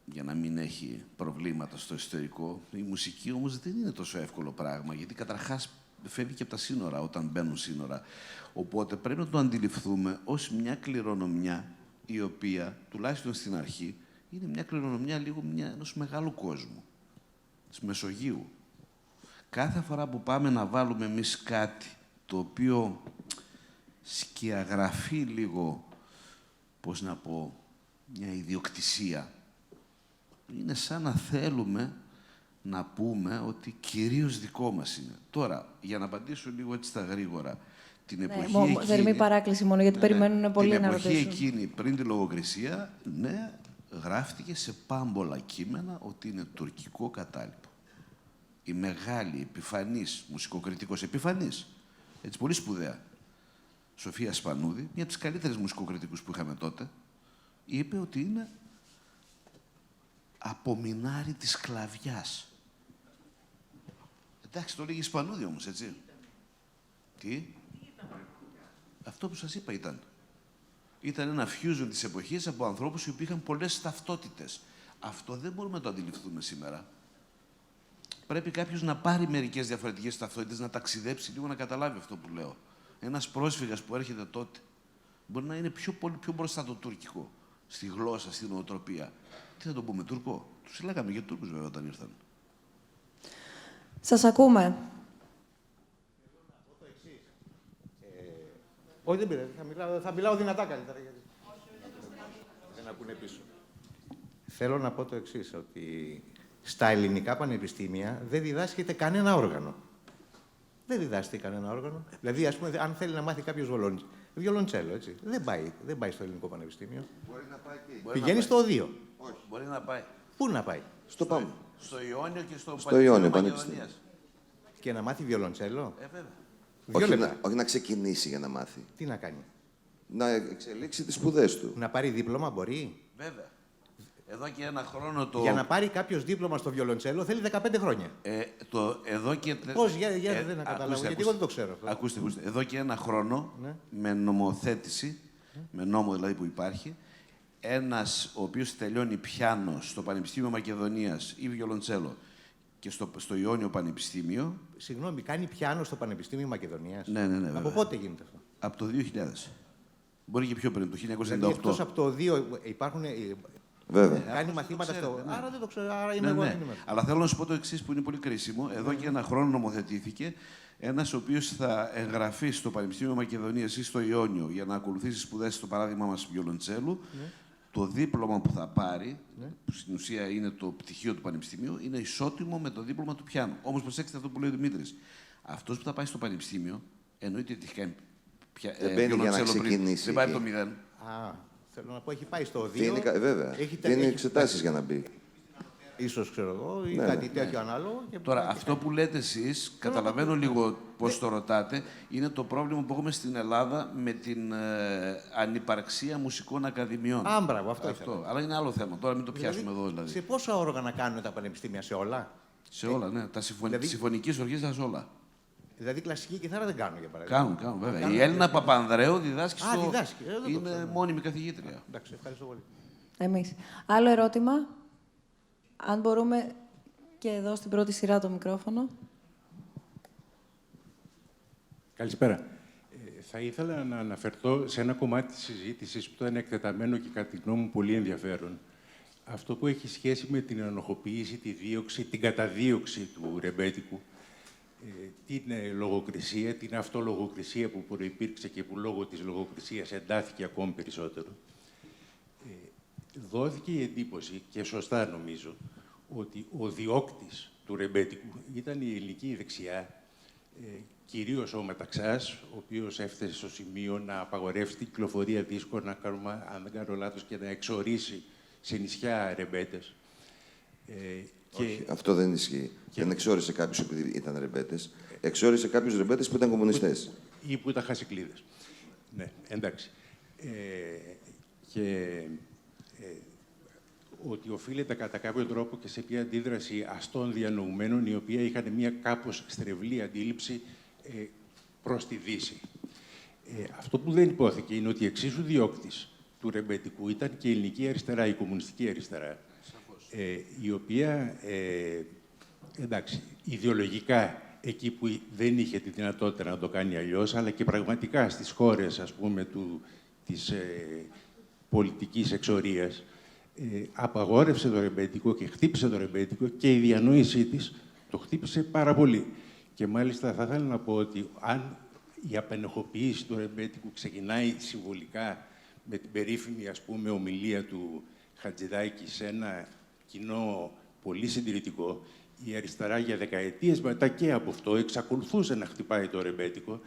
για να μην έχει προβλήματα στο εσωτερικό. Η μουσική όμως δεν είναι τόσο εύκολο πράγμα, γιατί καταρχάς φεύγει και από τα σύνορα όταν μπαίνουν σύνορα. Οπότε πρέπει να το αντιληφθούμε ως μια κληρονομιά η οποία, τουλάχιστον στην αρχή, είναι μια κληρονομιά λίγο ενός μεγάλου κόσμου, της Μεσογείου. Κάθε φορά που πάμε να βάλουμε εμείς κάτι το οποίο σκιαγραφεί λίγο, πώς να πω, μια ιδιοκτησία, είναι σαν να θέλουμε να πούμε ότι κυρίως δικό μας είναι. Τώρα, για να απαντήσω λίγο έτσι στα γρήγορα, την εποχή εκείνη... Θερμή παράκληση μόνο, γιατί περιμένουν πολλοί να ρωτήσουν. Την εποχή εκείνη, πριν τη λογοκρισία, ναι, γράφτηκε σε πάμπολα κείμενα ότι είναι τουρκικό κατάλοιπο. Η μεγάλη, επιφανής, μουσικοκριτικός επιφανής, έτσι πολύ σπουδαία, Σοφία Σπανούδη, μια από τις καλύτερες μουσικοκριτικούς που είχαμε τότε, είπε ότι είναι απομεινάρι της σκλαβιάς. Εντάξει, το λέγει Σπανούδη όμως, έτσι. Τι? Αυτό που σας είπα ήταν. Ήταν ένα fusion της εποχής από ανθρώπους οι οποίοι είχαν πολλές ταυτότητες. Αυτό δεν μπορούμε να το αντιληφθούμε σήμερα. Πρέπει κάποιος να πάρει μερικές διαφορετικές ταυτότητες, να ταξιδέψει λίγο, να καταλάβει αυτό που λέω. Ένας πρόσφυγας που έρχεται τότε μπορεί να είναι πιο μπροστά το τουρκικό, στη γλώσσα, στην νοοτροπία. Τι θα το πούμε, Τούρκο? Τους λέγαμε για Τούρκους βέβαια όταν ήρθαν. Σας ακούμε. Όχι, δεν πειράζει. Θα μιλάω δυνατά καλύτερα. Γιατί... Δεν ακούνε πίσω. Θέλω να πω το εξής, ότι στα ελληνικά πανεπιστήμια δεν διδάσκεται κανένα όργανο. Δεν διδάσκεται κανένα όργανο. Δηλαδή, ας πούμε, αν θέλει να μάθει κάποιος βιολοντσέλο, έτσι, δεν πάει στο ελληνικό πανεπιστήμιο. Μπορεί να πάει εκεί. Πηγαίνει στο ΟΔΙΟ. Όχι, μπορεί να πάει. Πού να πάει? Στο πάμε. Στο Ιόνιο και στο Ιόνιο Πανεπιστήμιο Πανεπιστήμιο. Και να μάθει βιολοντσέλο. Βέβαια. Όχι να ξεκινήσει για να μάθει. Τι να κάνει? Να εξελίξει τις σπουδές του. Να πάρει δίπλωμα μπορεί. Βέβαια. Εδώ και ένα χρόνο το... Για να πάρει κάποιος δίπλωμα στο βιολοντσέλο θέλει 15 χρόνια. Εδώ και... Πώς, δεν καταλάβω, γιατί εγώ δεν το ξέρω αυτό. Ακούστε. Εδώ και ένα χρόνο, Ναι. με νομοθέτηση, με νόμο δηλαδή που υπάρχει, ένας ο οποίος τελειώνει πιάνο στο Πανεπιστήμιο Μακεδονίας ή βιολοντσέλο και στο Ιόνιο Πανεπιστήμιο... Συγγνώμη, κάνει πιάνο στο Πανεπιστήμιο Μακεδονίας. Ναι, βέβαια. Από πότε γίνεται αυτό? Από το 2000. Μπορεί και πιο πριν, το 1998. Δηλαδή, εκτός από το 2 υπάρχουν... Βέβαια. Κάνει μαθήματα στο... Ναι. Άρα δεν το ξέρω, άρα είμαι εγώ ανήμερος. Αλλά θέλω να σου πω το εξής που είναι πολύ κρίσιμο. Εδώ και ένα χρόνο νομοθετήθηκε ένας ο οποίος θα εγγραφεί στο Πανεπιστήμιο Μακεδονίας ή στο Ιόνιο για να ακολουθήσει σπουδές στο παράδειγμα μας βιολοντσέλου. Το δίπλωμα που θα πάρει, που στην ουσία είναι το πτυχίο του Πανεπιστημίου, είναι ισότιμο με το δίπλωμα του πιάνου. Όμως προσέξτε αυτό που λέει ο Δημήτρης. Αυτός που θα πάει στο Πανεπιστήμιο, εννοείται ότι έχει κάνει βιολοντσέλο πριν. Δεν πάει το 0. Θέλω να πω, έχει πάει στο 2. Βέβαια. Δίνει εξετάσεις για να μπει. ίσως, ξέρω εγώ, ή Ναι, κάτι τέτοιο ανάλογο. Και Τώρα, αυτό που λέτε εσείς, καταλαβαίνω λίγο πώς το ρωτάτε, είναι το πρόβλημα που έχουμε στην Ελλάδα με την ανυπαρξία μουσικών ακαδημιών. Α, μπράβο, αυτό ήθελα. Αλλά είναι άλλο θέμα. Τώρα μην το πιάσουμε εδώ, δηλαδή. Σε πόσα όργανα κάνουν τα πανεπιστήμια, σε όλα? Σε όλα, ναι. Τα συμφωνικής ορχήστρας όλα. Δηλαδή, κλασική κιθάρα δεν κάνουν, για παράδειγμα. Κάνουν, βέβαια. Η Έλληνα Παπανδρέου διδάσκει στο... διδάσκει. Δεν το Είναι ξέρω. μόνιμη καθηγήτρια. Εντάξει, ευχαριστώ πολύ. Εμείς. Άλλο ερώτημα. Αν μπορούμε και εδώ στην πρώτη σειρά το μικρόφωνο. Καλησπέρα. Θα ήθελα να αναφερθώ σε ένα κομμάτι της συζήτησης που ήταν εκτεταμένο και κατά τη γνώμη μου πολύ ενδιαφέρον. Αυτό που έχει σχέση με την ενοχοποίηση, τη δίωξη, την καταδίωξη του ρεμπέτικου, την λογοκρισία, την αυτολογοκρισία που προϋπήρξε και που λόγω της λογοκρισίας εντάθηκε ακόμη περισσότερο. Δόθηκε η εντύπωση, και σωστά νομίζω, ότι ο διώκτης του ρεμπέτικου ήταν η ελληνική δεξιά, κυρίως ο Μεταξάς, ο οποίος έφτασε στο σημείο να απαγορεύσει την κυκλοφορία δίσκων, να κάνουμε, αν δεν κάνω λάθος, και να εξορίσει σε νησιά ρεμπέτες. Όχι, αυτό δεν ισχύει. Δεν εξόρισε κάποιους επειδή ήταν ρεμπέτες. Εξόρισε κάποιους ρεμπέτες που ήταν κομμουνιστές. Ή που ήταν χασικλίδες. Ναι, εντάξει. Ότι οφείλεται κατά κάποιο τρόπο και σε μια αντίδραση αστών διανοουμένων, οι οποίοι είχαν μια κάπως στρεβλή αντίληψη προς τη Δύση. Αυτό που δεν υπόθηκε είναι ότι εξίσου διώκτης του ρεμπέτικου ήταν και η ελληνική αριστερά, η κομμουνιστική αριστερά, η οποία, εντάξει, ιδεολογικά, εκεί που δεν είχε τη δυνατότητα να το κάνει αλλιώς, αλλά και πραγματικά στις χώρες, ας πούμε, της πολιτικής εξορίας, απαγόρευσε το ρεμπέτικο και χτύπησε το ρεμπέτικο και η διανόησή της το χτύπησε πάρα πολύ. Και μάλιστα θα ήθελα να πω ότι αν η απενεχοποίηση του ρεμπέτικου ξεκινάει συμβολικά με την περίφημη, ας πούμε, ομιλία του Χατζηδάκη σε ένα κοινό πολύ συντηρητικό, η αριστερά για δεκαετίες μετά και από αυτό εξακολουθούσε να χτυπάει το ρεμπέτικο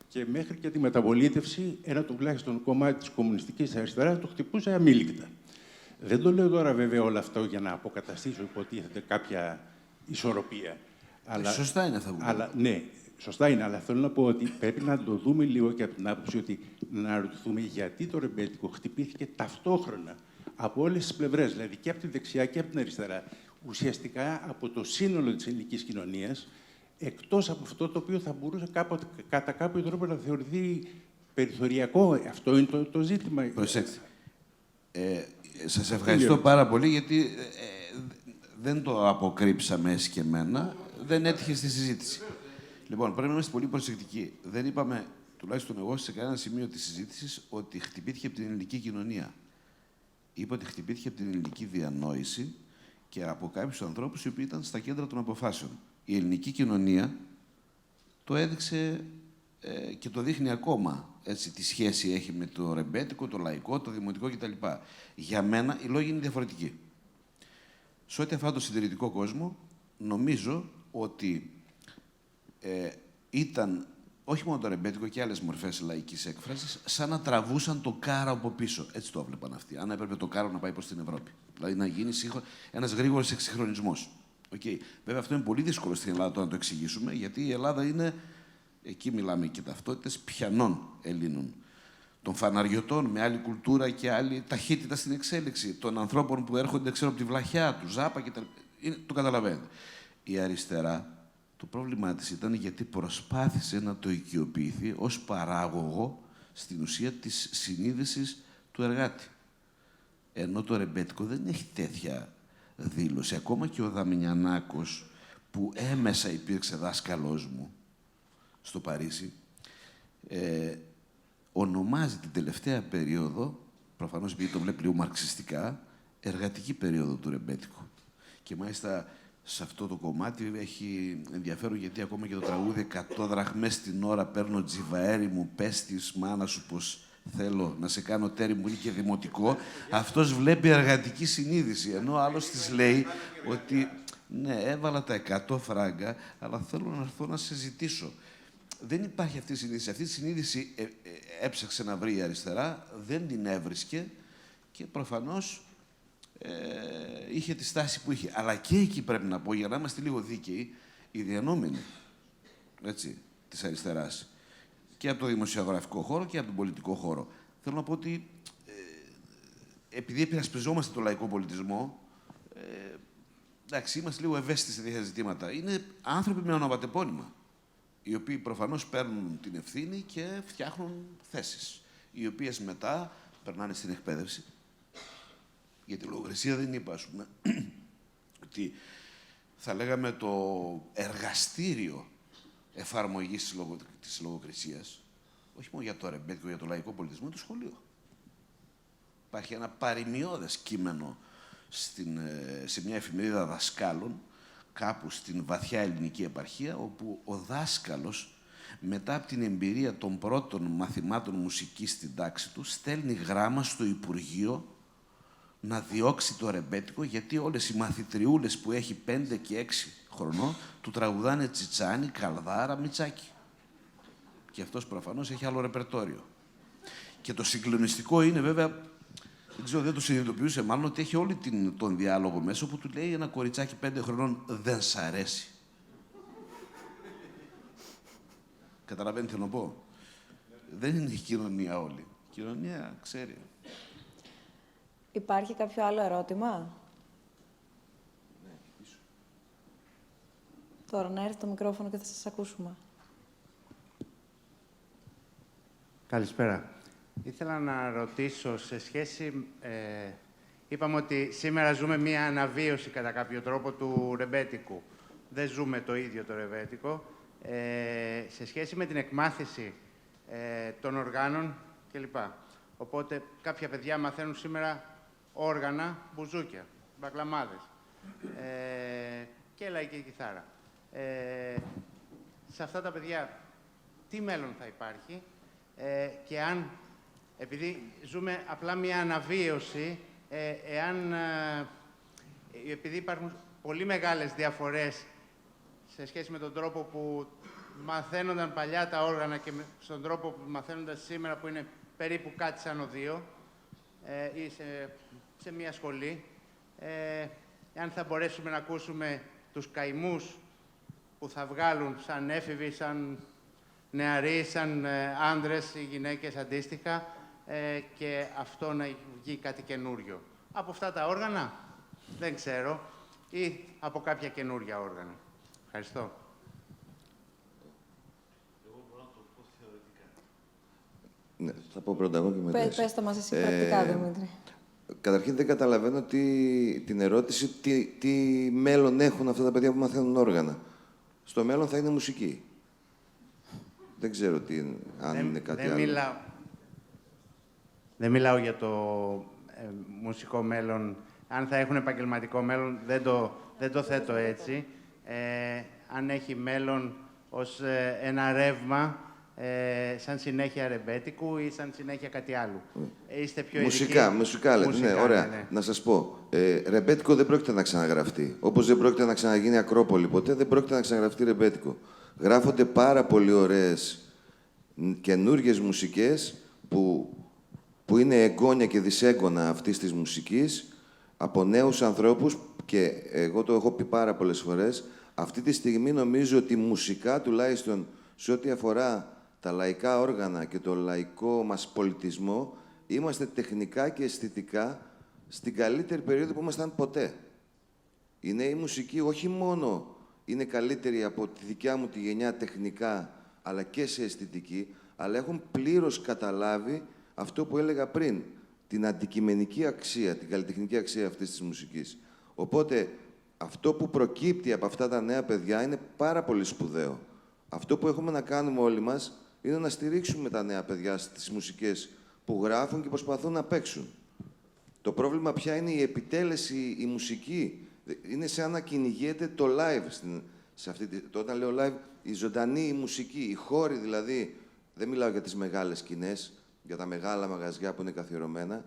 και μέχρι και τη μεταπολίτευση ένα τουλάχιστον κομμάτι της κομμουνιστικής αριστεράς το χτυπούσε αμήλικτα. Δεν το λέω τώρα βέβαια όλο αυτό για να αποκαταστήσω υποτίθεται κάποια ισορροπία. Αλλά, σωστά είναι αυτά που ναι, σωστά είναι, αλλά θέλω να πω ότι πρέπει να το δούμε λίγο και από την άποψη ότι να αναρωτηθούμε γιατί το ρεμπέτικο χτυπήθηκε ταυτόχρονα από όλες τις πλευρές, δηλαδή και από τη δεξιά και από την αριστερά, ουσιαστικά από το σύνολο της ελληνικής κοινωνίας, εκτός από αυτό το οποίο θα μπορούσε κατά κάποιο τρόπο να θεωρηθεί περιθωριακό. Αυτό είναι το ζήτημα. Προσέξτε. Σας ευχαριστώ πάρα πολύ, γιατί δεν το αποκρύψαμε εσκεμμένα, δεν έτυχε στη συζήτηση. Λοιπόν, πρέπει να είμαστε πολύ προσεκτικοί. Δεν είπαμε, τουλάχιστον εγώ, σε κανένα σημείο της συζήτησης, ότι χτυπήθηκε από την ελληνική κοινωνία. Είπα ότι χτυπήθηκε από την ελληνική διανόηση και από κάποιους ανθρώπους οι οποίοι ήταν στα κέντρα των αποφάσεων. Η ελληνική κοινωνία το έδειξε και το δείχνει ακόμα, έτσι, τι σχέση έχει με το ρεμπέτικο, το λαϊκό, το δημοτικό κτλ. Για μένα οι λόγοι είναι διαφορετικοί. Σε ό,τι αφορά το συντηρητικό κόσμο, νομίζω ότι ήταν όχι μόνο το ρεμπέτικο και άλλες μορφές λαϊκής έκφρασης, σαν να τραβούσαν το κάρο από πίσω. Έτσι το έβλεπαν αυτοί. Αν έπρεπε το κάρο να πάει προς την Ευρώπη. Δηλαδή να γίνει ένας γρήγορος εξυγχρονισμός. Okay. Βέβαια, αυτό είναι πολύ δύσκολο στην Ελλάδα να το εξηγήσουμε, γιατί η Ελλάδα είναι. Εκεί μιλάμε και ταυτότητες πιανών Ελλήνων. Των φαναριωτών με άλλη κουλτούρα και άλλη ταχύτητα στην εξέλιξη. Των ανθρώπων που έρχονται, ξέρω, από τη βλαχιά, του Ζάπα κτλ. Το καταλαβαίνετε. Η αριστερά, το πρόβλημά της ήταν γιατί προσπάθησε να το οικειοποιηθεί ως παράγωγο στην ουσία της συνείδησης του εργάτη. Ενώ το ρεμπέτικο δεν έχει τέτοια δήλωση. Ακόμα και ο Δαμινιανάκος, που έμεσα υπήρξε δάσκαλός μου στο Παρίσι, ονομάζει την τελευταία περίοδο, προφανώς επειδή το βλέπει λίγο μαρξιστικά, εργατική περίοδο του ρεμπέτικου. Και μάλιστα σε αυτό το κομμάτι έχει ενδιαφέρον γιατί ακόμα και το τραγούδι 100 δραχμές την ώρα παίρνω τζιβαέρι μου, πες της μάνα σου πως θέλω να σε κάνω τέρι μου, είναι και δημοτικό. Αυτός βλέπει εργατική συνείδηση, ενώ ο άλλος της λέει ότι ναι, έβαλα τα 100 φράγκα, αλλά θέλω να έρθω να σε ζητήσω. Δεν υπάρχει αυτή η συνείδηση. Αυτή τη συνείδηση έψαξε να βρει η αριστερά, δεν την έβρισκε και προφανώς είχε τη στάση που είχε. Αλλά και εκεί πρέπει να πω, για να είμαστε λίγο δίκαιοι, οι διανόμενοι, έτσι, της αριστεράς, και από το δημοσιογραφικό χώρο και από τον πολιτικό χώρο. Θέλω να πω ότι επειδή επειρασπιζόμαστε το λαϊκό πολιτισμό, εντάξει, είμαστε λίγο ευαίσθητοι σε τέτοια ζητήματα. Είναι άνθρωποι με ονοματεπώνυμα, οι οποίοι προφανώς παίρνουν την ευθύνη και φτιάχνουν θέσεις, οι οποίες μετά περνάνε στην εκπαίδευση. Για τη λογοκρισία δεν είπα, ας πούμε, ότι θα λέγαμε το εργαστήριο εφαρμογής της λογοκρισίας, όχι μόνο για το ρεμπέτικο, για το λαϊκό πολιτισμό, είναι το σχολείο. Υπάρχει ένα παροιμιώδες κείμενο σε μια εφημερίδα δασκάλων, κάπου στην βαθιά ελληνική επαρχία, όπου ο δάσκαλος, μετά από την εμπειρία των πρώτων μαθημάτων μουσικής στην τάξη του, στέλνει γράμμα στο Υπουργείο να διώξει το ρεμπέτικο, γιατί όλες οι μαθητριούλες που έχει 5 και 6 χρονών του τραγουδάνε Τσιτσάνι, Καλδάρα, Μιτσάκι. Και αυτός προφανώς έχει άλλο ρεπερτόριο. Και το συγκλονιστικό είναι βέβαια, δεν ξέρω, δεν το συνειδητοποιούσε μάλλον, ότι έχει όλη τον διάλογο μέσα, όπου του λέει ένα κοριτσάκι 5 χρονών δεν σ' αρέσει. Καταλαβαίνετε τι θέλω να πω. Δεν είναι η κοινωνία όλη. Η κοινωνία ξέρει. Υπάρχει κάποιο άλλο ερώτημα? Ναι, πίσω. Τώρα να έρθει το μικρόφωνο και θα σας ακούσουμε. Καλησπέρα. Ήθελα να ρωτήσω σε σχέση... είπαμε ότι σήμερα ζούμε μία αναβίωση κατά κάποιο τρόπο του ρεμπέτικου. Δεν ζούμε το ίδιο το ρεμπέτικο. Σε σχέση με την εκμάθηση των οργάνων κλπ. Οπότε κάποια παιδιά μαθαίνουν σήμερα όργανα, μπουζούκια, μπακλαμάδες και λαϊκή κιθάρα. Σε αυτά τα παιδιά τι μέλλον θα υπάρχει και αν, επειδή ζούμε απλά μια αναβίωση, επειδή υπάρχουν πολύ μεγάλες διαφορές σε σχέση με τον τρόπο που μαθαίνονταν παλιά τα όργανα και στον τρόπο που μαθαίνονταν σήμερα, που είναι περίπου κάτι σαν οδείο ή σε μια σχολή, αν θα μπορέσουμε να ακούσουμε τους καημούς που θα βγάλουν σαν έφηβοι, σαν νεαροί, σαν άντρες ή γυναίκες αντίστοιχα, και αυτό να βγει κάτι καινούριο. Από αυτά τα όργανα, δεν ξέρω, ή από κάποια καινούρια όργανα. Ευχαριστώ. Ναι, θα πω πρώτα εγώ και μετά. Πες το μας εσύ πρακτικά, Δημήτρη. Καταρχήν δεν καταλαβαίνω την ερώτηση τι μέλλον έχουν αυτά τα παιδιά που μαθαίνουν όργανα. Στο μέλλον θα είναι μουσική. Δεν ξέρω αν είναι κάτι άλλο. Δεν μιλάω για το μουσικό μέλλον. Αν θα έχουν επαγγελματικό μέλλον, δεν το θέτω έτσι. Αν έχει μέλλον ως ένα ρεύμα, σαν συνέχεια ρεμπέτικου ή σαν συνέχεια κάτι άλλο. Είστε πιο Μουσικά λέτε. Ναι, ωραία. Ναι. Να σας πω. Ρεμπέτικο δεν πρόκειται να ξαναγραφτεί. Όπως δεν πρόκειται να ξαναγίνει Ακρόπολη ποτέ, δεν πρόκειται να ξαναγραφτεί ρεμπέτικο. Γράφονται πάρα πολύ ωραίες καινούργιες μουσικές που είναι εγγόνια και δυσέγγωνα αυτής της μουσικής από νέους ανθρώπους, και εγώ το έχω πει πάρα πολλές φορές. Αυτή τη στιγμή νομίζω ότι μουσικά, τουλάχιστον σε ό,τι αφορά τα λαϊκά όργανα και το λαϊκό μας πολιτισμό, είμαστε τεχνικά και αισθητικά στην καλύτερη περίοδο που ήμασταν ποτέ. Η νέη μουσική όχι μόνο είναι καλύτερη από τη δικιά μου τη γενιά τεχνικά, αλλά και σε αισθητική, αλλά έχουν πλήρως καταλάβει αυτό που έλεγα πριν, την αντικειμενική αξία, την καλλιτεχνική αξία αυτής της μουσικής. Οπότε, αυτό που προκύπτει από αυτά τα νέα παιδιά είναι πάρα πολύ σπουδαίο. Αυτό που έχουμε να κάνουμε όλοι μας είναι να στηρίξουμε τα νέα παιδιά στις μουσικές που γράφουν και προσπαθούν να παίξουν. Το πρόβλημα πια είναι η επιτέλεση, η μουσική. Είναι σαν να κυνηγείται το live. Όταν λέω live, η ζωντανή η μουσική, οι χώροι δηλαδή. Δεν μιλάω για τις μεγάλες σκηνές, για τα μεγάλα μαγαζιά που είναι καθιερωμένα.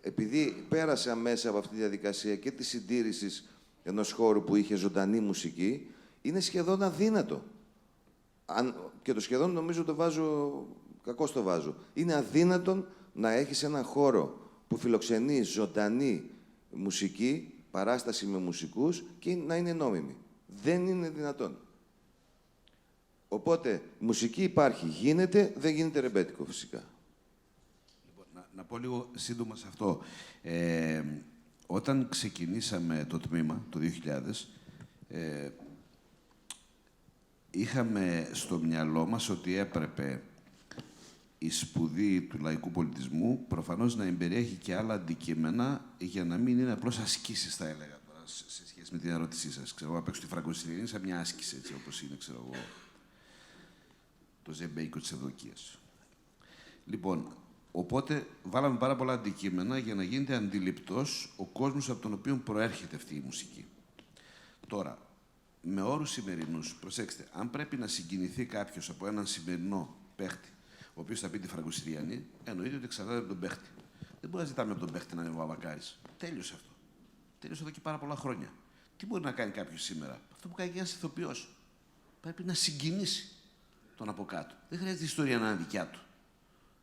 Επειδή πέρασα μέσα από αυτή τη διαδικασία και της συντήρησης ενός χώρου που είχε ζωντανή μουσική, είναι σχεδόν αδύνατο. Και το σχεδόν νομίζω το βάζω, κακώς το βάζω. Είναι αδύνατον να έχεις έναν χώρο που φιλοξενεί ζωντανή μουσική, παράσταση με μουσικούς και να είναι νόμιμη. Δεν είναι δυνατόν. Οπότε, μουσική υπάρχει, γίνεται, δεν γίνεται ρεμπέτικο φυσικά. Λοιπόν, να πω λίγο σύντομα σε αυτό. Όταν ξεκινήσαμε το τμήμα, το 2000, είχαμε στο μυαλό μας ότι έπρεπε η σπουδή του λαϊκού πολιτισμού προφανώς να εμπεριέχει και άλλα αντικείμενα για να μην είναι απλώς ασκήσεις, θα έλεγα τώρα, σε σχέση με την ερώτησή σας. Ξέρω, να παίξω τη φραγκοσυριανή σαν μια άσκηση, έτσι όπως είναι, ξέρω εγώ, το ζεμπέικο της ευδοκίας. Λοιπόν, οπότε βάλαμε πάρα πολλά αντικείμενα για να γίνεται αντιληπτός ο κόσμος από τον οποίο προέρχεται αυτή η μουσική. Τώρα, με όρους σημερινούς, προσέξτε, αν πρέπει να συγκινηθεί κάποιος από έναν σημερινό παίχτη, ο οποίος θα πει τη φραγκοσυριανή, εννοείται ότι εξαρτάται από τον παίχτη. Δεν μπορεί να ζητάμε από τον παίχτη να είναι ο Βαμβακάρης. Τέλειωσε αυτό. Τέλειωσε εδώ και πάρα πολλά χρόνια. Τι μπορεί να κάνει κάποιος σήμερα? Αυτό που κάνει και ένας ηθοποιός. Πρέπει να συγκινήσει τον από κάτω. Δεν χρειάζεται η ιστορία να είναι δικιά του.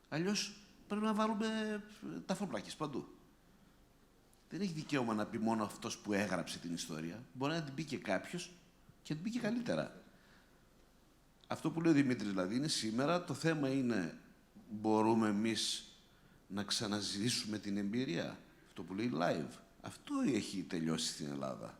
Αλλιώς πρέπει να βάλουμε ταφοπλάκες παντού. Δεν έχει δικαίωμα να πει μόνο αυτός που έγραψε την ιστορία. Μπορεί να την πει και κάποιος και να την πει και καλύτερα. Αυτό που λέει ο Δημήτρης δηλαδή είναι σήμερα το θέμα είναι μπορούμε εμείς να ξαναζήσουμε την εμπειρία. Αυτό που λέει live. Αυτό έχει τελειώσει στην Ελλάδα.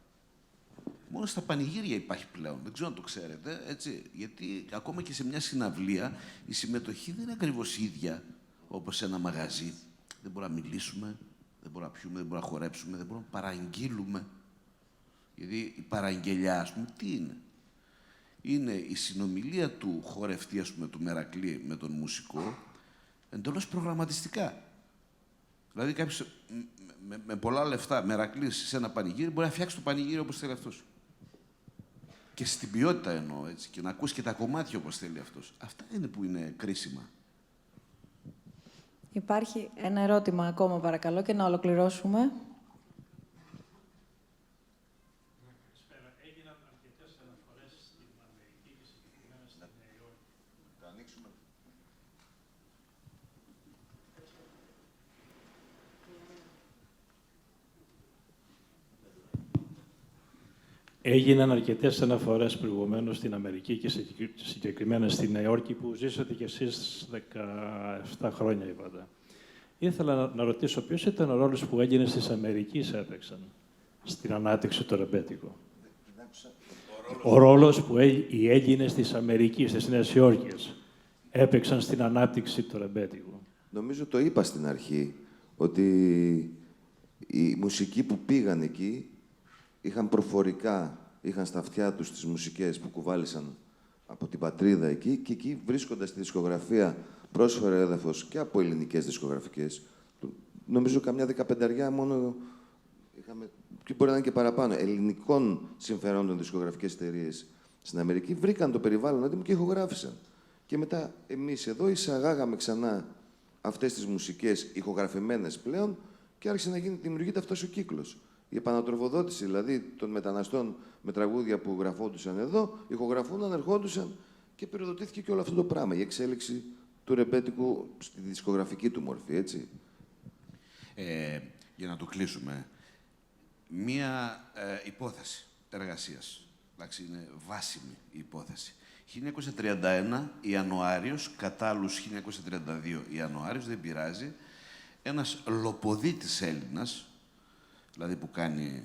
Μόνο στα πανηγύρια υπάρχει πλέον. Δεν ξέρω αν το ξέρετε, έτσι. Γιατί ακόμα και σε μια συναυλία η συμμετοχή δεν είναι ακριβώς ίδια όπως σε ένα μαγαζί. Δεν μπορούμε να μιλήσουμε, δεν μπορούμε να πιούμε, δεν μπορούμε να χορέψουμε, δεν μπορούμε να παραγγείλουμε. Γιατί η παραγγελιά, ας πούμε, τι είναι? Είναι η συνομιλία του χορευτή, ας πούμε, του Μερακλή με τον μουσικό, εντελώς προγραμματιστικά. Δηλαδή, κάποιος με πολλά λεφτά, Μερακλής, σε ένα πανηγύρι, μπορεί να φτιάξει το πανηγύρι όπως θέλει αυτός. Και στην ποιότητα εννοώ, έτσι, και να ακούσει και τα κομμάτια όπως θέλει αυτός. Αυτά είναι που είναι κρίσιμα. Υπάρχει ένα ερώτημα ακόμα, παρακαλώ, και να ολοκληρώσουμε. Έγιναν αρκετές αναφορές προηγουμένως στην Αμερική και συγκεκριμένα στη Νέα Υόρκη που ζήσατε κι εσείς 17 χρόνια, είπατε. Ήθελα να ρωτήσω ποιος ήταν ο ρόλος που Έλληνες της Αμερικής έπαιξαν στην ανάπτυξη του ρεμπέτικου. Ο ρόλος που οι Έλληνες της Αμερικής, της Νέας Υόρκης, έπαιξαν στην ανάπτυξη του ρεμπέτικου. Νομίζω το είπα στην αρχή, ότι οι μουσικοί που πήγαν εκεί είχαν προφορικά, είχαν στα αυτιά τους τις μουσικές που κουβάλισαν από την πατρίδα εκεί και εκεί βρίσκοντας τη δισκογραφία πρόσφερε έδαφος και από ελληνικές δισκογραφικές. Νομίζω καμιά 15 μόνο είχαμε, και μπορεί να είναι και παραπάνω, ελληνικών συμφερόντων δισκογραφικές εταιρείες στην Αμερική βρήκαν το περιβάλλον έτοιμο και ηχογράφησαν. Και μετά εμείς εδώ εισαγάγαμε ξανά αυτές τις μουσικές ηχογραφημένες πλέον και άρχισε να δημιουργείται αυτός ο κύκλος. Η επανατροφοδότηση δηλαδή των μεταναστών με τραγούδια που γραφόντουσαν εδώ, ηχογραφούνταν, ερχόντουσαν και περιοδοτήθηκε και όλο αυτό το πράγμα. Η εξέλιξη του ρεμπέτικου στη δισκογραφική του μορφή, έτσι. Για να το κλείσουμε, μία υπόθεση εργασίας. Εντάξει, είναι βάσιμη η υπόθεση. 1931 Ιανουάριος, κατά άλλους 1932 Ιανουάριος, δεν πειράζει, ένας λοποδίτης Έλληνας, δηλαδή που κάνει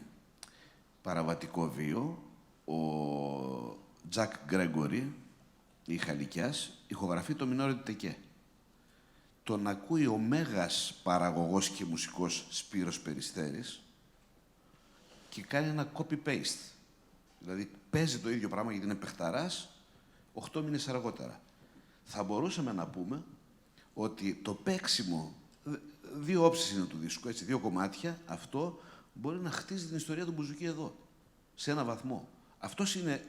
παραβατικό βίο, ο Τζακ Γκρέγκορι, η Χαλικιάς, ηχογραφεί το Μινόρε Τεκέ. Τον ακούει ο μέγας παραγωγός και μουσικός Σπύρος Περιστέρης και κάνει ένα copy-paste. Δηλαδή παίζει το ίδιο πράγμα γιατί είναι παιχταράς 8 μήνες αργότερα. Θα μπορούσαμε να πούμε ότι το παίξιμο, δύο όψεις είναι του δίσκου, έτσι, δύο κομμάτια, αυτό μπορεί να χτίζει την ιστορία του μπουζουκί εδώ, σε ένα βαθμό. Αυτός είναι,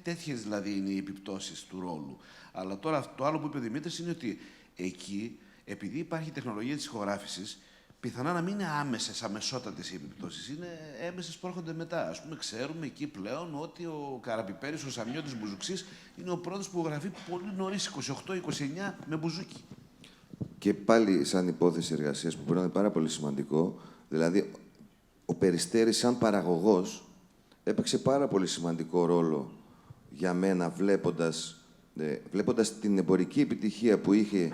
τέτοιες δηλαδή είναι οι επιπτώσεις του ρόλου. Αλλά τώρα το άλλο που είπε ο Δημήτρης είναι ότι εκεί, επειδή υπάρχει η τεχνολογία της ηχογράφησης, πιθανά να μην είναι άμεσες, αμεσότατες οι επιπτώσεις. Είναι έμεσες που έρχονται μετά. Ας πούμε, ξέρουμε εκεί πλέον ότι ο Καραπιπέρης, ο Σαμιώτης Μπουζουξής, είναι ο πρώτος που γραφεί πολύ νωρίς, 28-29, με μπουζούκι. Και πάλι σαν υπόθεση εργασίας που μπορεί να είναι πάρα πολύ σημαντικό, δηλαδή ο Περιστέρης σαν παραγωγός έπαιξε πάρα πολύ σημαντικό ρόλο για μένα, βλέποντας την εμπορική επιτυχία που είχε η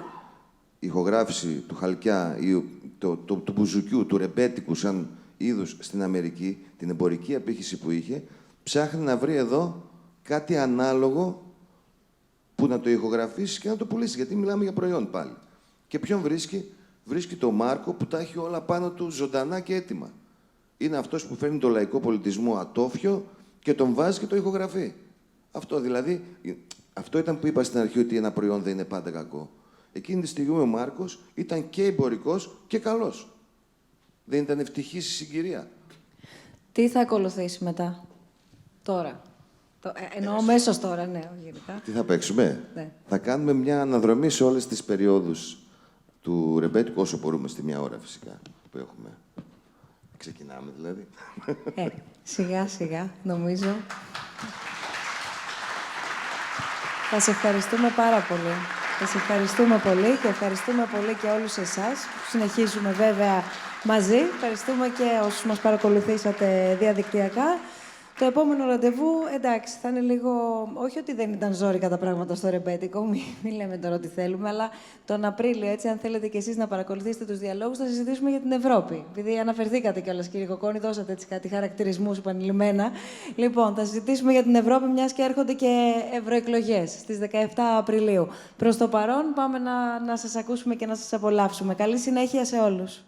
ηχογράφηση του Χαλκιά ή του μπουζουκιού, του ρεμπέτικου σαν είδους στην Αμερική, την εμπορική απήχηση που είχε, ψάχνει να βρει εδώ κάτι ανάλογο που να το ηχογραφήσει και να το πουλήσει, γιατί μιλάμε για προϊόν πάλι. Και ποιον βρίσκει? Βρίσκει τον Μάρκο που τα έχει όλα πάνω του ζωντανά και έτοιμα. Είναι αυτός που φέρνει τον λαϊκό πολιτισμό ατόφιο και τον βάζει και το ηχογραφεί. Αυτό δηλαδή, αυτό ήταν που είπα στην αρχή, ότι ένα προϊόν δεν είναι πάντα κακό. Εκείνη τη στιγμή ο Μάρκος ήταν και εμπορικός και καλός. Δεν ήταν ευτυχής η συγκυρία. Τι θα ακολουθήσει μετά, τώρα? Εννοώ μέσως τώρα, ναι, γενικά. Τι θα παίξουμε? Ναι. Θα κάνουμε μια αναδρομή σε όλες τις περιόδους του ρεμπέτικου, όσο μπορούμε, στη μία ώρα φυσικά που έχουμε. Ξεκινάμε δηλαδή. Σιγά σιγά, νομίζω. Θα σε ευχαριστούμε πάρα πολύ. Θα σε ευχαριστούμε πολύ και ευχαριστούμε πολύ και όλους εσάς που συνεχίζουμε βέβαια μαζί. Ευχαριστούμε και όσους μας παρακολουθήσατε διαδικτυακά. Το επόμενο ραντεβού, εντάξει, θα είναι λίγο... Όχι ότι δεν ήταν ζόρικα τα πράγματα στο ρεμπέτικο, μην λέμε τώρα ότι θέλουμε, αλλά τον Απρίλιο, έτσι, αν θέλετε κι εσείς να παρακολουθήσετε τους διαλόγους, θα συζητήσουμε για την Ευρώπη. Επειδή αναφερθήκατε κιόλας, κύριε Κοκκόνη, δώσατε έτσι κάτι χαρακτηρισμούς επανειλημμένα. Λοιπόν, θα συζητήσουμε για την Ευρώπη, μιας και έρχονται και ευρωεκλογές στις 17 Απριλίου. Προς το παρόν, πάμε να σας ακούσουμε και να σας απολαύσουμε. Καλή συνέχεια σε όλους.